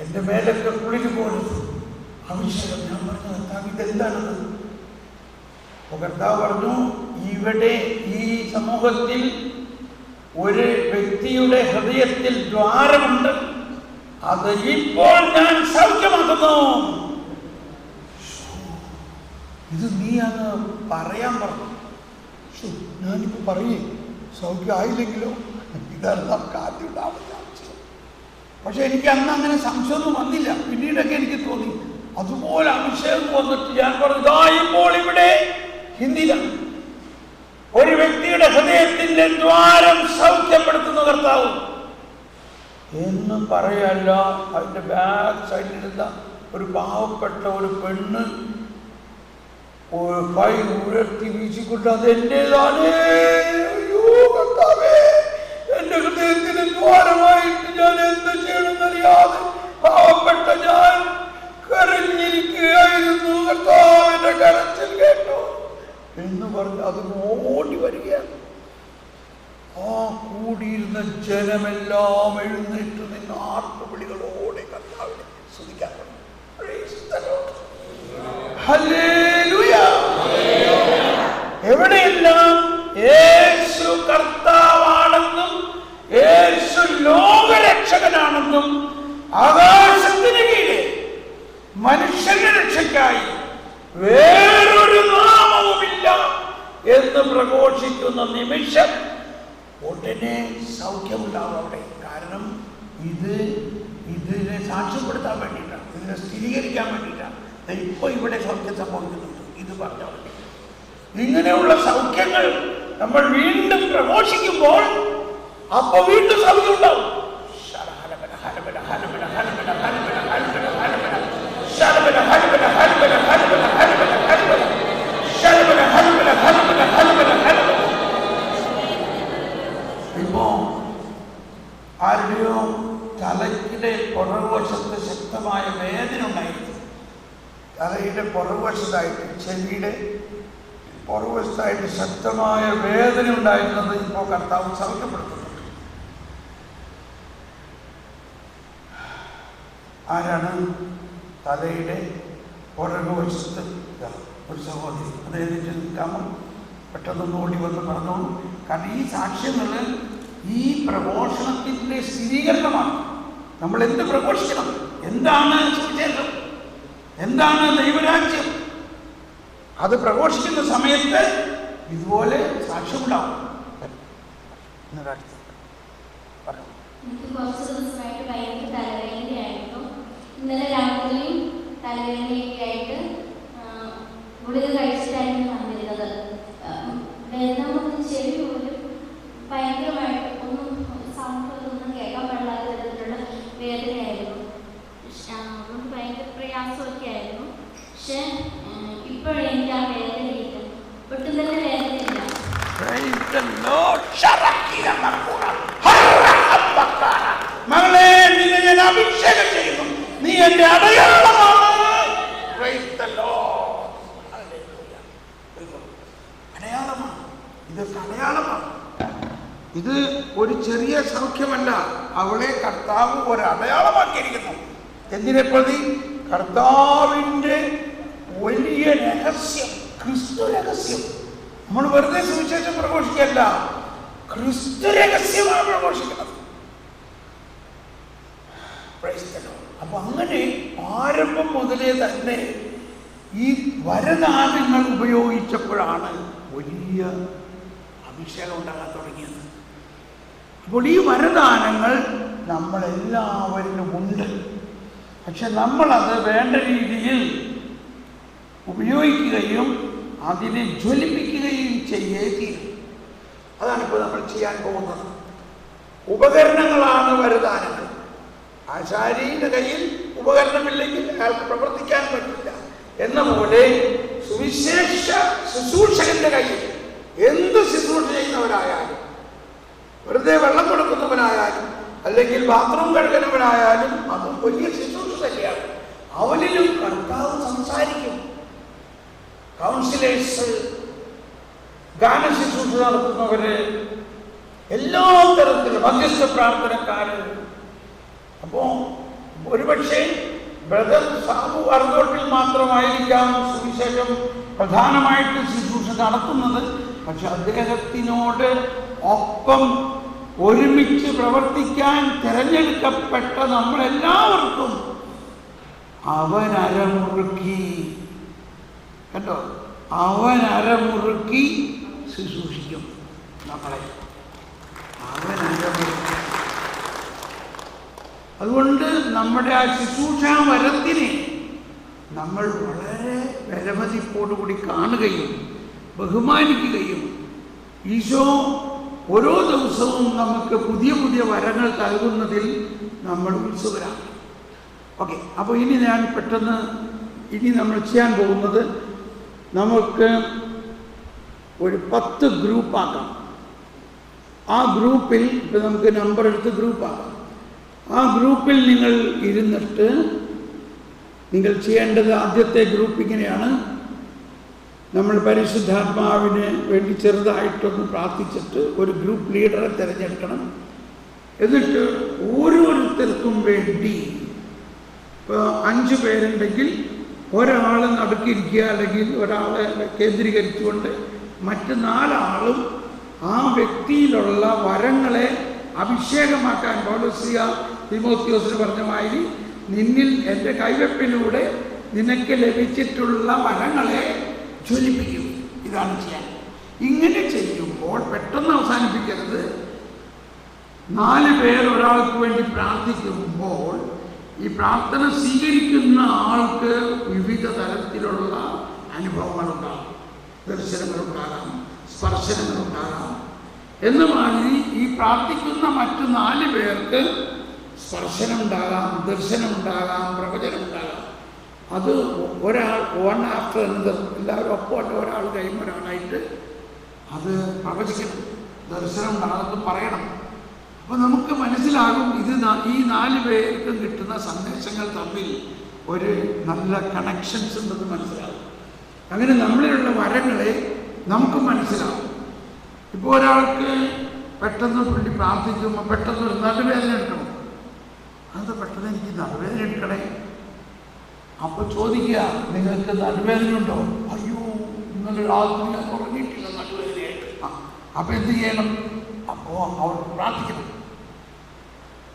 എൻ്റെ മേലൊക്കെ കുളിര് പോലും അഭിഷേകം. ഞാൻ പറഞ്ഞു, കർത്താവ് ഇതെന്താണത്? അപ്പോൾ കർത്താവ് പറഞ്ഞു, ഇവിടെ ഈ സമൂഹത്തിൽ ഒരു വ്യക്തിയുടെ ഹൃദയത്തിൽ ദ്വാരമുണ്ട്, അത് ഇപ്പോൾ ഞാൻ സൗഖ്യമാക്കുന്നു. ഇത് നീ അങ്ങ് പറയാൻ പറഞ്ഞു. ഞാനിപ്പോ പറയേ സൗഖ്യമായില്ലെങ്കിലോ? ഇതാണ് നമുക്ക് ആദ്യം ഉണ്ടാവുന്ന ആവശ്യം. പക്ഷെ എനിക്ക് അന്ന് അങ്ങനെ സംശയമൊന്നും വന്നില്ല. പിന്നീടൊക്കെ എനിക്ക് തോന്നി അതുപോലെ അഭിഷേകം വന്നിട്ട് ഞാൻ പറഞ്ഞു, ഇപ്പോൾ ഇവിടെ ഹിന്ദിയിലാണ്. ഒരു വ്യക്തിയുടെ ഹൃദയത്തിന്റെ ദ്വാരം സൗഖ്യപ്പെടുത്തുന്ന കർത്താവ് എന്ന് പറയല്ല. അതിന്റെ ബാക്ക് സൈഡിലിരുന്ന ഒരു പാവപ്പെട്ട ഒരു പെണ്ണ് കൈ ഉയർത്തി വീശിക്കൊണ്ട് അതെന്റേതാണ്, എന്റെ ഹൃദയത്തിന് ദ്വാരമായിട്ട് ഞാൻ എന്ത് ചെയ്യണമെന്നറിയാതെ പാവപ്പെട്ട ഞാൻ കരഞ്ഞിരിക്കുകയായിരുന്നു. കർത്താവിന്റെ കരച്ചിൽ കേട്ടു എന്ന് പറഞ്ഞ് അത് ഓടി വരികയാണ്. ആ കൂടിയിരുന്ന ജനമെല്ലാം എഴുന്നേറ്റ് നിന്ന് ആർപ്പുവിളികളോടെ കർത്താവിനെ സ്തുതിക്കാൻ തുടങ്ങി. എവിടെയെല്ലാം യേശു കർത്താവാണെന്നും യേശു ലോകരക്ഷകനാണെന്നും ആകാശത്തിന് കീഴെ മനുഷ്യന്റെ രക്ഷയ്ക്കായി വേറൊരു നാമവുമില്ല എന്ന് പ്രഘോഷിക്കുന്ന നിമിഷം ഉടനെ സൗഖ്യമുണ്ടാവും അവിടെ. കാരണം ഇതിനെ സാക്ഷ്യപ്പെടുത്താൻ വേണ്ടിയിട്ടാണ്, ഇതിനെ സ്ഥിരീകരിക്കാൻ വേണ്ടിയിട്ടാണ് ഇപ്പൊ ഇവിടെ സൗഖ്യം സംഭവിക്കുന്നുണ്ട്. ഇത് പറഞ്ഞാൽ മതി. ഇങ്ങനെയുള്ള സൗഖ്യങ്ങൾ നമ്മൾ വീണ്ടും പ്രഘോഷിക്കുമ്പോൾ അപ്പൊ വീണ്ടും സൗഖ്യം ഉണ്ടാവും. ഇപ്പോ ആരുടെയോ തലയുടെ പുറകുവശത്ത് ശക്തമായ വേദന ഉണ്ടായിരുന്നു. തലയുടെ പുറകുവശത്തായിട്ട്, ചെവിയുടെ പുറകുവശത്തായിട്ട് ശക്തമായ വേദന ഉണ്ടായിരുന്നത് ഇപ്പോൾ കർത്താവ് സൗഖ്യപ്പെടുത്തുന്നുണ്ട്. ആരാണ്? തലയുടെ പുറകുവശത്ത് ഒരു സഹോദരി. അതായത് നിൽക്കാമോ? പെട്ടെന്ന് ഓടി വന്ന് പറഞ്ഞു. കാരണം ഈ സാക്ഷ്യങ്ങൾ ഈ പ്രഘോഷണത്തിൻ്റെ സ്ഥിരീകരണമാണ്. നമ്മൾ എന്ത് പ്രഘോഷിക്കണം? എന്താണ് സുവിശേഷം? എന്താണ് ദൈവരാജ്യം? അത് പ്രഘോഷിക്കുന്ന സമയത്ത് ഇതുപോലെ സാക്ഷ്യമുണ്ടാവും. എനിക്ക് കുറച്ച് ദിവസമായിട്ട് ഭയങ്കര തലവേദനയായിരുന്നു. ഇന്നലെ രാത്രിയും തലവേദനയൊക്കെ ആയിട്ട് ഗുളിക കഴിച്ചിട്ടായിരുന്നു വന്നിരുന്നത്. വേദന ചെവി പോലും ഭയങ്കരമായിട്ട് ഒന്നും കേൾക്കാൻ പാടില്ലാത്ത തരത്തിലുള്ള വേദനയായിരുന്നു. അതുകൊണ്ട് ഭയങ്കര പ്രയാസമൊക്കെ ആയിരുന്നു. പക്ഷെ ഇപ്പോഴെനിക്ക് ആ വേദനയില്ല, ഒട്ടും തന്നെ വേദനയില്ല. മകളെ, നിന്നെ ഞാൻ അഭിഷേകം ചെയ്യുന്നു. നീ എന്റെ അടയാളമാണ്. അടയാളമാണ്. ഇതൊക്കെ അടയാളമാണ്. ഇത് ഒരു ചെറിയ സൗഖ്യമല്ല. അവളെ കർത്താവ് ഒരു അടയാളമാക്കിയിരിക്കുന്നു. എന്തിനെ പ്രതി? കർത്താവിൻ്റെ വലിയ രഹസ്യം, ക്രിസ്തു രഹസ്യം. നമ്മൾ വെറുതെ സുവിശേഷം പ്രഘോഷിക്കല്ല, ക്രിസ്തു രഹസ്യമാണ് പ്രഘോഷിക്കുന്നത്. അപ്പൊ അങ്ങനെ ആരംഭം മുതലേ തന്നെ ഈ വരദാനങ്ങൾ ഉപയോഗിച്ചപ്പോഴാണ് വലിയ അഭിഷേകം ഉണ്ടാകാൻ തുടങ്ങിയത്. അപ്പോൾ ഈ വരദാനങ്ങൾ നമ്മളെല്ലാവരിലും ഉണ്ട്. പക്ഷെ നമ്മളത് വേണ്ട രീതിയിൽ ഉപയോഗിക്കുകയും അതിനെ ജ്വലിപ്പിക്കുകയും ചെയ്യേ തീരും. അതാണിപ്പോൾ നമ്മൾ ചെയ്യാൻ പോകുന്നത്. ഉപകരണങ്ങളാണ് വരദാനങ്ങൾ. ആശാരിയുടെ കയ്യിൽ ഉപകരണമില്ലെങ്കിൽ അയാൾക്ക് പ്രവർത്തിക്കാൻ പറ്റില്ല എന്ന പോലെ സുവിശേഷ ശുശ്രൂഷകന്റെ കയ്യിൽ എന്ത് ശുശ്രൂഷ ചെയ്യുന്നവരായാലും, വെറുതെ വെള്ളം കൊടുക്കുന്നവനായാലും അല്ലെങ്കിൽ ബാത്റൂം കഴുകുന്നവനായാലും അതും വലിയ ശുശ്രൂഷ തന്നെയാണ്. അവനിലും കർത്താവ് സംസാരിക്കും. കൗൺസിലേഴ്സ്, ഗാന ശുശ്രൂഷ നടത്തുന്നവര്, എല്ലാ തരത്തിലും മധ്യസ്ഥ പ്രാർത്ഥനക്കാര്. അപ്പോ ഒരുപക്ഷെ ബ്രദർ സാബു അർഗോട്ടിൽ മാത്രമായിരിക്കാം സുവിശേഷം പ്രധാനമായിട്ട് ശുശ്രൂഷ നടത്തുന്നത്. പക്ഷെ അദ്ദേഹത്തിനോട് ഒപ്പം ഒരുമിച്ച് പ്രവർത്തിക്കാൻ തിരഞ്ഞെടുക്കപ്പെട്ട നമ്മളെല്ലാവർക്കും അവൻ അരമുറുക്കി, കേട്ടോ, അവൻ അരമുറുക്കി ശുശ്രൂഷിക്കും നമ്മളെ. അവൻ അരമുറുക്കി. അതുകൊണ്ട് നമ്മുടെ ആ ശുശ്രൂഷാ വരത്തിനെ നമ്മൾ വളരെ വിലമതിപ്പോടുകൂടി കാണുകയും ബഹുമാനിക്കുകയും ഈശോ ഓരോ ദിവസവും നമുക്ക് പുതിയ പുതിയ വരങ്ങൾ നൽകുന്നതിൽ നമ്മൾ ഉത്സുകരാണ്. ഓക്കെ, അപ്പോൾ ഇനി ഞാൻ പെട്ടെന്ന് നമ്മൾ ചെയ്യാൻ പോകുന്നത്, നമുക്ക് ഒരു 10 ഗ്രൂപ്പാക്കാം. ആ ഗ്രൂപ്പിൽ ഇപ്പം നമുക്ക് നമ്പർ എടുത്ത് ഗ്രൂപ്പാക്കാം. ആ ഗ്രൂപ്പിൽ നിങ്ങൾ ഇരുന്നിട്ട് നിങ്ങൾ ചെയ്യേണ്ടത്, ആദ്യത്തെ ഗ്രൂപ്പ് ഇങ്ങനെയാണ്. നമ്മൾ പരിശുദ്ധാത്മാവിന് വേണ്ടി ചെറുതായിട്ടൊന്ന് പ്രാർത്ഥിച്ചിട്ട് ഒരു ഗ്രൂപ്പ് ലീഡറെ തിരഞ്ഞെടുക്കണം. എന്നിട്ട് ഓരോരുത്തർക്കും വേണ്ടി, ഇപ്പോൾ 5 പേരുണ്ടെങ്കിൽ ഒരാൾ നടുക്കിരിക്കുക, അല്ലെങ്കിൽ ഒരാളെ കേന്ദ്രീകരിച്ചുകൊണ്ട് മറ്റ് 4 ആളും ആ വ്യക്തിയിലുള്ള വരങ്ങളെ അഭിഷേകമാക്കാൻ, പൗലോസ് തിമോത്തിയോസിന് പറഞ്ഞ മാതിരി, നിന്നിൽ എൻ്റെ കൈവെപ്പിലൂടെ നിനക്ക് ലഭിച്ചിട്ടുള്ള വരങ്ങളെ ജ്വലിപ്പിക്കും. ഇതാണ് ചെയ്യാൻ. ഇങ്ങനെ ചെയ്യുമ്പോൾ പെട്ടെന്ന് അവസാനിപ്പിക്കരുത്. 4 പേർ ഒരാൾക്ക് വേണ്ടി പ്രാർത്ഥിക്കുമ്പോൾ ഈ പ്രാർത്ഥന സ്വീകരിക്കുന്ന ആൾക്ക് വിവിധ തരത്തിലുള്ള അനുഭവങ്ങളുണ്ടാകും. ദർശനങ്ങളുണ്ടാകാം, സ്പർശനങ്ങളുണ്ടാകാം. എന്ന മാതിരി ഈ പ്രാർത്ഥിക്കുന്ന മറ്റു 4 പേർക്ക് സ്പർശനമുണ്ടാകാം, ദർശനമുണ്ടാകാം, പ്രവചനമുണ്ടാകാം. അത് ഒരാൾ വൺ ആഫ്റ്റർ എന്നത് എല്ലാവരും ഒപ്പമായിട്ട് ഒരാൾ കഴിയുമ്പോൾ ഒരാളായിട്ട് അത് പ്രവചിക്കണം, ദർശനം ഉണ്ടാകുമെന്ന് പറയണം. അപ്പോൾ നമുക്ക് മനസ്സിലാകും ഇത് ഈ 4 പേർക്കും കിട്ടുന്ന സന്ദേശങ്ങൾ തമ്മിൽ ഒരു നല്ല കണക്ഷൻസ് ഉണ്ടെന്ന് മനസ്സിലാകും. അങ്ങനെ നമ്മളിലുള്ള വരങ്ങളെ നമുക്ക് മനസ്സിലാവും. ഇപ്പോൾ ഒരാൾക്ക് പെട്ടെന്ന് പുള്ളി പ്രാർത്ഥിക്കുമ്പോൾ പെട്ടെന്ന് ഒരു നടുവേദന എടുക്കണം. അത് പെട്ടെന്ന് എനിക്ക് നടുവേദന എടുക്കണേ. അപ്പോൾ ചോദിക്കുക, നിങ്ങൾക്ക് നടുവേദനയുണ്ടോ? അയ്യോ, ഇന്നലെ രാത്രി ഞാൻ ഉറങ്ങിയിട്ടില്ല, നടുവേദനയായിട്ട്. അപ്പോൾ എന്ത് ചെയ്യണം? അപ്പോൾ അവർക്ക് പ്രാർത്ഥിക്കണം.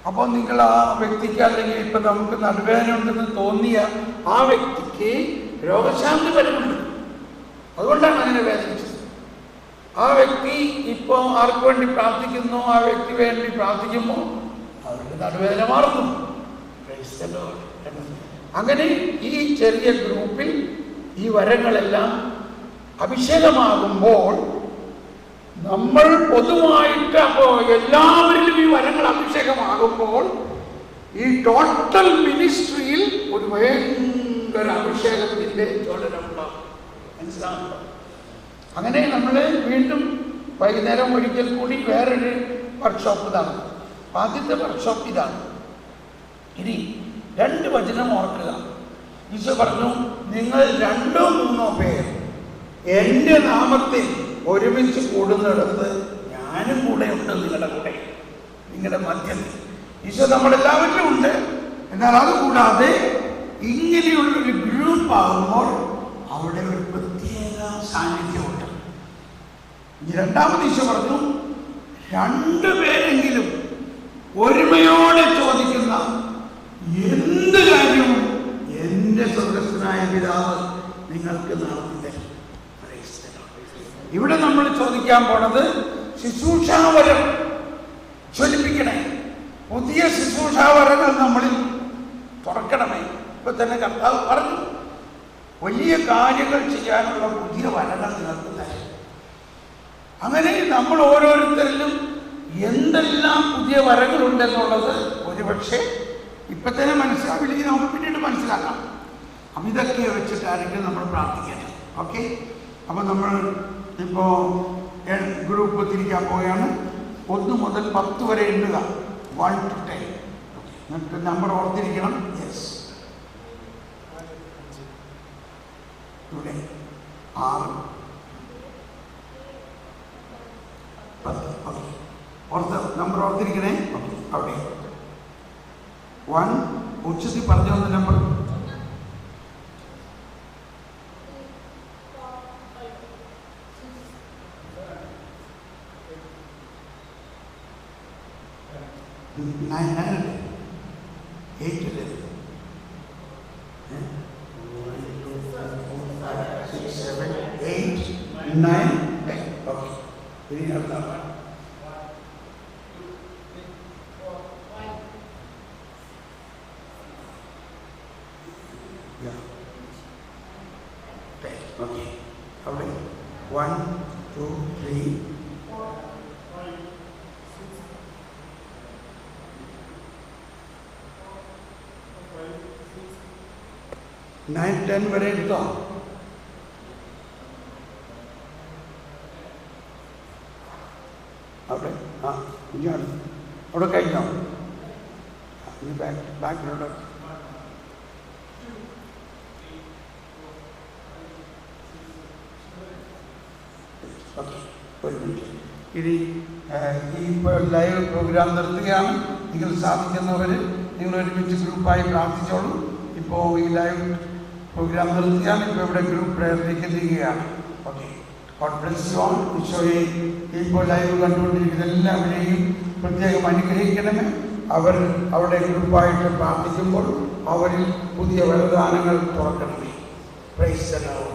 അപ്പോൾ നിങ്ങൾ ആ വ്യക്തിക്ക്, അല്ലെങ്കിൽ ഇപ്പം നമുക്ക് നടുവേദന ഉണ്ടെന്ന് തോന്നിയ ആ വ്യക്തിക്ക് രോഗശാന്തി വരുന്നുണ്ട്. അതുകൊണ്ടാണ് അങ്ങനെ വേദനിച്ചത്. ആ വ്യക്തി ഇപ്പോൾ ആർക്ക് വേണ്ടി പ്രാർത്ഥിക്കുന്നു, ആ വ്യക്തി വേണ്ടി പ്രാർത്ഥിക്കുമ്പോൾ അവർക്ക് നടുവേദന മാറുന്നു. അങ്ങനെ ഈ ചെറിയ ഗ്രൂപ്പിൽ ഈ വരങ്ങളെല്ലാം അഭിഷേകമാകുമ്പോൾ നമ്മൾ പൊതുവായിട്ട്, അപ്പോൾ എല്ലാവരിലും ഈ വരങ്ങൾ അഭിഷേകമാകുമ്പോൾ ഈ ടോട്ടൽ മിനിസ്ട്രിയിൽ ഒരു ഭയങ്കര അഭിഷേകത്തിൻ്റെ ജ്വലനമുണ്ടാകും. മനസ്സിലാകുന്നുണ്ടോ? അങ്ങനെ നമ്മൾ വീണ്ടും വൈകുന്നേരം ഒരിക്കൽ കൂടി വേറൊരു വർക്ക്ഷോപ്പ് നടന്നു. ആദ്യത്തെ വർക്ക്ഷോപ്പ് ഇതാണ്. ഇനി 2 വചനം ഓർക്കുക. ഈശോ പറഞ്ഞു, നിങ്ങൾ 2 or 3 പേർ എൻ്റെ നാമത്തിൽ ഒരുമിച്ച് കൂടുന്നിടത്ത് ഞാനും കൂടെ ഉണ്ട്, നിങ്ങളുടെ കൂടെ, നിങ്ങളുടെ മധ്യത്തിൽ. ഈശോ നമ്മളെല്ലാവരിലും ഉണ്ട്. എന്നാൽ അതുകൂടാതെ ഇങ്ങനെയുള്ളൊരു ഗ്രൂപ്പ് ആകുമ്പോൾ അവിടെ ഒരു പ്രത്യേക സാന്നിധ്യമുണ്ട്. രണ്ടാമത് ഈശോ പറഞ്ഞു, 2 പേരെങ്കിലും ഒരുമയോടെ ചോദിക്കുന്ന എന്ത് കാര്യവും എൻ്റെ സ്വർഗസ്ഥനായ പിതാവ് നിങ്ങൾക്ക് നടത്തി തരും. ഇവിടെ നമ്മൾ ചോദിക്കാൻ പോണത് ശുശ്രൂഷാവരം ജ്വലിപ്പിക്കണേ. പുതിയ ശുശ്രൂഷാവരങ്ങൾ നമ്മളിൽ തുറക്കണമേ. ഇപ്പൊ തന്നെ കർത്താവ് പറഞ്ഞു, വലിയ കാര്യങ്ങൾ ചെയ്യാനുള്ള പുതിയ വരങ്ങൾ നിങ്ങൾക്ക് തരും. അങ്ങനെ നമ്മൾ ഓരോരുത്തരിലും എന്തെല്ലാം പുതിയ വരങ്ങളുണ്ടെന്നുള്ളത് ഒരുപക്ഷെ ഇപ്പം തന്നെ മനസ്സിലാവില്ലെങ്കിൽ നമുക്ക് പിന്നീട് മനസ്സിലാക്കാം. അപ്പം ഇതൊക്കെ വെച്ചിട്ടായിരിക്കും നമ്മൾ പ്രാർത്ഥിക്കേണ്ടത്. ഓക്കെ, അപ്പം നമ്മൾ ഇപ്പോൾ ഗ്രൂപ്പ് തിരിക്കാൻ പോവുകയാണ്. 1 മുതൽ 10 വരെ എണ്ണുക. 1 to 10. എന്നിട്ട് നമ്പർ ഓർത്തിരിക്കണം. യെസ്, ഇവിടെ 6, 10. Okay, number ഓർത്തിരിക്കണേ. ഓക്കെ, അവിടെ 1 ഉച്ചത്തിൽ പറഞ്ഞു വന്ന നമ്പർ 9, 8, 11, 6, 7, 8, 9, 10. ഓക്കെ, ഇനി അടുത്ത ഓക്കെ, അവിടെ 1, 2, 3, 9, 10 വരെ എടുത്തോ? അവിടെ ഇനിയാണ് അവിടെ കഴിഞ്ഞോ? ഇനി ബാക്കിലോട്ട് ഒരു മിനിറ്റ്. ഇനി ഇപ്പോൾ ലൈവ് പ്രോഗ്രാം നിർത്തുകയാണ്. നിങ്ങൾ സാധിക്കുന്നവർ നിങ്ങൾ ഒരുമിച്ച് ഗ്രൂപ്പായി പ്രാർത്ഥിച്ചോളൂ. ഇപ്പോൾ ഈ ലൈവ് പ്രോഗ്രാം നിർത്തുകയാണ്. ഇപ്പോൾ ഇവിടെ ഗ്രൂപ്പ് പ്രയറിലേക്ക് നീങ്ങുകയാണ്. Okay, God bless you all. ഈശോയെ ഇപ്പോൾ ലൈവ് കണ്ടുകൊണ്ടിരിക്കുന്ന എല്ലാവരെയും പ്രത്യേകം അനുഗ്രഹിക്കണമേ. അവർ അവിടെ ഗ്രൂപ്പായിട്ട് പ്രാർത്ഥിക്കുമ്പോൾ അവരിൽ പുതിയ വരദാനങ്ങൾ തുറക്കണമേ. Praise the Lord.